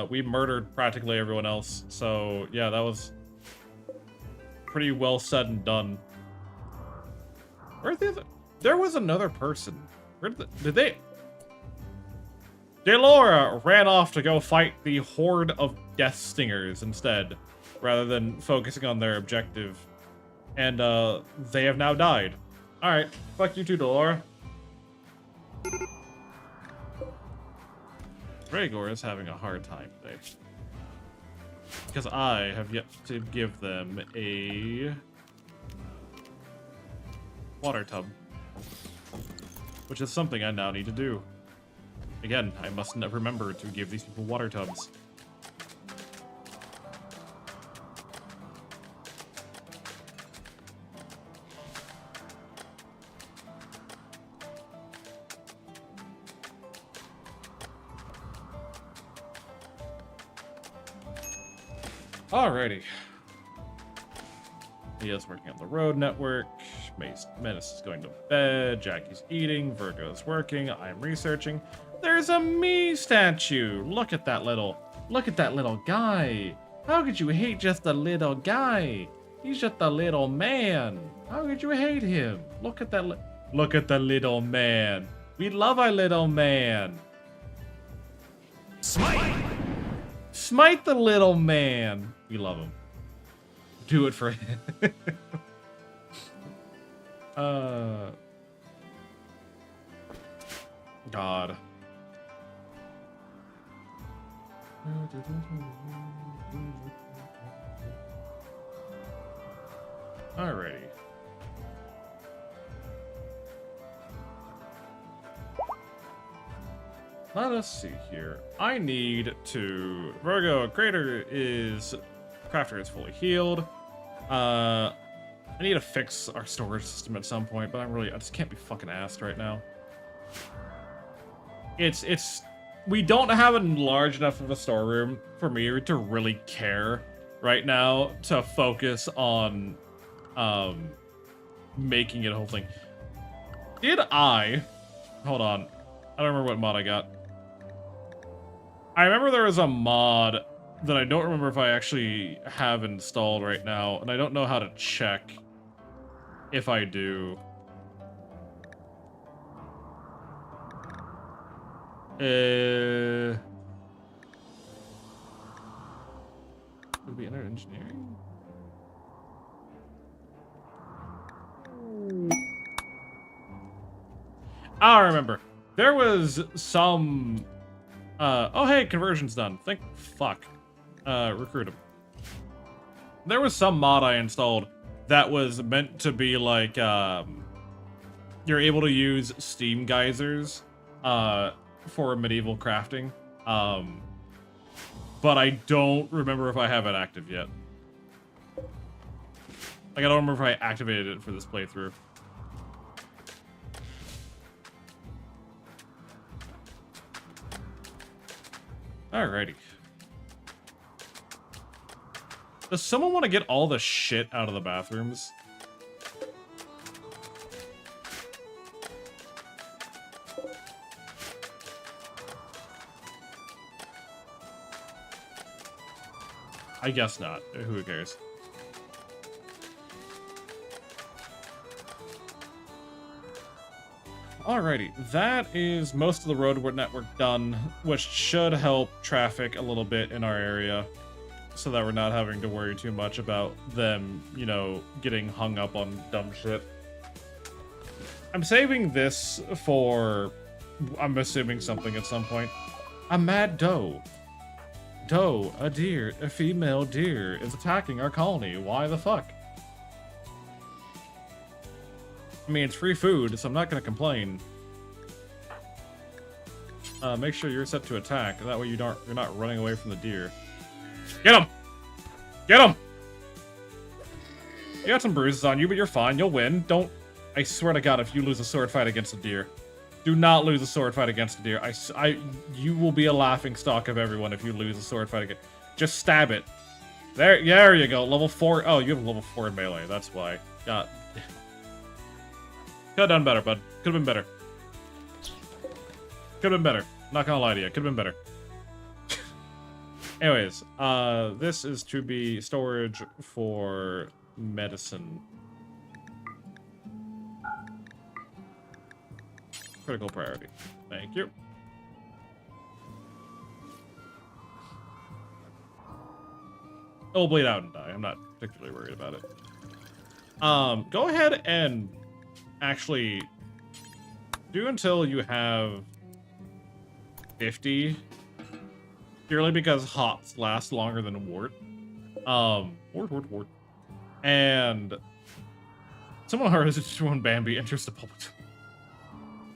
We murdered practically everyone else, so yeah, that was pretty well said and done. Where's the other? There was another person. Where did they? Delora ran off to go fight the horde of Death Stingers instead, rather than focusing on their objective. And, they have now died. Alright, fuck you too, Delora. Rhaegar is having a hard time today. Because I have yet to give them a water tub. Which is something I now need to do. Again, I must remember to give these people water tubs. Alrighty. He is working on the road network. Menace is going to bed. Jackie's eating. Virgo's working. I'm researching. There's a me statue. Look at that little guy. How could you hate just a little guy? He's just a little man. How could you hate him? Look at that little man. We love our little man. Smite! Smite the little man. We love him. Do it for him. God. Alrighty. Let us see here. I need to... Virgo, Crafter is fully healed. I need to fix our storage system at some point, but I just can't be fucking asked right now. We don't have a large enough of a storeroom for me to really care right now to focus on, making it a whole thing. Hold on. I don't remember what mod I got. I remember there was a mod that I don't remember if I actually have installed right now, and I don't know how to check if I do. Would we enter engineering? I remember. There was some... oh hey, conversion's done. Fuck. Recruit him. There was some mod I installed that was meant to be like, you're able to use steam geysers, for medieval crafting. But I don't remember if I have it active yet. Like, I don't remember if I activated it for this playthrough. Alrighty. Does someone want to get all the shit out of the bathrooms? I guess not. Who cares? Alrighty, that is most of the road network done, which should help traffic a little bit in our area, so that we're not having to worry too much about them, you know, getting hung up on dumb shit. I'm saving this for, I'm assuming, something at some point. A mad doe. Doe, a deer, a female deer, is attacking our colony. Why the fuck? I mean, it's free food, so I'm not gonna complain. Make sure you're set to attack. That way you're not running away from the deer. Get him! Get him! You got some bruises on you, but you're fine. You'll win. Don't... I swear to God, if you lose a sword fight against a deer. Do not lose a sword fight against a deer. You will be a laughing stock of everyone if you lose a sword fight against... Just stab it. There you go. Level 4. Oh, you have level 4 in melee. That's why. God. Could have done better, bud. Could have been better. Could have been better. Not gonna lie to you. Could have been better. Anyways, this is to be storage for medicine. Critical priority. Thank you. It will bleed out and die. I'm not particularly worried about it. Go ahead and actually do until you have 50. Purely because hops last longer than wart. Wart. And someone heard this when Bambi enters the public.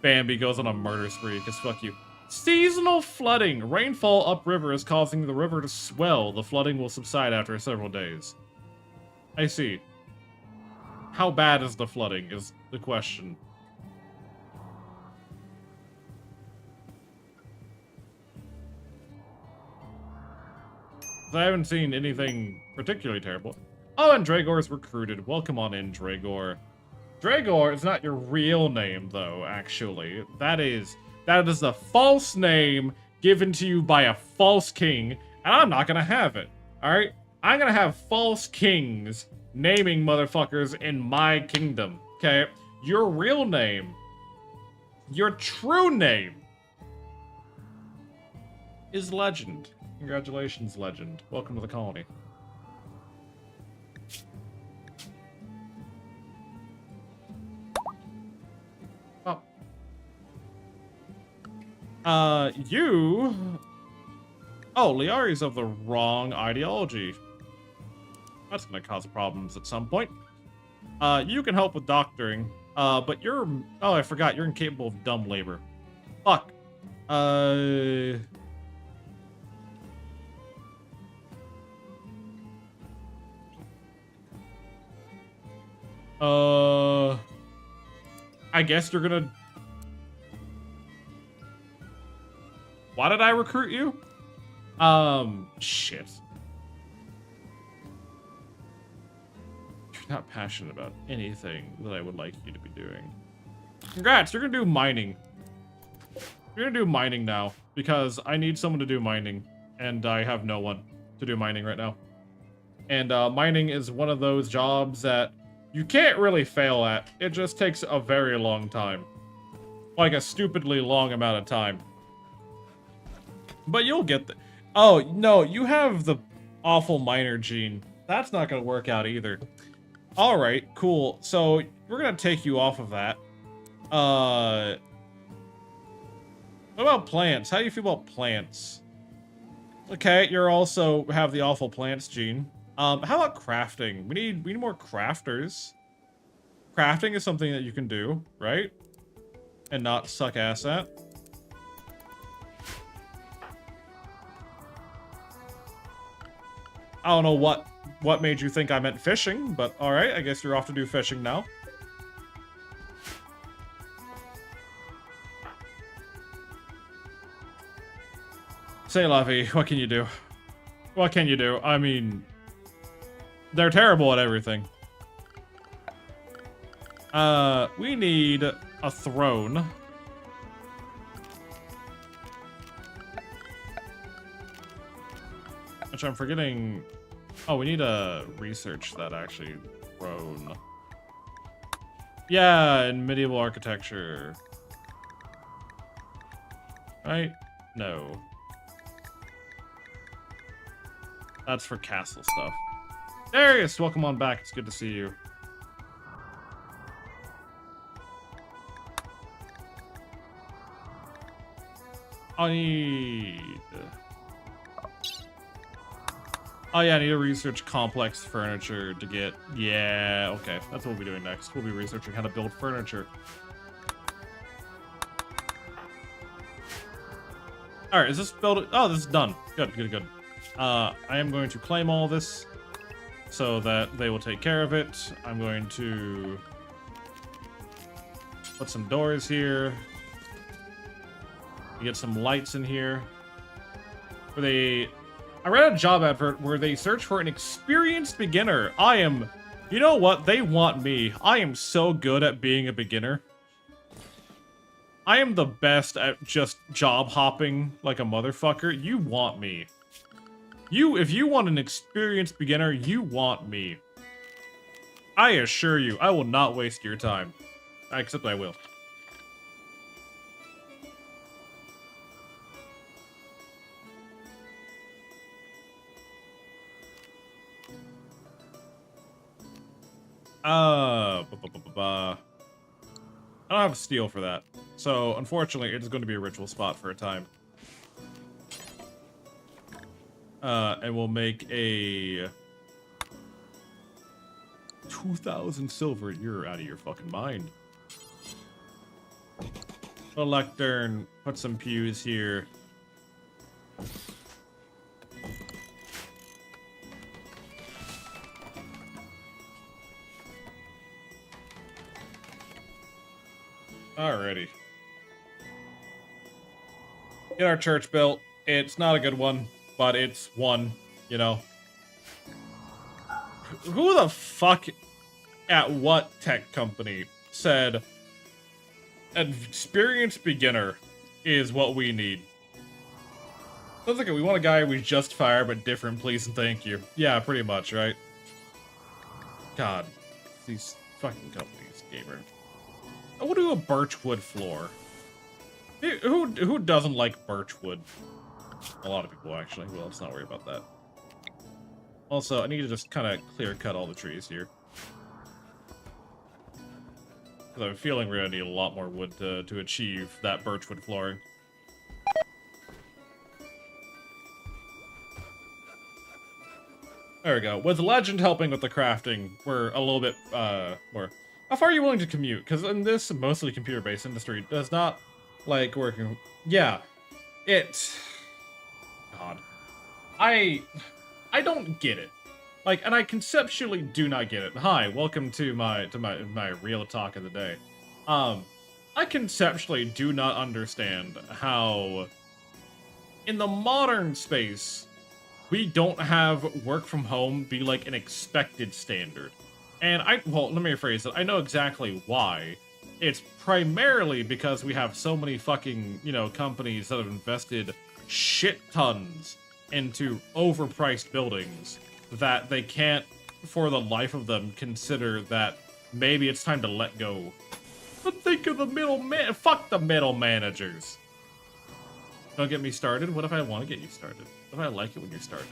Bambi goes on a murder spree, because fuck you. Seasonal flooding. Rainfall upriver is causing the river to swell. The flooding will subside after several days. I see. How bad is the flooding is the question. I haven't seen anything particularly terrible. Oh, and Dragor's recruited. Welcome on in, Dragor. Dragor is not your real name, though, actually. That is a false name given to you by a false king, and I'm not gonna have it, alright? I'm gonna have false kings naming motherfuckers in my kingdom, okay? Your real name, your true name, is Legend. Congratulations, Legend. Welcome to the colony. You... Oh, Liari's of the wrong ideology. That's gonna cause problems at some point. You can help with doctoring, but you're... Oh, I forgot, you're incapable of dumb labor. Fuck. I guess you're gonna... Why did I recruit you? Shit. You're not passionate about anything that I would like you to be doing. Congrats, you're gonna do mining. You're gonna do mining now, because I need someone to do mining, and I have no one to do mining right now. And mining is one of those jobs that you can't really fail at. It just takes a very long time. Like a stupidly long amount of time. But you'll get the... Oh, no, you have the awful miner gene. That's not gonna work out either. Alright, cool. So, we're gonna take you off of that. What about plants? How do you feel about plants? Okay, you're also have the awful plants gene. How about crafting? We need more crafters. Crafting is something that you can do, right? And not suck ass at. I don't know what made you think I meant fishing, but alright, I guess you're off to do fishing now. Say, Lovey, what can you do? What can you do? I mean, they're terrible at everything. We need a throne. Which I'm forgetting. Oh, we need to research that actually. Throne. Yeah, in medieval architecture. Right? No. That's for castle stuff. Darius, welcome on back. It's good to see you. I need... Oh yeah, I need to research complex furniture to get... Yeah, okay. That's what we'll be doing next. We'll be researching how to build furniture. Alright, is this build... Oh, this is done. Good, good, good. I am going to claim all this so that they will take care of it. I'm going to put some doors here. Get some lights in here. Where they... I read a job advert where they search for an experienced beginner. You know what? They want me. I am so good at being a beginner. I am the best at just job hopping like a motherfucker. You want me. If you want an experienced beginner, you want me. I assure you, I will not waste your time. Except I will. I don't have steel for that. So, unfortunately, it is going to be a ritual spot for a time. And we'll make a 2,000 silver. You're out of your fucking mind. A lectern, put some pews here. Alrighty. Get our church built. It's not a good one, but it's one, you know. Who the fuck at what tech company said an experienced beginner is what we need? Sounds like we want a guy we just fired, but different, please and thank you. Yeah, pretty much, right? God, these fucking companies, gamer. I will do a birchwood floor. Who doesn't like birchwood? A lot of people, actually. Well, let's not worry about that. Also, I need to just kind of clear cut all the trees here. Because I'm feeling we're going to need a lot more wood to achieve that birchwood flooring. There we go. With Legend helping with the crafting, we're a little bit more... How far are you willing to commute? Because in this mostly computer-based industry, does not like working... Yeah. God. I don't get it. Like, and I conceptually do not get it. Hi, welcome to my real talk of the day. I conceptually do not understand how in the modern space we don't have work from home be like an expected standard. And well, let me rephrase it. I know exactly why. It's primarily because we have so many fucking, you know, companies that have invested shit tons into overpriced buildings that they can't, for the life of them, consider that maybe it's time to let go. But think of the middleman. Fuck the middle managers. Don't get me started. What if I want to get you started? What if I like it when you're started?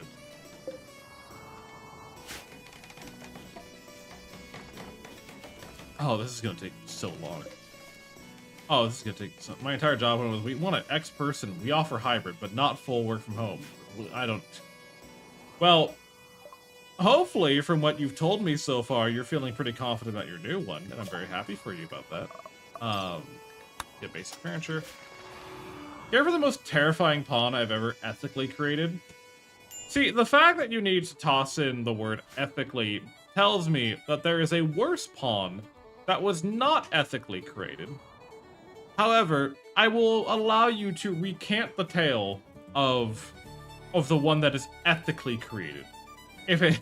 Oh, this is gonna take so long. Oh, this is gonna take so... My entire job was, we want an X person. We offer hybrid, but not full work from home. I don't... Well, hopefully, from what you've told me so far, you're feeling pretty confident about your new one, and I'm very happy for you about that. Get basic furniture. You ever the most terrifying pawn I've ever ethically created? See, the fact that you need to toss in the word ethically tells me that there is a worse pawn that was not ethically created. However, I will allow you to recant the tale of the one that is ethically created. If it...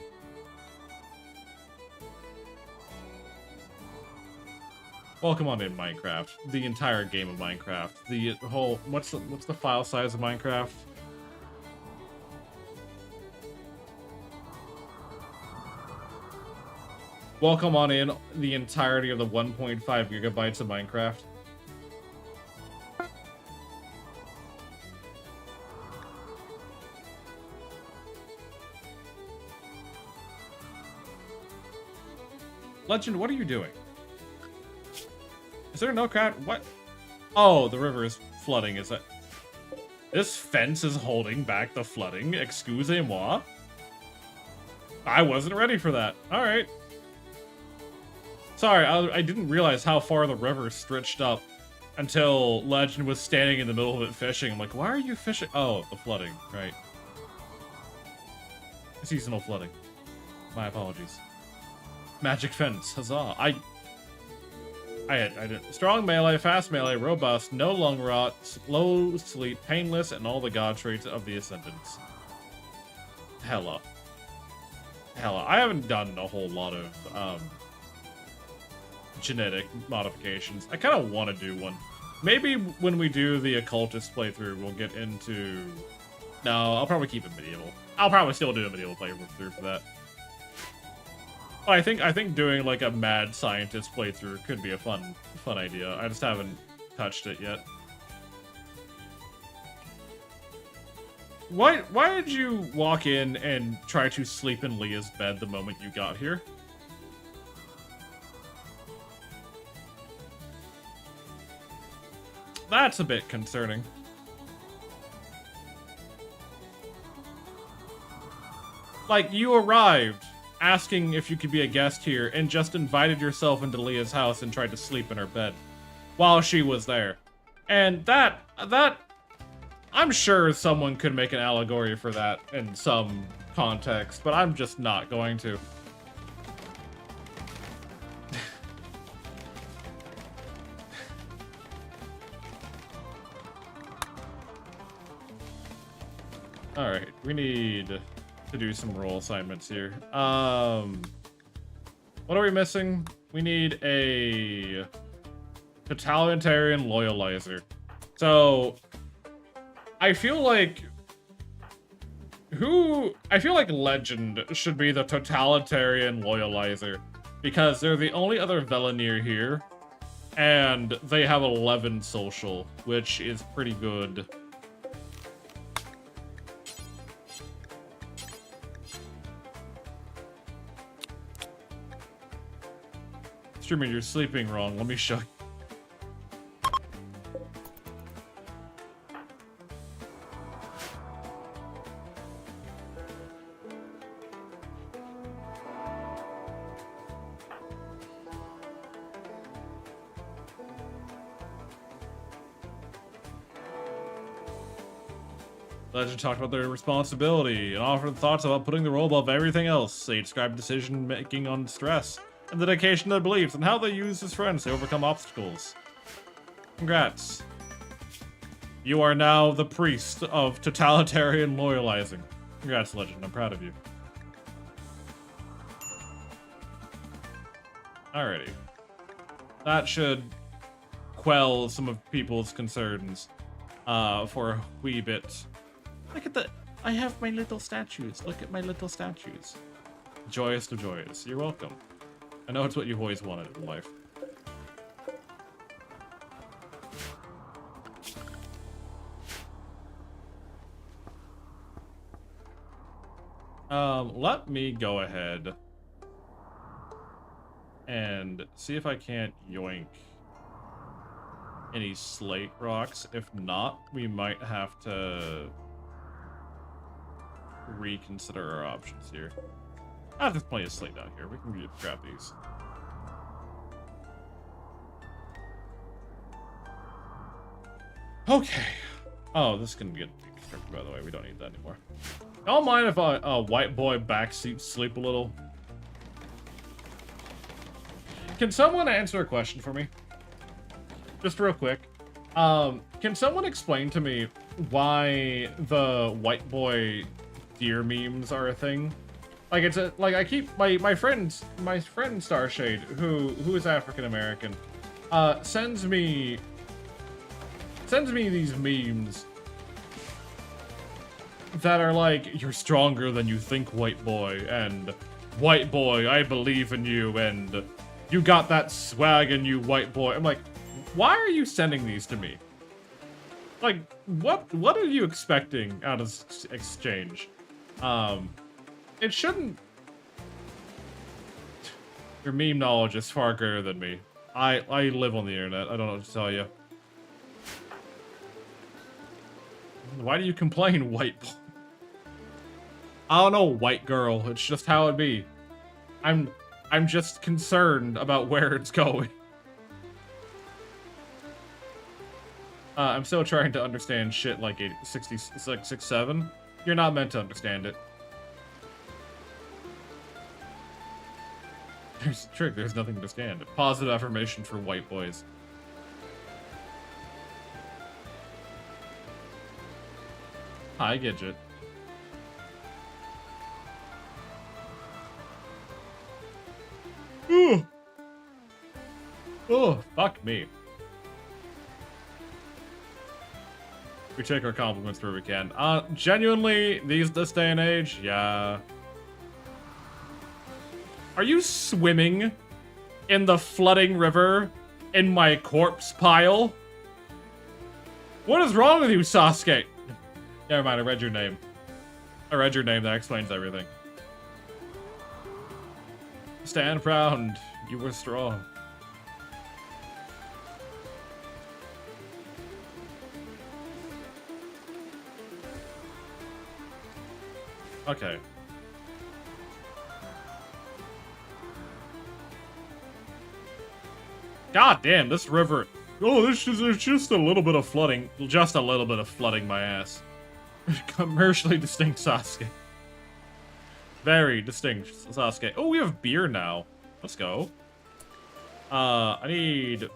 Welcome on in, Minecraft. The entire game of Minecraft. The whole... What's the file size of Minecraft? Welcome on in the entirety of the 1.5 gigabytes of Minecraft. Legend, what are you doing? Is there no crowd? What? Oh, the river is flooding, is it? This fence is holding back the flooding. Excusez-moi. I wasn't ready for that. Alright. Sorry, I didn't realize how far the river stretched up until Legend was standing in the middle of it fishing. I'm like, why are you fishing? Oh, the flooding, right. Seasonal flooding. My apologies. Magic fence, huzzah. I did strong melee, fast melee, robust, no lung rot, slow sleep, painless, and all the god traits of the Ascendants. Hella. I haven't done a whole lot of genetic modifications. I kind of want to do one. Maybe when we do the occultist playthrough, we'll get into... No, I'll probably keep it medieval. I'll probably still do a medieval playthrough for that. But I think doing like a mad scientist playthrough could be a fun idea. I just haven't touched it yet. Why did you walk in and try to sleep in Leah's bed the moment you got here? That's a bit concerning. Like, you arrived asking if you could be a guest here and just invited yourself into Leah's house and tried to sleep in her bed while she was there. And that I'm sure someone could make an allegory for that in some context, but I'm just not going to. Alright, we need to do some role assignments here. What are we missing? We need a totalitarian loyalizer. So, I feel like Legend should be the totalitarian loyalizer because they're the only other Velenir here, and they have 11 social, which is pretty good. Streamer, you're sleeping wrong. Let me show you. Legend talked about their responsibility and offered thoughts about putting the role above everything else. They described decision-making on stress and the dedication to their beliefs and how they use as friends to overcome obstacles. Congrats. You are now the priest of totalitarian loyalizing. Congrats, Legend. I'm proud of you. Alrighty. That should quell some of people's concerns for a wee bit. Look at the... I have my little statues. Look at my little statues. Joyous of joyous. You're welcome. I know it's what you've always wanted in life. Let me go ahead and see if I can't yoink any slate rocks. If not, we might have to reconsider our options here. There's plenty of slate down here. We can grab these. Okay. Oh, this can get destructed, by the way. We don't need that anymore. Don't mind if I white boy backseat sleep a little. Can someone answer a question for me? Just real quick. Can someone explain to me why the white boy deer memes are a thing? Like, it's a, like, I keep my friend Starshade, who is African American, sends me these memes that are like, you're stronger than you think, white boy, and white boy, I believe in you, and you got that swag in you, white boy. I'm like, why are you sending these to me? Like, what are you expecting out of exchange? It shouldn't... Your meme knowledge is far greater than me. I live on the internet. I don't know what to tell you. Why do you complain, white boy? I don't know, white girl. It's just how it be. I'm just concerned about where it's going. I'm still trying to understand shit like 67. You're not meant to understand it. There's a trick, there's nothing to understand. Positive affirmation for white boys. Hi, Gidget. Ooh. Oh, fuck me. We take our compliments where we can. Genuinely, this day and age, yeah. Are you swimming in the flooding river in my corpse pile? What is wrong with you, Sasuke? Never mind, I read your name. I read your name, that explains everything. Stand proud, you were strong. Okay. God damn, this river. Oh, there's just a little bit of flooding. Just a little bit of flooding my ass. Commercially distinct Sasuke. Very distinct Sasuke. Oh, we have beer now. Let's go. I need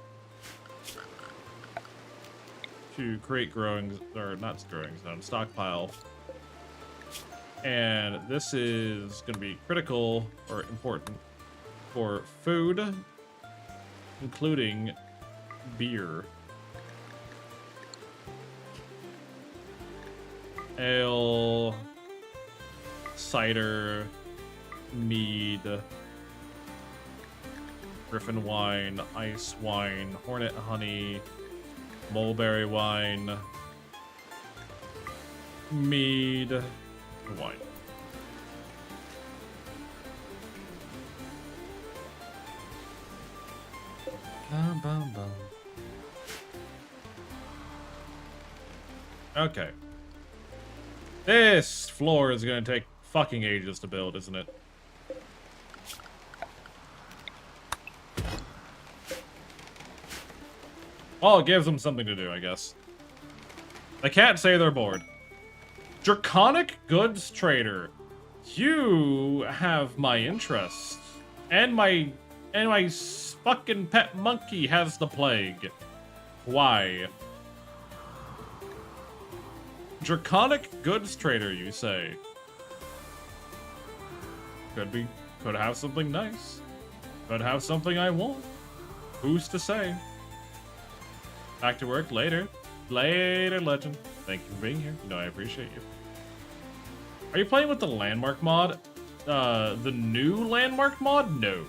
to create growing, or not growing zone, stockpile. And this is going to be critical or important for food, including beer, ale, cider, mead, griffin wine, ice wine, hornet honey, mulberry wine, mead, wine. Bum, bum, bum. Okay. This floor is gonna take fucking ages to build, isn't it? Well, it gives them something to do, I guess. They can't say they're bored. Draconic Goods Trader. You have my interest. And my fucking pet monkey has the plague. Why? Draconic Goods Trader, you say? Could have something nice. Could have something I want. Who's to say? Back to work later. Later, legend. Thank you for being here. You know I appreciate you. Are you playing with the landmark mod? The new landmark mod? No.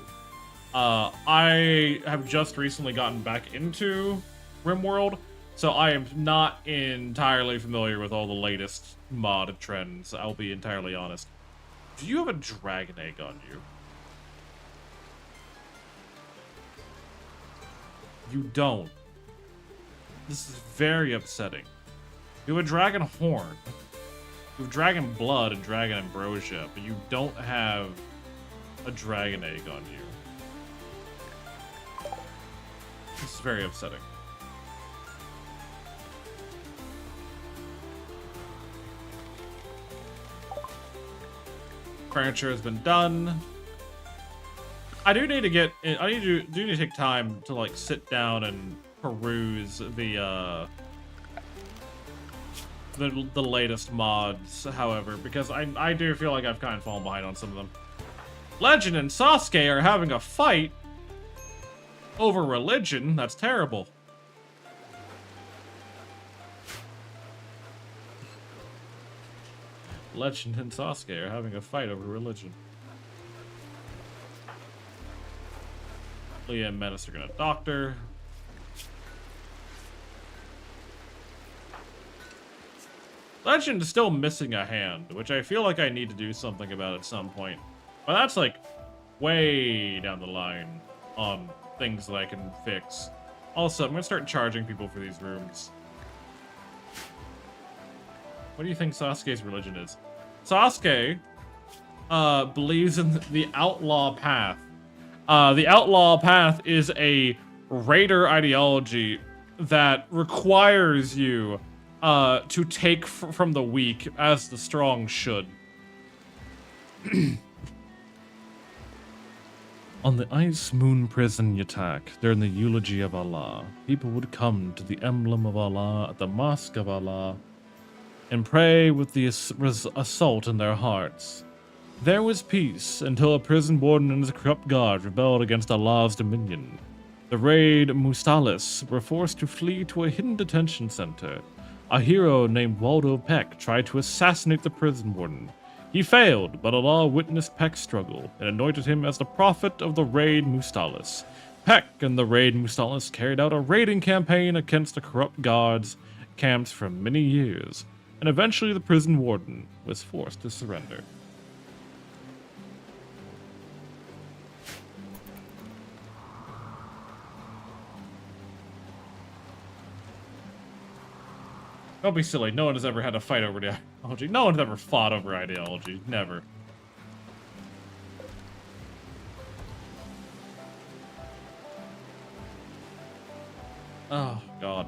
I have just recently gotten back into RimWorld, so I am not entirely familiar with all the latest mod trends, I'll be entirely honest. Do you have a dragon egg on you? You don't. This is very upsetting. You have a dragon horn. You have dragon blood and dragon ambrosia, but you don't have a dragon egg on you. This is very upsetting. Furniture has been done. I do need to get. I do need to take time to like sit down and peruse the latest mods. However, because I do feel like I've kind of fallen behind on some of them. Legend and Sasuke are having a fight over religion. That's terrible. Legend and Sasuke are having a fight over religion. Leah and Menace are gonna doctor. Legend is still missing a hand, which I feel like I need to do something about at some point. But that's like way down the line on things that I can fix. Also, I'm gonna start charging people for these rooms. What do you think Sasuke's religion is? Sasuke believes in the outlaw path. The outlaw path is a raider ideology that requires you to take from the weak as the strong should. On the Ice Moon Prison attack, during the eulogy of Allah, people would come to the emblem of Allah at the Mosque of Allah and pray with the assault in their hearts. There was peace until a prison warden and his corrupt guard rebelled against Allah's dominion. The raid Mustalis were forced to flee to a hidden detention center. a hero named Waldo Peck tried to assassinate the prison warden. He failed, but Allah witnessed Peck's struggle and anointed him as the prophet of the Raid Mustalis. Peck and the Raid Mustalis carried out a raiding campaign against the corrupt guards camps for many years, and eventually the prison warden was forced to surrender. Don't be silly. No one has ever had a fight over the ideology. No one's ever fought over ideology. Never. Oh, God.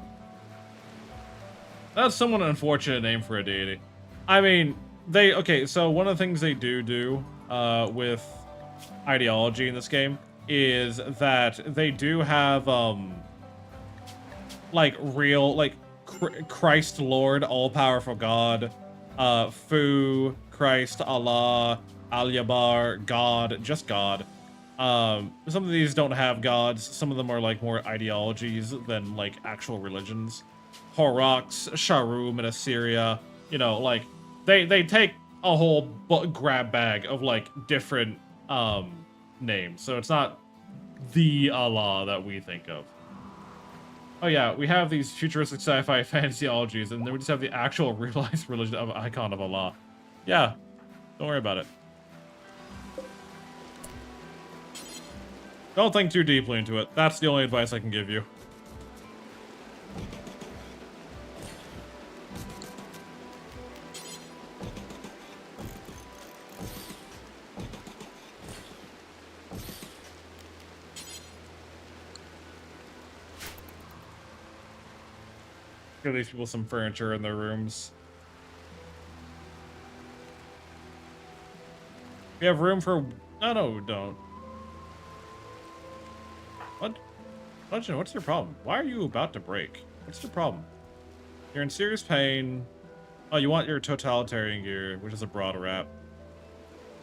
That's somewhat an unfortunate name for a deity. I mean, okay, so one of the things they do with ideology in this game is that they do have, like, real, like, Christ Lord, all-powerful God, Fu, Christ, Allah, Al-Yabar, God, just God. Some of these don't have gods. Some of them are like more ideologies than like actual religions. Horrocks, Sharum in Assyria, you know, like they take a whole grab bag of like different names. So it's not the Allah that we think of. Oh yeah, we have these futuristic sci-fi fantasyologies, and then we just have the actual realized religion of icon of Allah. Yeah, don't worry about it. Don't think too deeply into it. That's the only advice I can give you. Give these people some furniture in their rooms. We have room for... No, don't. What? Legend, what's your problem? Why are you about to break? What's the problem? You're in serious pain. Oh, you want your totalitarian gear, which is a broad wrap.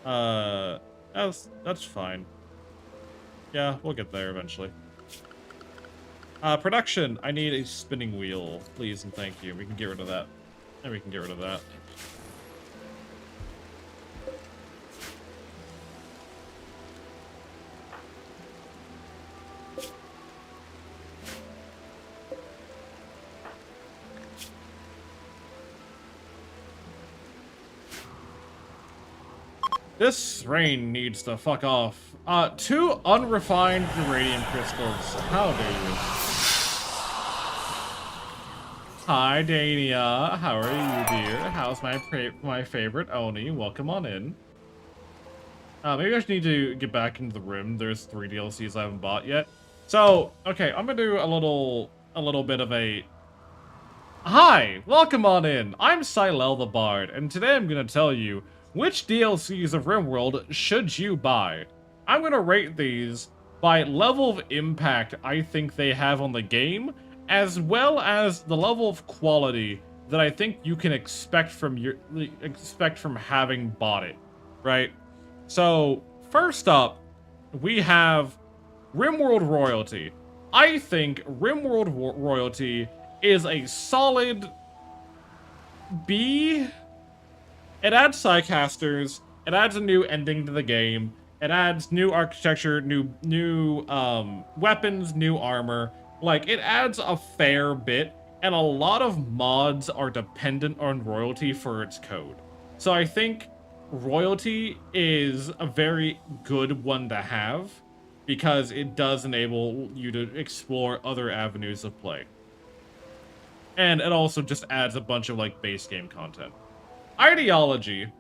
That's fine. Yeah, we'll get there eventually. Production, I need a spinning wheel, please and thank you. We can get rid of that. And we can get rid of that. This rain needs to fuck off. 2 unrefined uranium crystals. How dare you? Hi, Dania. How are you, dear? How's my favorite Oni? Welcome on in. Maybe I just need to get back into the room. There's 3 DLCs I haven't bought yet. So, okay, I'm gonna do a little bit of a... Hi! Welcome on in. I'm Silel the Bard, and today I'm gonna tell you which DLCs of RimWorld should you buy. I'm gonna rate these by level of impact I think they have on the game, as well as the level of quality that I think you can expect from having bought it, right? So, first up, we have RimWorld Royalty. I think RimWorld Royalty is a solid B. It adds Psycasters, it adds a new ending to the game, it adds new architecture, new weapons, new armor. Like, it adds a fair bit, and a lot of mods are dependent on Royalty for its code. So I think Royalty is a very good one to have, because it does enable you to explore other avenues of play. And it also just adds a bunch of, like, base game content. Ideology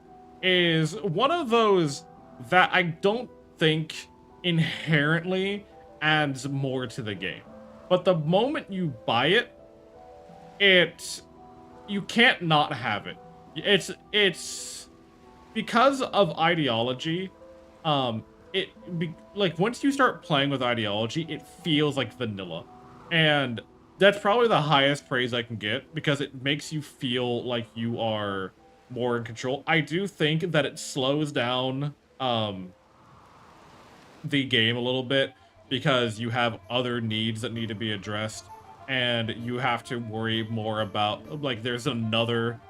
is one of those that I don't think inherently adds more to the game. But the moment you buy it, you can't not have it. It's because of ideology, like once you start playing with ideology, it feels like vanilla. And that's probably the highest praise I can get because it makes you feel like you are more in control. I do think that it slows down the game a little bit because you have other needs that need to be addressed, and you have to worry more about, like, there's another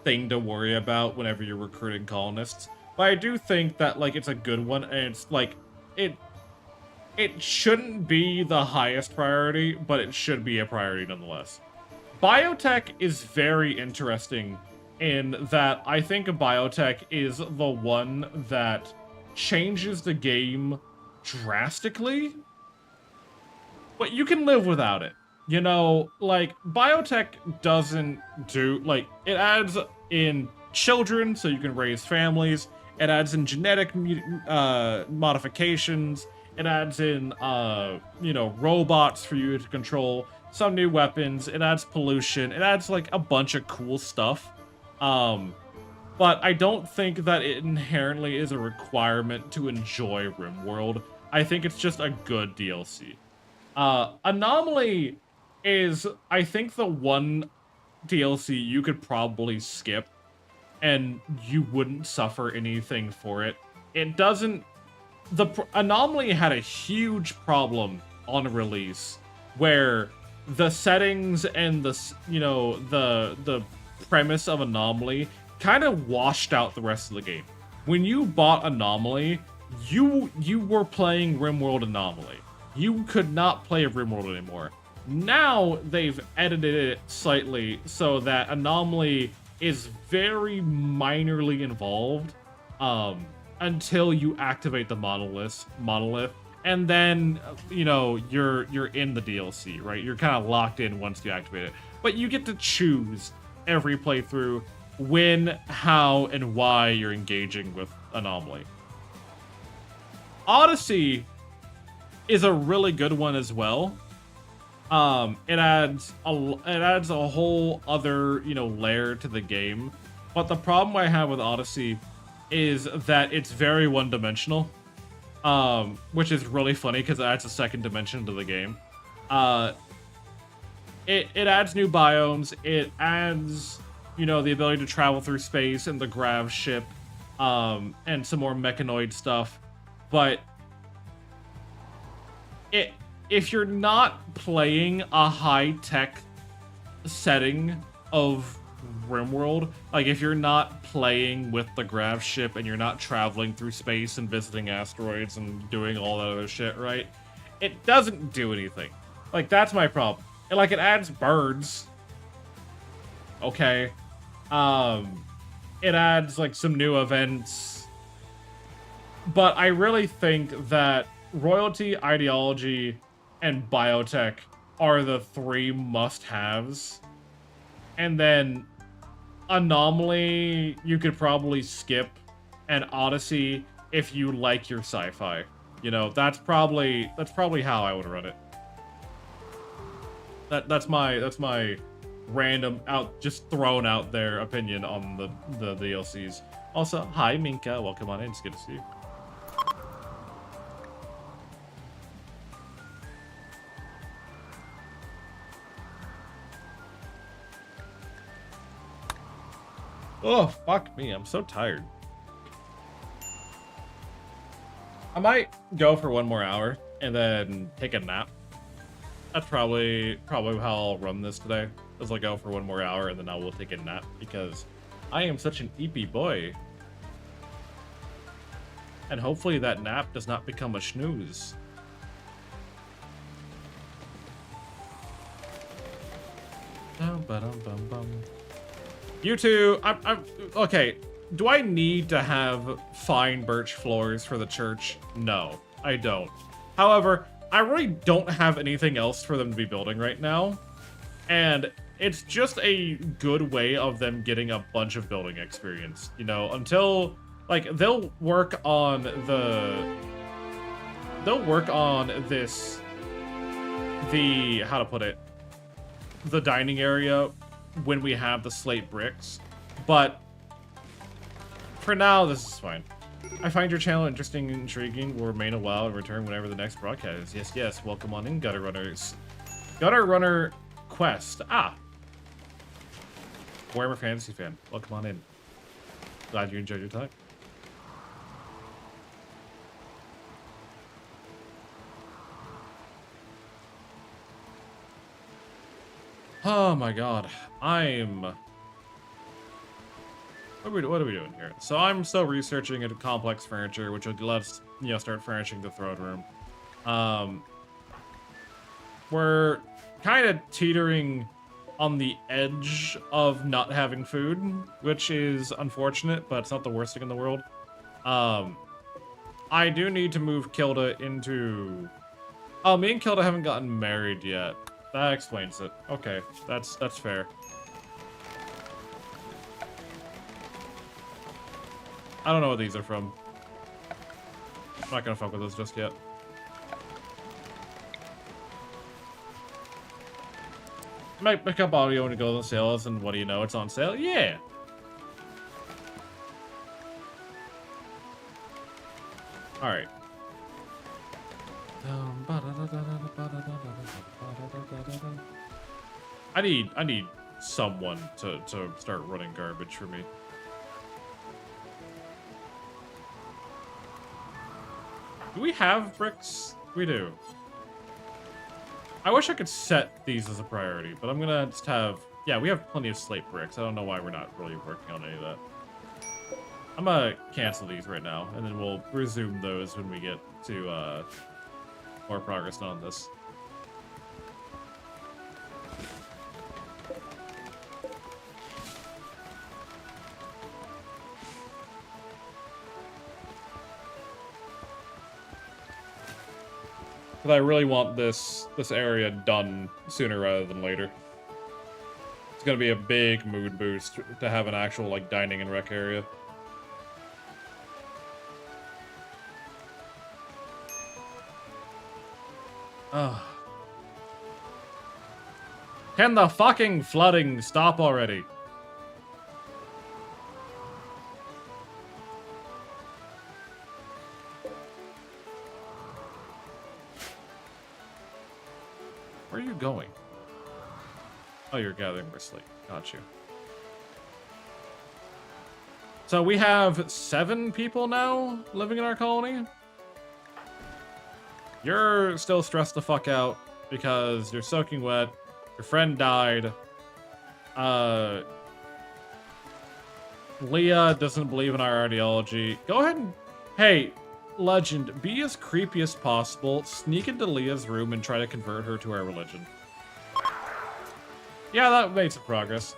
thing to worry about whenever you're recruiting colonists. But I do think that, like, it's a good one, and it's, like, it shouldn't be the highest priority, but it should be a priority nonetheless. Biotech is very interesting in that I think biotech is the one that changes the game drastically, but you can live without it. You know, like, biotech doesn't do, like, it adds in children so you can raise families, it adds in genetic modifications, it adds in, you know, robots for you to control, some new weapons, it adds pollution, it adds, like, a bunch of cool stuff. But I don't think that it inherently is a requirement to enjoy RimWorld. I think it's just a good DLC. Anomaly is, I think, the one DLC you could probably skip and you wouldn't suffer anything for it. It doesn't... Anomaly had a huge problem on release where the settings and the, you know, the premise of Anomaly kind of washed out the rest of the game. When you bought Anomaly, you were playing RimWorld Anomaly. You could not play RimWorld anymore. Now they've edited it slightly so that Anomaly is very minorly involved until you activate the monolith, and then, you know, you're in the DLC, right? You're kind of locked in once you activate it. But you get to choose every playthrough when, how, and why you're engaging with Anomaly. Odyssey is a really good one as well. It adds a whole other, you know, layer to the game. But the problem I have with Odyssey is that it's very one-dimensional, which is really funny because it adds a second dimension to the game. It adds new biomes. It adds, you know, the ability to travel through space and the grav ship, and some more mechanoid stuff. But if you're not playing a high-tech setting of RimWorld, like if you're not playing with the grav ship and you're not traveling through space and visiting asteroids and doing all that other shit, right? It doesn't do anything. Like, that's my problem. And, like, it adds birds. Okay. It adds, like, some new events. But I really think that Royalty, Ideology, and Biotech are the three must-haves. And then Anomaly you could probably skip, and Odyssey if you like your sci-fi. You know, that's probably how I would run it. That's my random just thrown out there opinion on the DLCs. Also, hi Minka, welcome on in. It's good to see you. Oh, fuck me, I'm so tired. I might go for one more hour and then take a nap. That's probably how I'll run this today. Is I'll go for one more hour and then I will take a nap because I am such an eepy boy. And hopefully that nap does not become a snooze. You two, I'm okay. Do I need to have fine birch floors for the church? No, I don't. However, I really don't have anything else for them to be building right now. And it's just a good way of them getting a bunch of building experience, you know, until, like, they'll work on this, how to put it, the dining area when we have the slate bricks, but for now, this is fine. I find your channel interesting and intriguing. Will remain a while and return whenever the next broadcast is. Yes, yes. Welcome on in, Gutter Runners. Gutter Runner Quest. Ah. Warhammer Fantasy fan. Welcome on in. Glad you enjoyed your time. Oh my god. What are we doing here? So I'm still researching into complex furniture, which would let us, you know, start furnishing the throne room. We're kind of teetering on the edge of not having food, which is unfortunate, but it's not the worst thing in the world. I do need to move Kilda into... Oh, me and Kilda haven't gotten married yet. That explains it. Okay, that's fair. I don't know what these are from. I'm not gonna fuck with those just yet. Might pick up audio when it goes on sales, and what do you know, it's on sale? Yeah! Alright. I need someone to start running garbage for me. Do we have bricks? We do. I wish I could set these as a priority, but I'm gonna just have... Yeah, we have plenty of slate bricks. I don't know why we're not really working on any of that. I'm gonna cancel these right now, and then we'll resume those when we get to more progress on this. But I really want this area done sooner rather than later. It's gonna be a big mood boost to have an actual, like, dining and rec area. Ugh. Can the fucking flooding stop already? Where are you going? Oh, you're gathering more slate. Got you. So we have 7 people now living in our colony. You're still stressed the fuck out because you're soaking wet. Your friend died. Leah doesn't believe in our ideology. Go ahead and... Hey, Legend, be as creepy as possible. Sneak into Leah's room and try to convert her to our religion. Yeah, that made some progress.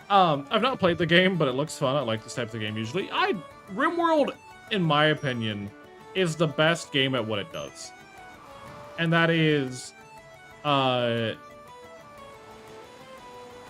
I've not played the game, but it looks fun. I like this type of game usually. RimWorld, in my opinion, is the best game at what it does. And that is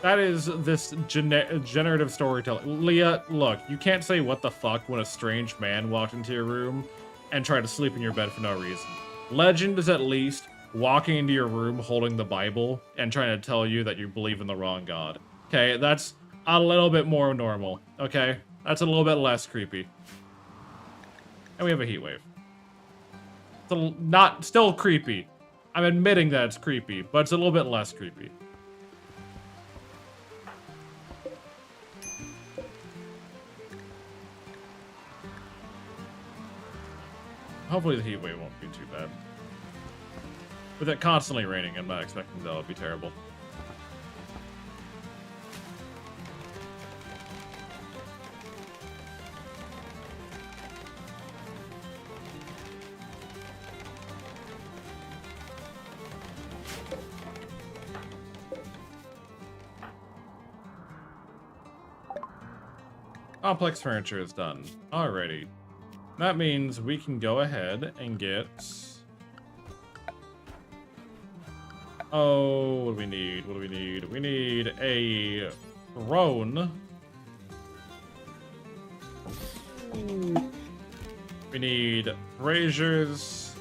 this generative storytelling. Leah, look, you can't say what the fuck when a strange man walked into your room and tried to sleep in your bed for no reason. Legend is at least walking into your room holding the Bible and trying to tell you that you believe in the wrong god. Okay, that's a little bit more normal, okay? That's a little bit less creepy. And we have a heat wave. Not still creepy. I'm admitting that it's creepy, but it's a little bit less creepy. Hopefully the heat wave won't be too bad. With it constantly raining, I'm not expecting that would be terrible. Complex furniture is done. Alrighty. That means we can go ahead and get... Oh, what do we need? What do we need? We need a throne. We need braziers.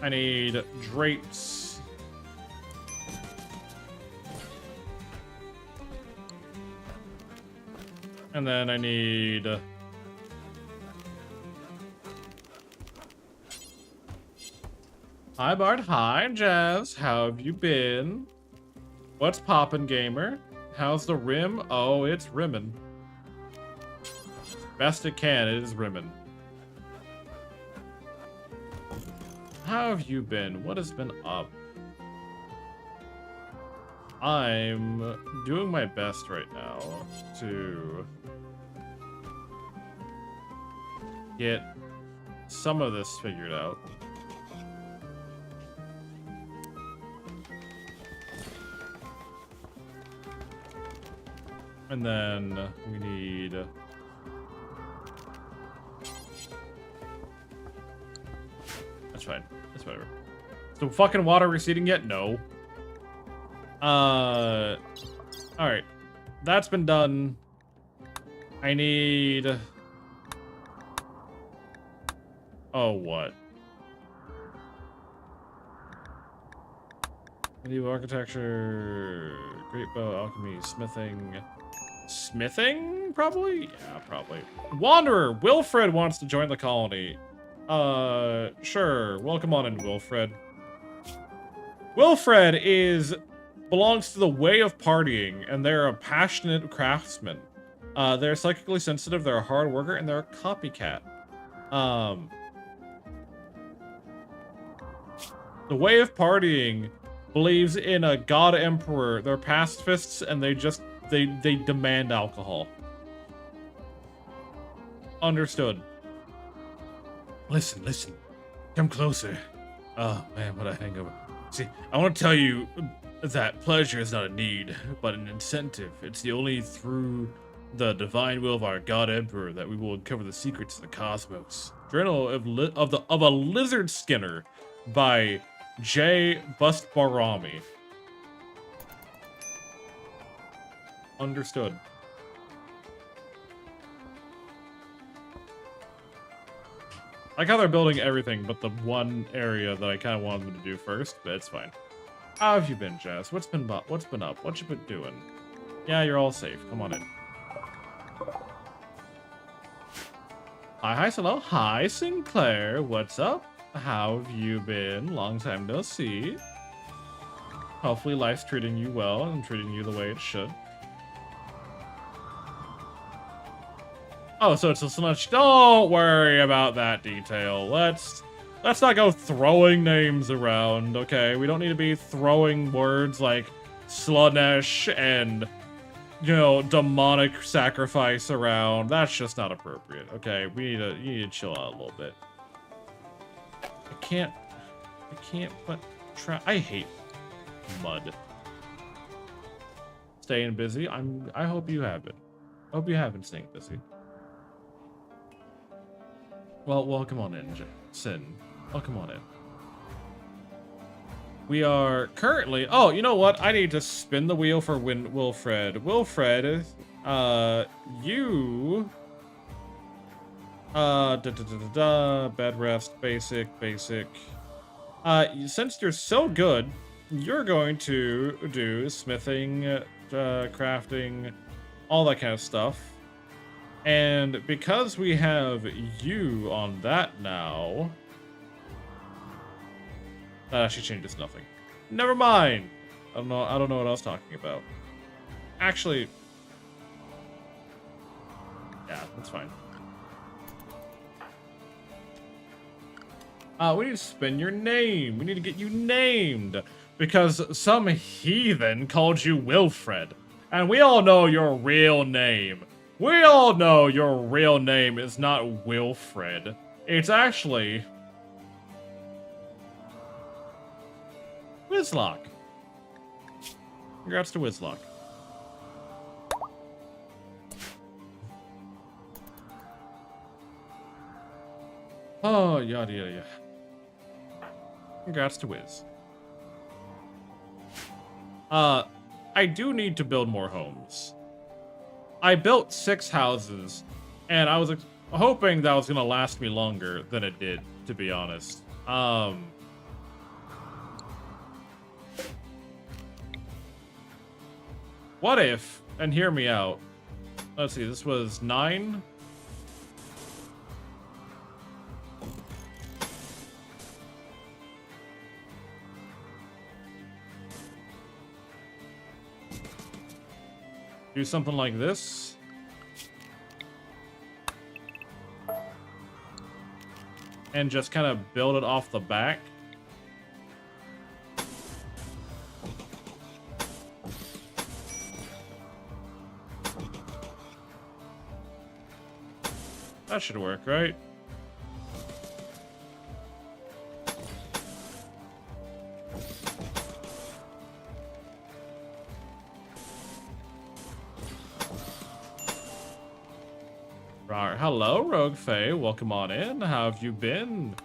I need drapes. And then I need... Hi, Bart. Hi, Jazz. How have you been? What's poppin', gamer? How's the rim? Oh, it's rimmin'. Best it can, it is rimmin'. how have you been? What has been up? I'm doing my best right now to get some of this figured out. And then we need... That's fine. That's whatever. Is the fucking water receding yet? No. Alright. That's been done. I need... Oh, what? Medieval architecture... Great bow, alchemy, smithing... Smithing? Probably? Yeah, probably. Wanderer! Wilfred wants to join the colony. Sure. Welcome on in, Wilfred. Wilfred belongs to the way of partying, and they're a passionate craftsman. They're psychically sensitive, they're a hard worker, and they're a copycat. The way of partying believes in a god emperor. They're pacifists, and they demand alcohol. Understood. Listen. Come closer. Oh, man, what a hangover. See, I want to tell you that pleasure is not a need, but an incentive. It's only through the divine will of our God Emperor that we will uncover the secrets of the cosmos. Journal of a Lizard Skinner by J. Bustbarami. Understood. I like how they're building everything but the one area that I kind of wanted them to do first, but it's fine. How have you been, Jess? What's been up? What you been doing? Yeah, you're all safe. Come on in. Hi, hello. Hi, Sinclair. What's up? How have you been? Long time no see. Hopefully life's treating you well and treating you the way it should. Oh, so it's a Sludge. Don't worry about that detail. Let's not go throwing names around, okay? We don't need to be throwing words like Sludnesh and, you know, demonic sacrifice around. That's just not appropriate, okay? You need to chill out a little bit. I can't put I hate mud. Staying busy. I hope you have been. I hope you have been staying busy. Well, welcome on in, Sin. Welcome on in. We are currently... Oh, you know what? I need to spin the wheel for Wilfred. Wilfred, you... Bed rest, basic. Since you're so good, you're going to do smithing, crafting, all that kind of stuff. And because we have you on that now, that actually changes nothing. Never mind. I don't know what I was talking about. Actually, yeah, that's fine. We need to spin your name. We need to get you named because some heathen called you Wilfred, and we all know your real name. We all know your real name is not Wilfred. It's actually... Wizlock. Congrats to Wizlock. Oh, yada yada yada. Congrats to Wiz. I do need to build more homes. I built 6 houses, and I was hoping that was gonna last me longer than it did, to be honest. What if, and hear me out, let's see, this was 9? Do something like this. And just kind of build it off the back. That should work, right? Right. Hello, Rogue Faye. Welcome on in. How have you been?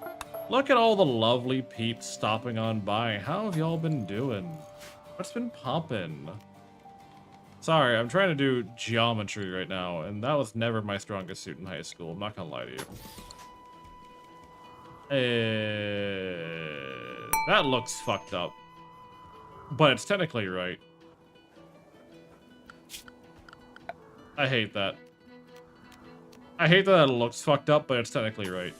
Look at all the lovely peeps stopping on by. How have y'all been doing? What's been poppin'? Sorry, I'm trying to do geometry right now, and that was never my strongest suit in high school. I'm not gonna lie to you. That looks fucked up. But it's technically right. I hate that. I hate that it looks fucked up, but it's technically right.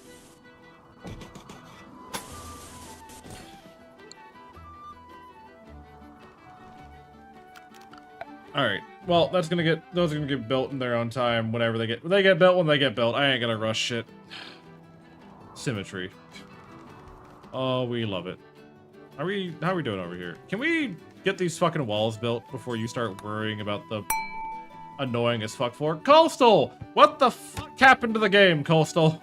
Alright. Well, those are gonna get built in their own time whenever they get built when they get built. I ain't gonna rush shit. Symmetry. Oh, we love it. How are we doing over here? Can we get these fucking walls built before you start worrying about the annoying as fuck for Coastal? What the fuck happened to the game, Coastal?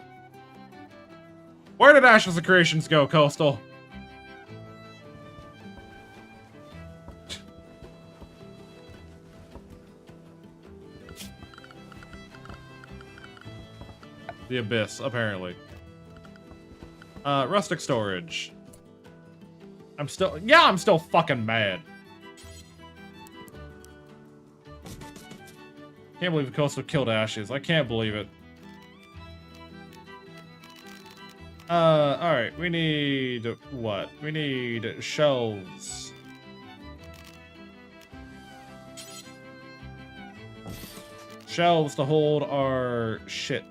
Where did Ashes of Creations go, Coastal? The Abyss, apparently. Rustic storage. I'm still fucking mad. Can't believe the Coastal killed Ashes. I can't believe it. Alright, we need what? We need shelves. Shelves to hold our shit.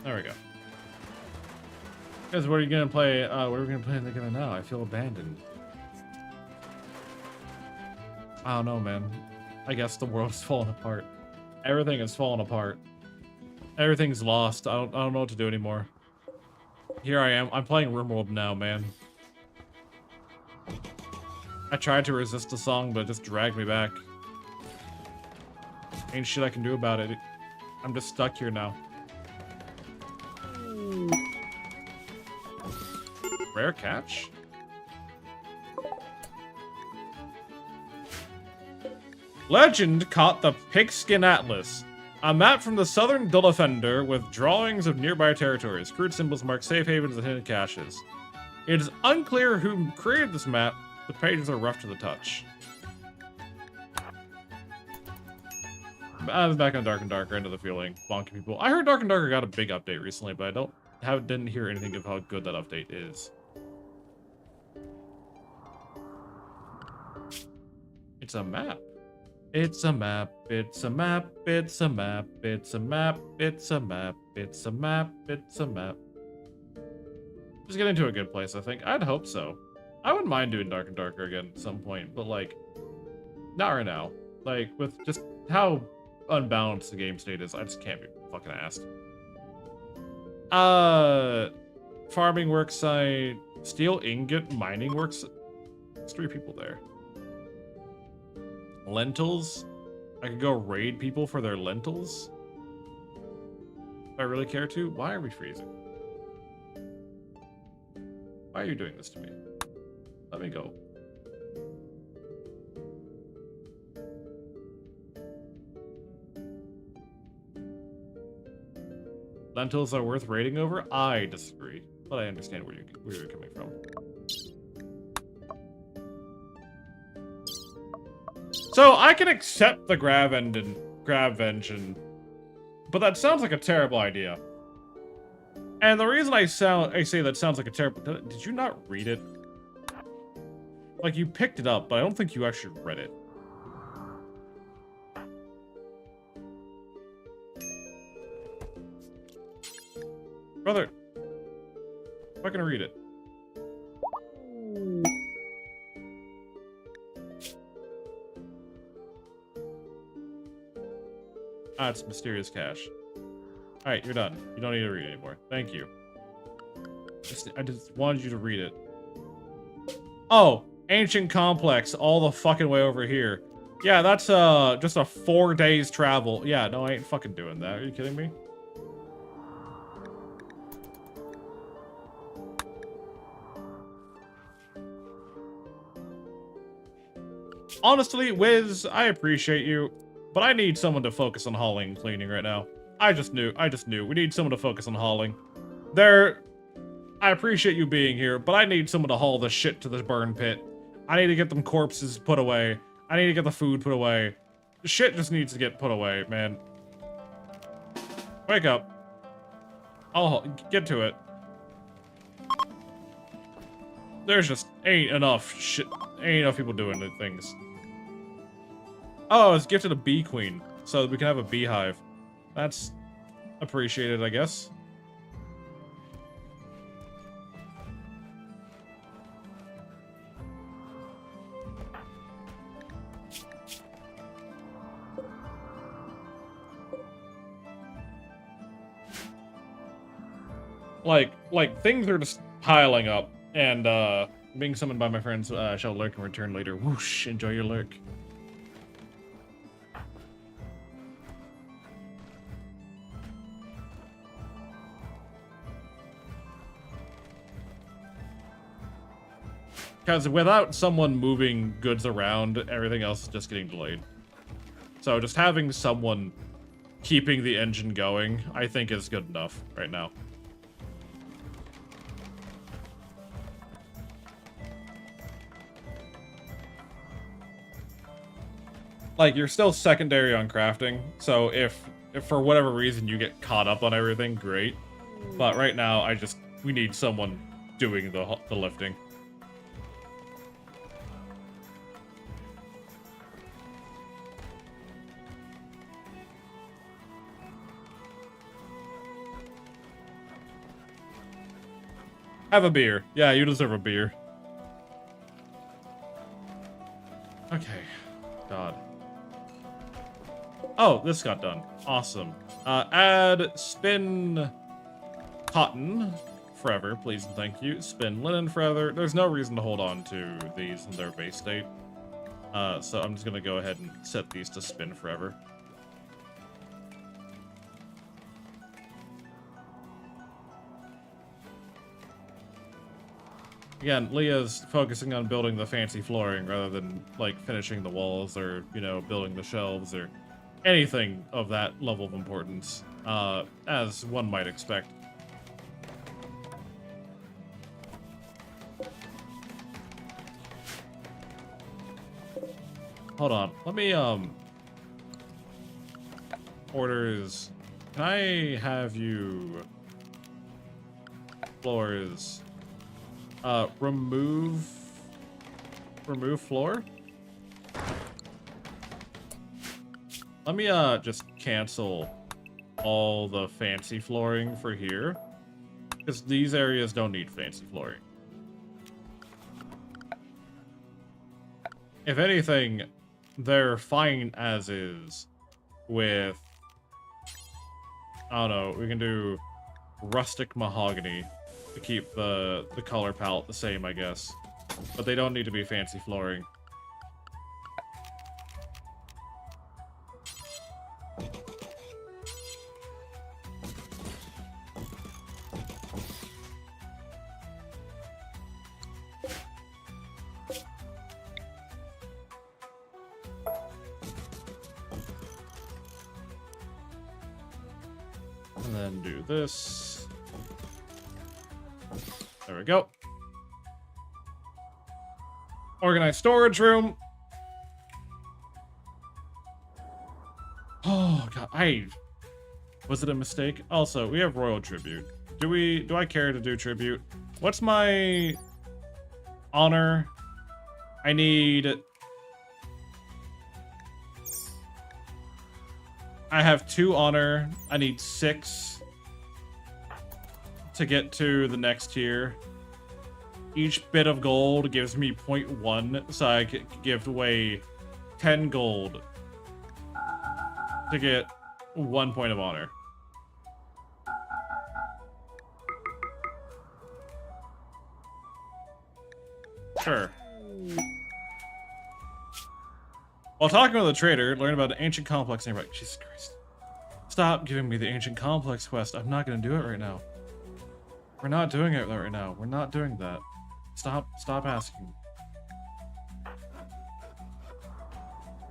There we go. Guys, what are you gonna play? What are we gonna play together now? I feel abandoned. I don't know, man. I guess the world's falling apart. Everything is falling apart. Everything's lost. I don't know what to do anymore. Here I am. I'm playing RimWorld now, man. I tried to resist the song, but it just dragged me back. Ain't shit I can do about it. I'm just stuck here now. Rare catch? Legend caught the Pigskin Atlas, a map from the southern Dullafender with drawings of nearby territories. Crude symbols mark safe havens and hidden caches. It is unclear who created this map. The pages are rough to the touch. I was back on Dark and Darker, into the feeling. Bonky people. I heard Dark and Darker got a big update recently, but I didn't hear anything of how good that update is. It's a map. It's a map. It's a map. It's a map. It's a map. It's a map. It's a map. It's a map. Just getting to a good place, I think. I'd hope so. I wouldn't mind doing Dark and Darker again at some point, but like, not right now. Like, with just how unbalanced the game state is, I just can't be fucking asked. Farming worksite, steel ingot mining works. There's 3 people there. Lentils. I could go raid people for their lentils. If I really care to. Why are we freezing? Why are you doing this to me? Let me go. Lentils are worth raiding over? I disagree, but I understand where you're coming from. So I can accept the grav engine, but that sounds like a terrible idea. And the reason I say that sounds like a terrible... Did you not read it? Like, you picked it up, but I don't think you actually read it. Brother, I'm not gonna read it. Ah, it's mysterious cache. Alright, you're done. You don't need to read anymore. Thank you. I just wanted you to read it. Oh, ancient complex all the fucking way over here. Yeah, that's just a 4 days travel. Yeah, no, I ain't fucking doing that. Are you kidding me? Honestly, Wiz, I appreciate you, but I need someone to focus on hauling and cleaning right now. I just knew. We need someone to focus on hauling. I appreciate you being here, but I need someone to haul the shit to the burn pit. I need to get them corpses put away. I need to get the food put away. The shit just needs to get put away, man. Wake up. I'll get to it. There's just ain't enough shit. Ain't enough people doing the things. Oh, it's gifted a bee queen, so we can have a beehive. That's appreciated, I guess. Like things are just piling up, and being summoned by my friends shall lurk and return later. Whoosh! Enjoy your lurk. Because without someone moving goods around, everything else is just getting delayed. So just having someone keeping the engine going, I think is good enough right now. Like, you're still secondary on crafting, so if for whatever reason you get caught up on everything, great. But right now, we need someone doing the lifting. Have a beer. Yeah, you deserve a beer. Okay. God. Oh, this got done. Awesome. Add spin cotton forever, please and thank you. Spin linen forever. There's no reason to hold on to these in their base state. So I'm just gonna go ahead and set these to spin forever. Again, Leah's focusing on building the fancy flooring rather than, like, finishing the walls or, you know, building the shelves or anything of that level of importance, as one might expect. Hold on. Let me, orders. Can I have you... Floors... remove floor? Let me, just cancel all the fancy flooring for here. Because these areas don't need fancy flooring. If anything, they're fine as is with... I don't know, we can do rustic mahogany to keep the color palette the same, I guess. But they don't need to be fancy flooring. And then do this. There we go. Organized storage room. Oh god, was it a mistake? Also, we have royal tribute. Do I care to do tribute? What's my honor? I have 2 honor. I need 6 to get to the next tier. Each bit of gold gives me 0.1, so I could give away 10 gold to get 1 point of honor. Sure. While talking with the trader, learn about an ancient complex nearby. Jesus Christ. Stop giving me the ancient complex quest. I'm not gonna do it right now. We're not doing it right now. We're not doing that. Stop asking.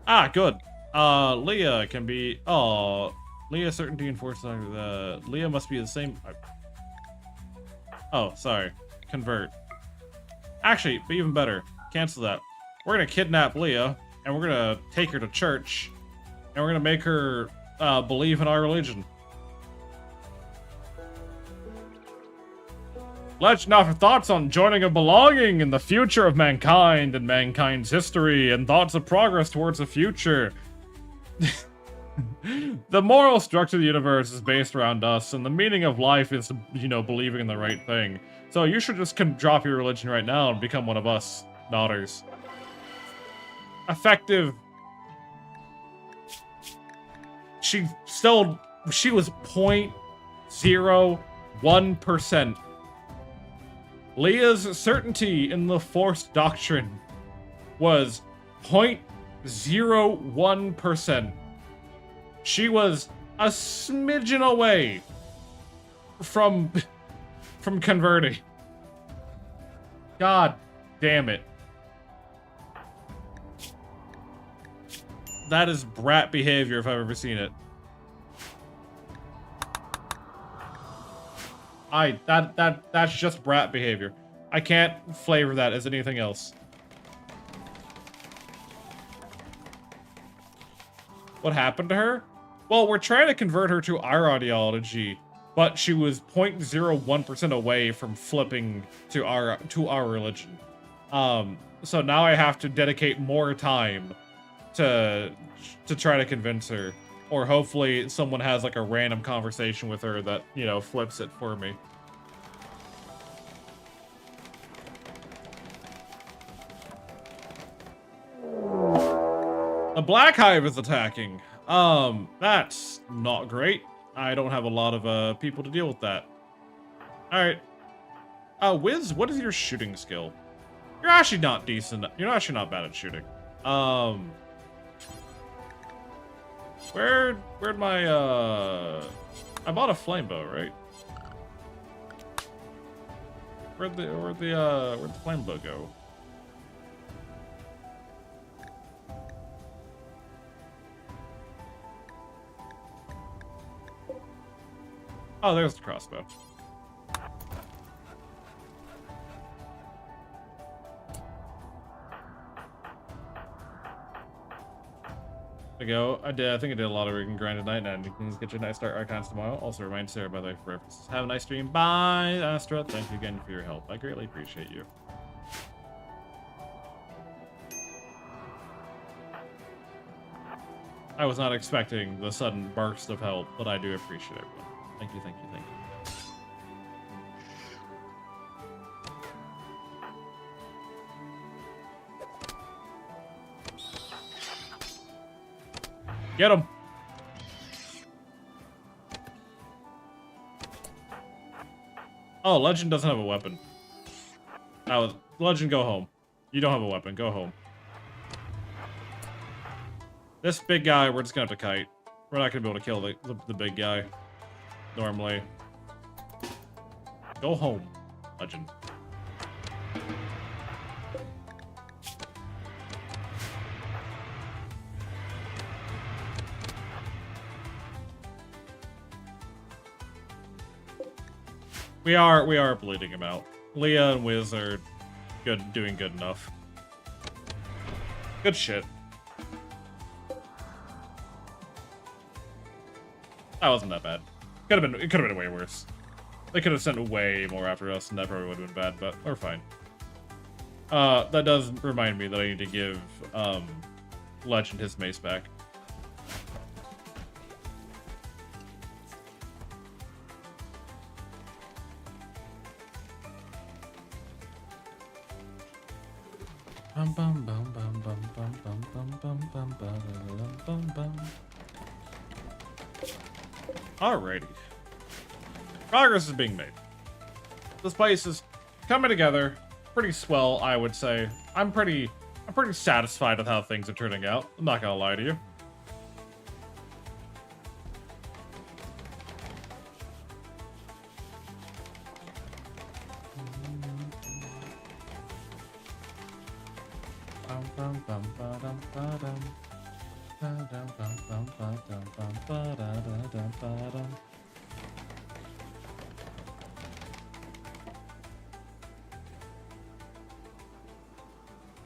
Ah, good. Leah can be... Oh, Leah certainty and force... Leah must be the same... Oh, sorry. Convert. Actually, be even better. Cancel that. We're gonna kidnap Leah, and we're gonna take her to church, and we're gonna make her believe in our religion. Legend offer thoughts on joining a belonging in the future of mankind and mankind's history, and thoughts of progress towards the future. The moral structure of the universe is based around us, and the meaning of life is, you know, believing in the right thing. So you should just drop your religion right now and become one of us, daughters. Effective. She was 0.01%. Leah's certainty in the Force doctrine was 0.01%. She was a smidgen away from converting. God damn it. That is brat behavior if I've ever seen it. That's just brat behavior. I can't flavor that as anything else. What happened to her? Well, we're trying to convert her to our ideology, but she was 0.01% away from flipping to our religion. So now I have to dedicate more time to try to convince her. Or hopefully someone has like a random conversation with her that, you know, flips it for me. The Black Hive is attacking. That's not great. I don't have a lot of people to deal with that. Alright. Wiz, what is your shooting skill? You're actually not decent. You're actually not bad at shooting. Where'd my, I bought a flame bow, right? Where'd the flame bow go? Oh, there's the crossbow. There we go. I think I did a lot of rigging grind tonight, and you can get your nice start icons tomorrow. Also, remind Sarah, by the way, for references. Have a nice stream. Bye, Astra. Thank you again for your help. I greatly appreciate you. I was not expecting the sudden burst of help, but I do appreciate everyone. Thank you, thank you, thank you. Get him! Oh, Legend doesn't have a weapon. Oh, Legend, go home. You don't have a weapon. Go home. This big guy, we're just gonna have to kite. We're not gonna be able to kill the big guy. Normally. Go home, Legend. We are bleeding him out. Leah and Wiz are doing good enough. Good shit. That wasn't that bad. It could have been way worse. They could have sent way more after us, and that probably would have been bad, but we're fine. That does remind me that I need to give Legend his mace back. Alrighty. Progress is being made. This place is coming together. pretty swell, I would say. I'm pretty satisfied with how things are turning out. I'm not gonna lie to you.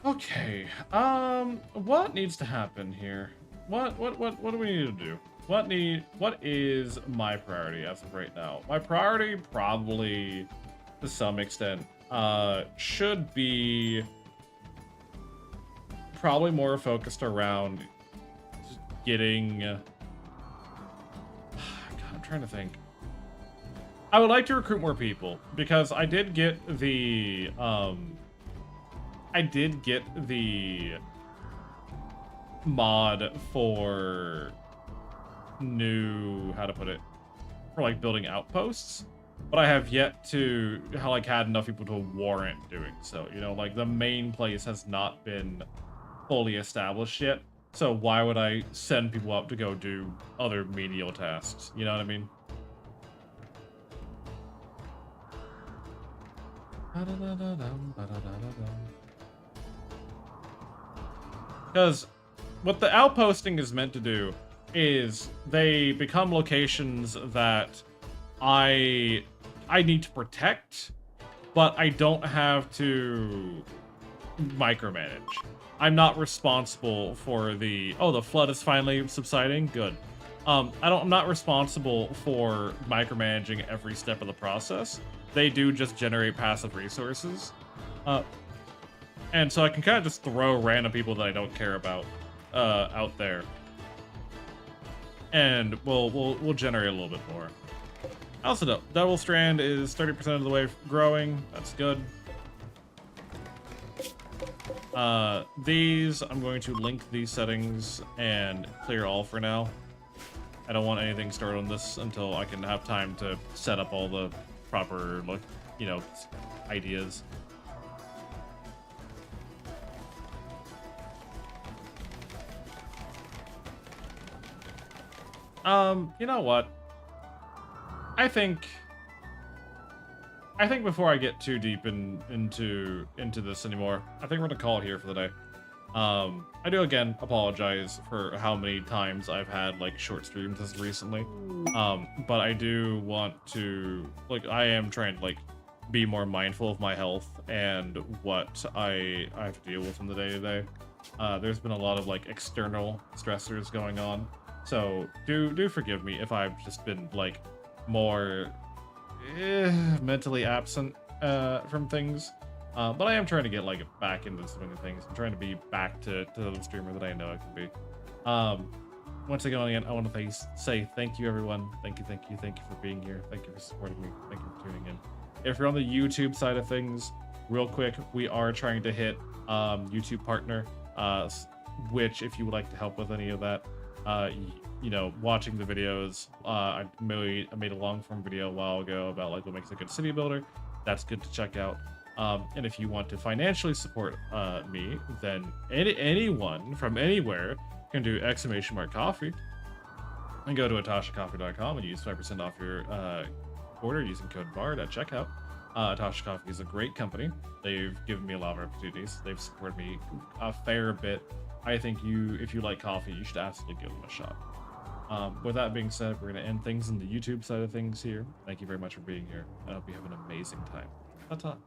Okay, what needs to happen here? What do we need to do? What is my priority as of right now? My priority, probably, to some extent, should be probably more focused around getting, God, I'm trying to think. I would like to recruit more people, because I did get the, mod for new, how to put it, for like building outposts, but I have yet to like had enough people to warrant doing so. You know, like the main place has not been fully established yet, so why would I send people up to go do other menial tasks? You know what I mean? Because what the outposting is meant to do is they become locations that I need to protect, but I don't have to micromanage. I'm not responsible for the flood is finally subsiding. Good. I'm not responsible for micromanaging every step of the process. They do just generate passive resources. And so I can kind of just throw random people that I don't care about out there, and we'll generate a little bit more. Also, no, Double Strand is 30% of the way growing. That's good. These, I'm going to link these settings and clear all for now. I don't want anything stored on this until I can have time to set up all the proper, you know, ideas. You know what? I think before I get too deep into this anymore, I think we're gonna call it here for the day. I do again apologize for how many times I've had like short streams as recently. But I do want to, like, I am trying to like be more mindful of my health and what I have to deal with in the day-to-day. There's been a lot of like external stressors going on. So do forgive me if I've just been like more mentally absent from things. But I am trying to get like back into some of the things. I'm trying to be back to the streamer that I know I can be. Once again, I want to say thank you, everyone. Thank you for being here. Thank you for supporting me. Thank you for tuning in. If you're on the YouTube side of things, real quick, we are trying to hit YouTube partner, which if you would like to help with any of that, you know, watching the videos, I made a long form video a while ago about like what makes a good city builder. That's good to check out. And if you want to financially support me, then anyone from anywhere can do !coffee and go to atoshacoffee.com and use 5% off your order using code BARD at checkout. Atasha Coffee is a great company. They've given me a lot of opportunities. They've supported me a fair bit. I think if you like coffee, you should absolutely give them a shot. With that being said, we're going to end things in the YouTube side of things here. Thank you very much for being here. I hope you have an amazing time. Ta-ta.